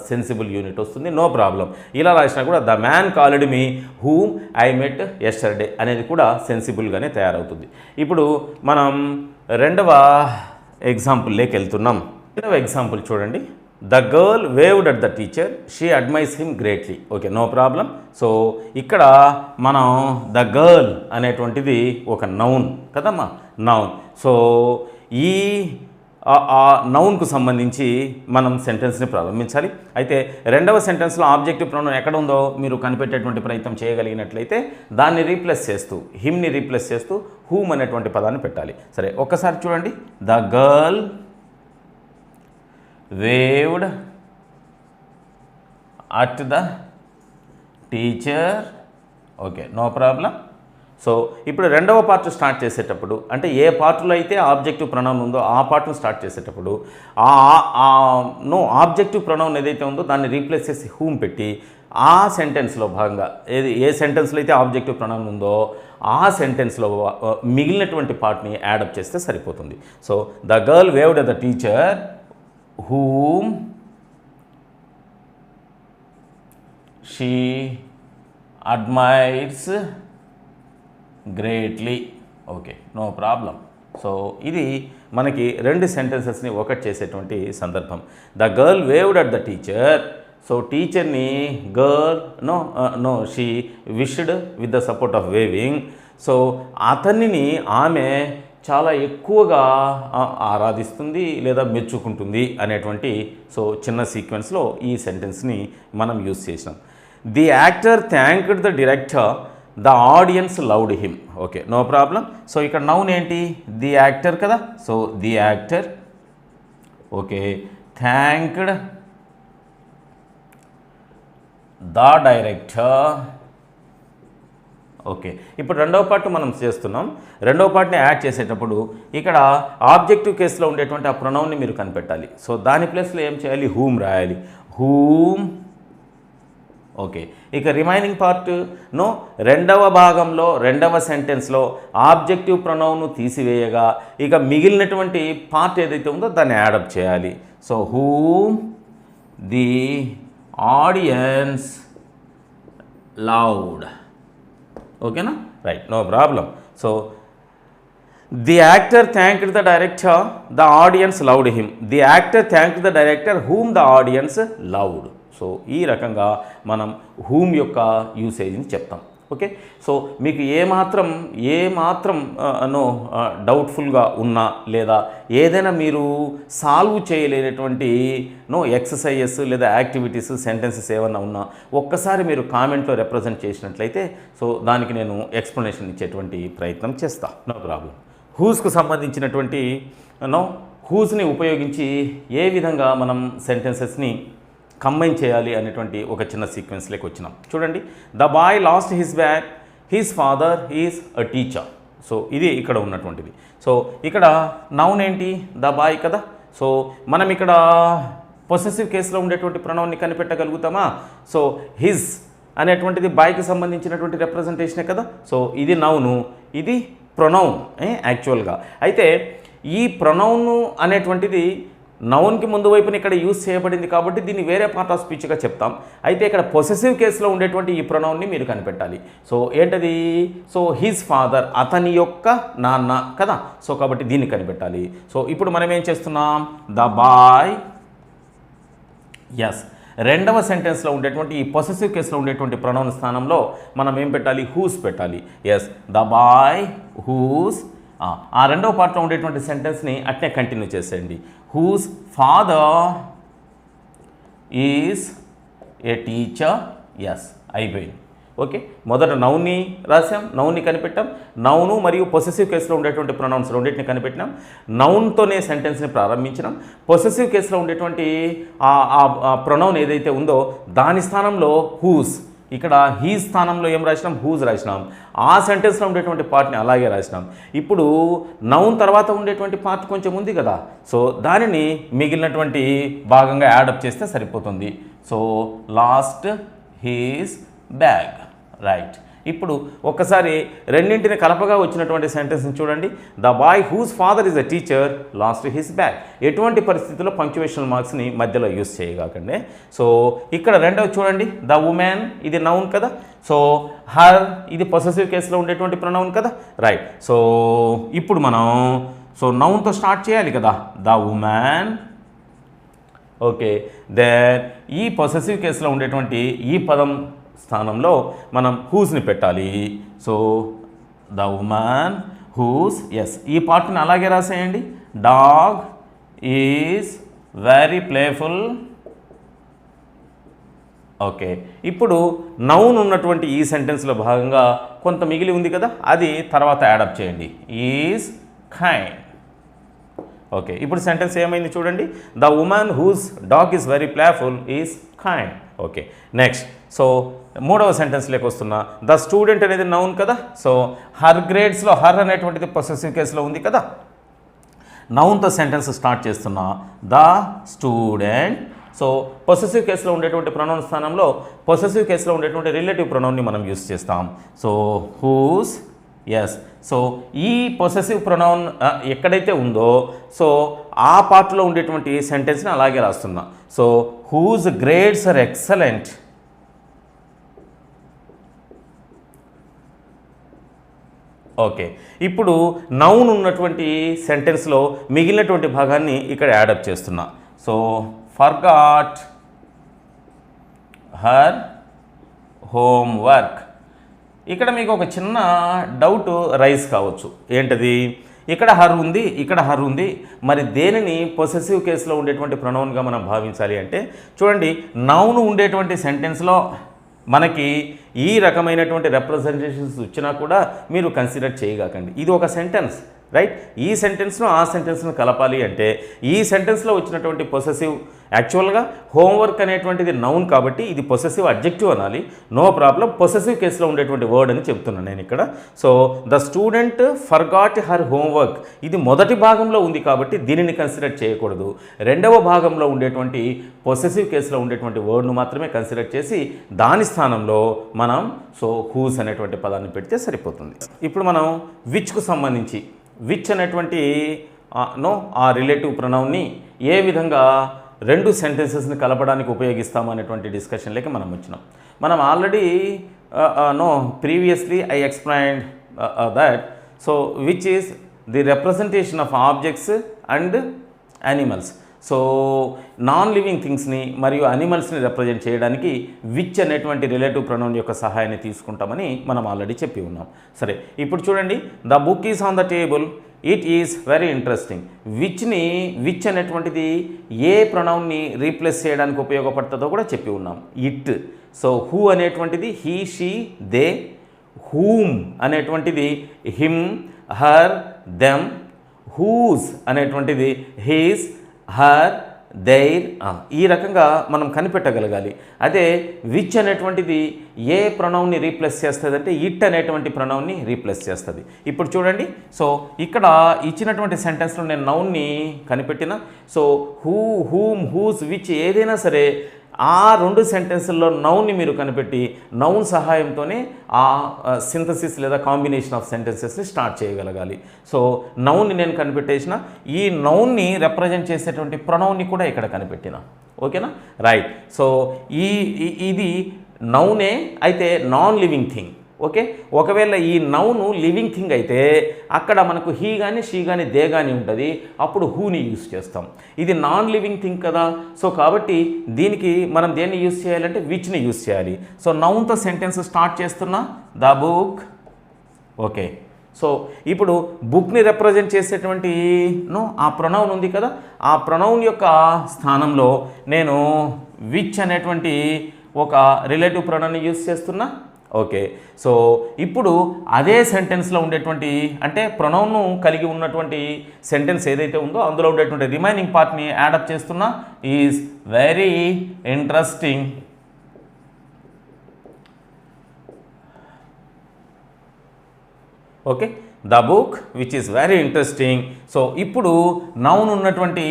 సెన్సిబుల్ యూనిట్ వస్తుంది, నో ప్రాబ్లం. ఇలా రాసినా కూడా the man called me whom I met yesterday అనేది కూడా సెన్సిబుల్గానే తయారవుతుంది. ఇప్పుడు మనం రెండవ ఎగ్జాంపుల్లోకి వెళ్తున్నాం. రెండవ ఎగ్జాంపుల్ చూడండి, the girl waved at the teacher, she admires him greatly. Okay, no problem. So ఇక్కడ మనం ద గర్ల్ అనేటువంటిది ఒక నౌన్ కదమ్మా, నౌన్. సో ఈ నౌన్కు సంబంధించి మనం సెంటెన్స్ని ప్రారంభించాలి. అయితే రెండవ సెంటెన్స్లో ఆబ్జెక్టివ్ ప్రొనౌన్ ఎక్కడ ఉందో మీరు కనిపెట్టేటువంటి ప్రయత్నం చేయగలిగినట్లయితే దాన్ని రీప్లేస్ చేస్తూ, హిమ్ని రీప్లేస్ చేస్తూ హూమ్ అనేటువంటి పదాన్ని పెట్టాలి. సరే, ఒక్కసారి చూడండి, the girl waved at the teacher. Okay, no problem. So ఇప్పుడు రెండవ పార్ట్ స్టార్ట్ చేసేటప్పుడు అంటే ఏ పార్ట్లో అయితే ఆబ్జెక్టివ్ ప్రొనౌన్ ఉందో ఆ పార్ట్ను స్టార్ట్ చేసేటప్పుడు ఆబ్జెక్టివ్ ప్రొనౌన్ ఏదైతే ఉందో దాన్ని రీప్లేస్ చేసి హూమ్ పెట్టి ఆ సెంటెన్స్లో భాగంగా ఏ సెంటెన్స్లో అయితే ఆబ్జెక్టివ్ ప్రొనౌన్ ఉందో ఆ సెంటెన్స్లో మిగిలినటువంటి పార్ట్ని యాడప్ చేస్తే సరిపోతుంది. So the girl waved at the teacher whom she admires greatly. Okay, no problem. So ఇది మనకి రెండు సెంటెన్సెస్ని ఒకటి చేసేటువంటి సందర్భం. The girl waved at the teacher. So టీచర్ని girl she wished with the support of waving. So అతనిని ఆమె చాలా ఎక్కువగా ఆరాధిస్తుంది లేదా మెచ్చుకుంటుంది అనేటువంటి సో చిన్న సీక్వెన్స్లో ఈ సెంటెన్స్ని మనం యూజ్ చేసినాం. The actor thanked the director, the audience loved him. Okay, no problem. So ఇక్కడ నౌన్ ఏంటి, ది యాక్టర్ కదా. So the actor, okay, thanked the director. Okay, ఇప్పుడు రెండవ పార్ట్ మనం చేస్తున్నాం. రెండవ పార్ట్ని యాడ్ చేసేటప్పుడు ఇక్కడ ఆబ్జెక్టివ్ కేసులో ఉండేటువంటి ఆ ప్రొనౌన్ని మీరు కనిపెట్టాలి. సో దాని ప్లేస్లో ఏం చేయాలి, హూమ్ రాయాలి, హూమ్. ఓకే, ఇక రిమైనింగ్ పార్ట్ రెండవ భాగంలో రెండవ సెంటెన్స్లో ఆబ్జెక్టివ్ ప్రొనౌన్ను తీసివేయగా ఇక మిగిలినటువంటి పార్ట్ ఏదైతే ఉందో దాన్ని యాడప్ చేయాలి. So whom the audience loud. ఓకేనా? Right, no problem. So the actor thanked the director, the audience loved him. The actor thanked the director whom the audience loved. So ఈ రకంగా మనం హూమ్ యొక్క యూసేజ్ని చెప్తాం. ఓకే, సో మీకు ఏమాత్రం డౌట్ఫుల్గా ఉన్నా లేదా ఏదైనా మీరు సాల్వ్ చేయలేనటువంటి ఎక్సర్సైజెస్ లేదా యాక్టివిటీస్ సెంటెన్సెస్ ఏమన్నా ఉన్నా ఒక్కసారి మీరు కామెంట్లో రిప్రజెంట్ చేసినట్లయితే సో దానికి నేను ఎక్స్ప్లెనేషన్ ఇచ్చేటువంటి ప్రయత్నం చేస్తాను. No problem. హూస్కు సంబంధించినటువంటి హూస్ని ఉపయోగించి ఏ విధంగా మనం సెంటెన్సెస్ని కంబైన్ చేయాలి అనేటువంటి ఒక చిన్న సీక్వెన్స్లోకి వచ్చినాం. చూడండి, the bye last his bag, his father is a teacher. So ఇది ఇక్కడ ఉన్నటువంటిది. సో ఇక్కడ నౌన్ ఏంటి? ద బాయ్ కదా. సో మనం ఇక్కడ పొసెసివ్ కేసులో ఉండేటువంటి ప్రొనౌన్ని కనిపెట్టగలుగుతామా? సో హిజ్ అనేటువంటిది బాయ్కి సంబంధించినటువంటి రిప్రజెంటేషనే కదా. సో ఇది నౌను, ఇది ప్రొనౌన్ యాక్చువల్గా. అయితే ఈ ప్రొనౌన్ అనేటువంటిది నౌన్కి ముందు వైపున ఇక్కడ యూజ్ చేయబడింది కాబట్టి దీన్ని వేరే పార్ట్ ఆఫ్ స్పీచ్గా చెప్తాం. అయితే ఇక్కడ పొసెసివ్ కేసులో ఉండేటువంటి ఈ ప్రొనౌన్ని మీరు కనిపెట్టాలి. సో ఏంటది? సో హిజ్ ఫాదర్, అతని యొక్క నాన్న కదా. సో కాబట్టి దీన్ని కనిపెట్టాలి. సో ఇప్పుడు మనం ఏం చేస్తున్నాం? The boy. ఎస్, రెండవ సెంటెన్స్లో ఉండేటువంటి ఈ పొసెసివ్ కేసులో ఉండేటువంటి ప్రొనౌన్ స్థానంలో మనం ఏం పెట్టాలి? హూస్ పెట్టాలి. Yes, the boy whose. ఆ రెండవ పార్ట్లో ఉండేటువంటి సెంటెన్స్ని అట్నే కంటిన్యూ చేసేయండి. Whose father is a teacher. Yes, అయిపోయింది. ఓకే, మొదట నౌన్ని రాసాం, నౌన్ని కనిపెట్టాం. నౌను మరియు పొసెసివ్ కేసులో ఉండేటువంటి ప్రొనౌన్స్ రెండింటిని కనిపెట్టినాం. నౌన్తోనే సెంటెన్స్ని ప్రారంభించినాం. పొసెసివ్ కేసులో ఉండేటువంటి ఆ ప్రొనౌన్ ఏదైతే ఉందో దాని స్థానంలో హూస్, ఇక్కడ హీ స్థానంలో ఏం రాసినాం? హూజ్ రాసినాం. ఆ సెంటెన్స్లో ఉండేటువంటి పార్ట్ని అలాగే రాసినాం. ఇప్పుడు నౌన్ తర్వాత ఉండేటువంటి పార్ట్ కొంచెం ఉంది కదా. సో దానిని మిగిలినటువంటి భాగంగా యాడప్ చేస్తే సరిపోతుంది. So lost his bag. Right, ఇప్పుడు ఒక్కసారి రెండింటిని కలపగా వచ్చినటువంటి సెంటెన్స్ని చూడండి. The boy whose father is a teacher lost his bag. ఎటువంటి పరిస్థితుల్లో పంక్చువేషన్ మార్క్స్ని మధ్యలో యూస్ చేయగాకండి. సో ఇక్కడ రెండవది చూడండి, ద ఉమెన్, ఇది నౌన్ కదా. సో హర్, ఇది పొసెసివ్ కేసులో ఉండేటువంటి ప్రొనౌన్ కదా. రైట్, సో ఇప్పుడు మనం నౌన్తో స్టార్ట్ చేయాలి కదా. The women. ఓకే, దెన్ ఈ పొసెసివ్ కేసులో ఉండేటువంటి ఈ పదం స్థానంలో మనం హూస్ని పెట్టాలి. So the women whose. Yes, ఈ పార్ట్ని అలాగే రాసేయండి. Dog is very playful. Okay, ఇప్పుడు నౌన్ ఉన్నటువంటి ఈ సెంటెన్స్లో భాగంగా కొంత మిగిలి ఉంది కదా, అది తర్వాత యాడప్ చేయండి. Is kind. ఓకే, ఇప్పుడు సెంటెన్స్ ఏమైంది చూడండి. The women whose dog is very playful is kind. Okay, next. So మూడవ సెంటెన్స్లోకి వస్తున్నా. ద స్టూడెంట్ అనేది నౌన్ కదా. సో హర్ గ్రేడ్స్లో హర్ అనేటువంటిది పొసెసివ్ కేసులో ఉంది కదా. నౌన్తో సెంటెన్స్ స్టార్ట్ చేస్తున్నా. The student. సో పొసెసివ్ కేసులో ఉండేటువంటి ప్రొనౌన్ స్థానంలో పొసెసివ్ కేసులో ఉండేటువంటి రిలేటివ్ ప్రొనౌన్ని మనం యూస్ చేస్తాం. So whose. ఎస్, సో ఈ పొసెసివ్ ప్రొనౌన్ ఎక్కడైతే ఉందో సో ఆ పార్ట్లో ఉండేటువంటి సెంటెన్స్ని అలాగే రాస్తున్నా. So whose grades are excellent. Okay, ఇప్పుడు నౌన్ ఉన్నటువంటి సెంటెన్స్లో మిగిలినటువంటి భాగాన్ని ఇక్కడ యాడప్ చేస్తున్నా. So forgot her homework. ఇక్కడ మీకు ఒక చిన్న డౌట్ రైజ్ కావచ్చు. ఏంటది? ఇక్కడ హర్ ఉంది, ఇక్కడ హర్ ఉంది, మరి దేనిని పొసెసివ్ కేసులో ఉండేటువంటి ప్రొనౌన్గా మనం భావించాలి అంటే చూడండి, నౌన్ ఉండేటువంటి సెంటెన్స్లో మనకి ఈ రకమైనటువంటి రిప్రజెంటేషన్స్ వచ్చినా కూడా మీరు కన్సిడర్ చేయగాకండి. ఇది ఒక సెంటెన్స్, రైట్? ఈ సెంటెన్స్ను ఆ సెంటెన్స్ను కలపాలి అంటే ఈ సెంటెన్స్లో వచ్చినటువంటి పొసెసివ్ యాక్చువల్గా హోంవర్క్ అనేటువంటిది నౌన్ కాబట్టి ఇది పొసెసివ్ అడ్జెక్టివ్ అనాలి. నో ప్రాబ్లం, పొసెసివ్ కేసులో ఉండేటువంటి వర్డ్ అని చెప్తున్నాను నేను ఇక్కడ. So the student forgot her homework, ఇది మొదటి భాగంలో ఉంది కాబట్టి దీనిని కన్సిడర్ చేయకూడదు. రెండవ భాగంలో ఉండేటువంటి పొసెసివ్ కేసులో ఉండేటువంటి వర్డ్ను మాత్రమే కన్సిడర్ చేసి దాని స్థానంలో మనం హూస్ అనేటువంటి పదాన్ని పెడితే సరిపోతుంది. ఇప్పుడు మనం విచ్కు సంబంధించి విచ్ అనేటువంటి ఆ రిలేటివ్ ప్రొనౌన్ని ఏ విధంగా రెండు సెంటెన్సెస్ని కలపడానికి ఉపయోగిస్తాము అనేటువంటి డిస్కషన్లోకి మనం వచ్చినాం. మనం already no, previously I explained that. So which is the representation of objects and animals. So non living థింగ్స్ని మరియు అనిమల్స్ని రిప్రజెంట్ చేయడానికి విచ్ అనేటువంటి రిలేటివ్ ప్రొనౌన్ యొక్క సహాయాన్ని తీసుకుంటామని మనం ఆల్రెడీ చెప్పి ఉన్నాం. సరే, ఇప్పుడు చూడండి, the book is on the table, it is very interesting. Which అనేటువంటిది ఏ ప్రొనౌన్ని రీప్లేస్ చేయడానికి ఉపయోగపడుతుందో కూడా చెప్పి ఉన్నాం, ఇట్. సో హూ అనేటువంటిది హీ, షీ, దే. హూమ్ అనేటువంటిది హిమ్, హర్, దెమ్. హూస్ అనేటువంటిది హీస్, హర్, దైర్. ఈ రకంగా మనం కనిపెట్టగలగాలి. అదే విచ్ అనేటువంటిది ఏ ప్రొనౌన్ని రీప్లేస్ చేస్తుంది అంటే ఇట్ అనేటువంటి ప్రొనౌన్ని రీప్లేస్ చేస్తుంది. ఇప్పుడు చూడండి, సో ఇక్కడ ఇచ్చినటువంటి సెంటెన్స్లో నేను నౌన్ని కనిపెట్టిన. So who, whom, whose, which ఏదైనా సరే ఆ రెండు సెంటెన్సుల్లో నౌన్ని మీరు కనిపెట్టి నౌన్ సహాయంతోనే ఆ సింథసిస్ లేదా కాంబినేషన్ ఆఫ్ సెంటెన్సెస్ని స్టార్ట్ చేయగలగాలి. సో నౌన్ని నేను కనిపెట్టేసిన, ఈ నౌన్ని రిప్రజెంట్ చేసేటువంటి ప్రొనౌన్ని కూడా ఇక్కడ కనిపెట్టిన. ఓకేనా, రైట్. సో ఇది నౌనే అయితే నాన్ లివింగ్ థింగ్. ఓకే, ఒకవేళ ఈ నౌను లివింగ్ థింగ్ అయితే అక్కడ మనకు హీ కానీ, షీ కానీ, దే కానీ ఉంటుంది, అప్పుడు హూని యూస్ చేస్తాం. ఇది నాన్ లివింగ్ థింగ్ కదా, సో కాబట్టి దీనికి మనం దేన్ని యూస్ చేయాలంటే విచ్ని యూస్ చేయాలి. సో నౌన్తో సెంటెన్స్ స్టార్ట్ చేస్తున్నా, ద బుక్. ఓకే, సో ఇప్పుడు బుక్ని రిప్రజెంట్ చేసేటువంటి ఆ ప్రొనౌన్ ఉంది కదా, ఆ ప్రొనౌన్ యొక్క స్థానంలో నేను విచ్ అనేటువంటి ఒక రిలేటివ్ ప్రొనౌన్ని యూస్ చేస్తున్నా. ఓకే, సో ఇప్పుడు అదే సెంటెన్స్లో ఉండేటువంటి అంటే ప్రొనౌన్ను కలిగి ఉన్నటువంటి సెంటెన్స్ ఏదైతే ఉందో అందులో ఉండేటువంటి రిమైనింగ్ పార్ట్ని యాడప్ చేస్తున్నా. Is very interesting. Okay, the book which is very interesting. So ఇప్పుడు నౌన్ ఉన్నటువంటి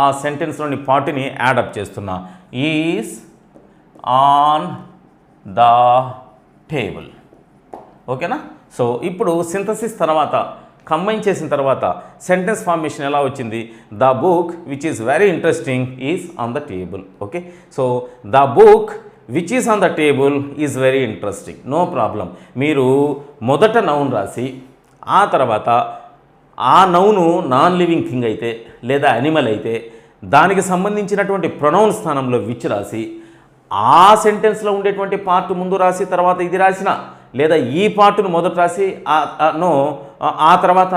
ఆ సెంటెన్స్లోని పార్ట్ని యాడప్ చేస్తున్నా. Is on the table. ఓకేనా, సో ఇప్పుడు సింథసిస్ తర్వాత కంబైన్ చేసిన తర్వాత సెంటెన్స్ ఫార్మేషన్ ఎలా వచ్చింది? The book which is very interesting is on the table. Okay, so the book which is on the table is very interesting. No problem. మీరు మొదట noun రాసి ఆ తర్వాత ఆ నౌను నాన్ లివింగ్ థింగ్ అయితే లేదా అనిమల్ అయితే దానికి సంబంధించినటువంటి ప్రొనౌన్ స్థానంలో విచ్ రాసి ఆ సెంటెన్స్లో ఉండేటువంటి పార్ట్ ముందు రాసి తర్వాత ఇది రాసిన, లేదా ఈ పార్ట్ను మొదట రాసి ఆ తర్వాత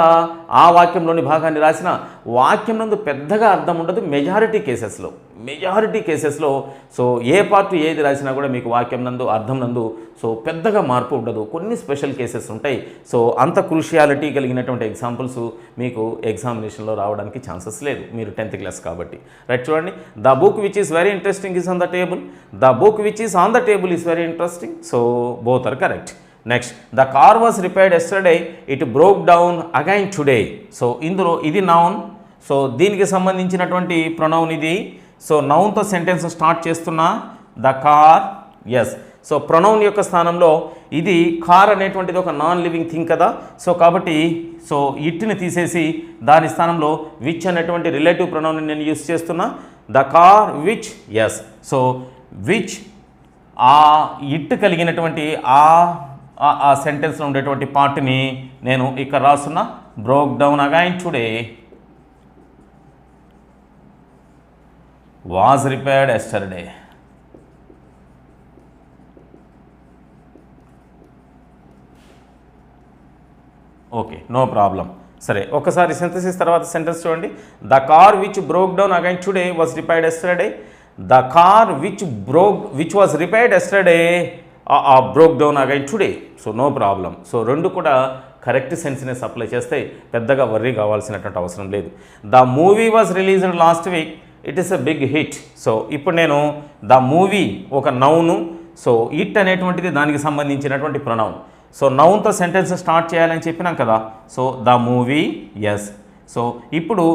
ఆ వాక్యంలోని భాగాన్ని రాసిన, వాక్యం నందు పెద్దగా అర్థం ఉండదు మెజారిటీ కేసెస్లో. సో ఏ పార్ట్ ఏది రాసినా కూడా మీకు వాక్యం నందు అర్థం నందు సో పెద్దగా మార్పు ఉండదు. కొన్ని స్పెషల్ కేసెస్ ఉంటాయి. సో అంత క్రూషియాలిటీ కలిగినటువంటి ఎగ్జాంపుల్స్ మీకు ఎగ్జామినేషన్లో రావడానికి ఛాన్సెస్ లేదు, మీరు 10th క్లాస్ కాబట్టి. రైట్, చూడండి, the book which is very interesting is on the table. The book which is on the table is very interesting. So both are correct. Next, the car was repaired yesterday, it broke down again today. So ఇందులో ఇది noun. So దీనికి సంబంధించినటువంటి pronoun ఇది. So నౌన్తో sentence start చేస్తున్నా, the car. Yes, so pronoun యొక్క స్థానంలో ఇది కార్ అనేటువంటిది ఒక నాన్ లివింగ్ థింగ్ కదా, సో కాబట్టి సో ఇట్ని తీసేసి దాని స్థానంలో విచ్ అనేటువంటి రిలేటివ్ ప్రొనౌన్ నేను యూస్ చేస్తున్నా, the car which. Yes, so which ఆ ఇట్ కలిగినటువంటి ఆ సెంటెన్స్లో ఉండేటువంటి పార్ట్ని నేను ఇక్కడ రాస్తున్నా, broke down again today, was repaired yesterday. Okay, no problem. సరే, ఒకసారి సింథసిస్ తర్వాత సెంటెన్స్ చూడండి. The car which broke down again today was repaired yesterday. The car which was repaired yesterday broke down again today. So no problem. So రెండు కూడా correct సెన్స్ని apply చేస్తే పెద్దగా worry కావాల్సినటువంటి అవసరం లేదు. The movie was released last week, it is a big hit. So ఇప్పుడు నేను the movie ఒక నౌను, సో ఇట్ అనేటువంటిది దానికి సంబంధించినటువంటి ప్రొనౌన్. సో నౌన్తో సెంటెన్స్ స్టార్ట్ చేయాలని చెప్పినాం కదా, so the movie. Yes, so ఇప్పుడు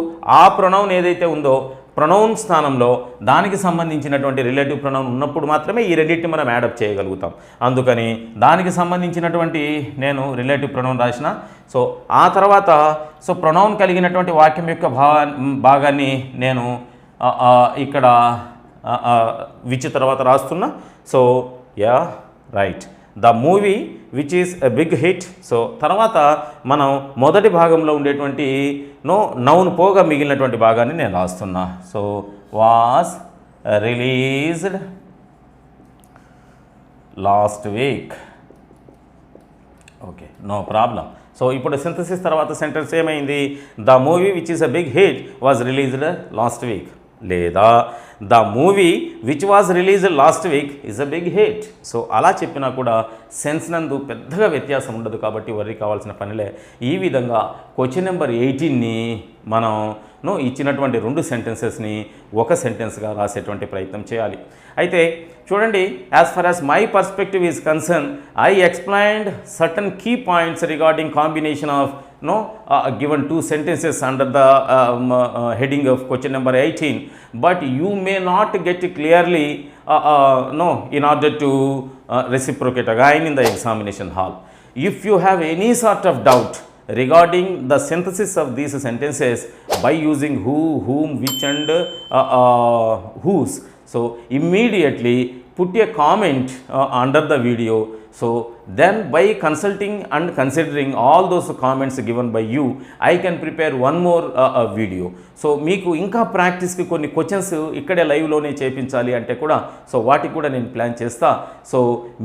ఆ ప్రొనౌన్ ఏదైతే ఉందో ప్రొనౌన్ స్థానంలో దానికి సంబంధించినటువంటి రిలేటివ్ ప్రొనౌన్ ఉన్నప్పుడు మాత్రమే ఈ రెండింటిని మనం యాడప్ చేయగలుగుతాం. అందుకని దానికి సంబంధించినటువంటి నేను రిలేటివ్ ప్రొనౌన్ రాసిన. సో ఆ తర్వాత సో ప్రొనౌన్ కలిగినటువంటి వాక్యం యొక్క భాగాన్ని నేను ఇక్కడ విచ్ తర్వాత రాస్తున్నా. So yeah, right. The movie which is a big hit. So తర్వాత మనం మొదటి భాగంలో ఉండేటువంటి నౌన్ పోగా మిగిలినటువంటి భాగాన్ని నేను రాస్తున్నా. So was released last week. Okay, no problem. So ఇప్పుడు సింథసిస్ తర్వాత సెంటెన్స్ ఏమైంది? The movie which is a big hit was released last week, లేదా the movie which was released last week is a big hit. So అలా చెప్పినా కూడా sense నందు పెద్దగా వ్యత్యాసం ఉండదు, కాబట్టి వర్రీ కావాల్సిన పనిలే. ఈ విధంగా క్వశ్చన్ నెంబర్ 18ని మనం ఇచ్చినటువంటి 2 సెంటెన్సెస్ని ఒక సెంటెన్స్గా రాసేటువంటి ప్రయత్నం చేయాలి. అయితే చూడండి, as far as my perspective is concern, I explained certain key points regarding combination of given 2 sentences under the heading of question number 18, but you may not get clearly in order to reciprocate again in the examination hall. If you have any sort of doubt regarding the synthesis of these sentences by using who, whom, which and whose, so immediately put a comment under the video. So then by consulting and considering all those comments given by you, I can prepare one more video. So మీకు ఇంకా ప్రాక్టీస్కి కొన్ని questions ఇక్కడే లైవ్లోనే చేయించాలి అంటే కూడా so వాటికి కూడా నేను ప్లాన్ చేస్తా. సో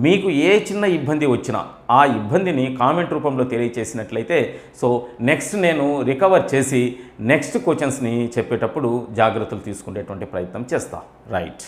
మీకు ఏ చిన్న ఇబ్బంది వచ్చినా ఆ ఇబ్బందిని కామెంట్ రూపంలో తెలియచేసినట్లయితే సో నెక్స్ట్ నేను రికవర్ చేసి నెక్స్ట్ క్వశ్చన్స్ని చెప్పేటప్పుడు జాగ్రత్తలు తీసుకునేటువంటి ప్రయత్నం చేస్తా. రైట్.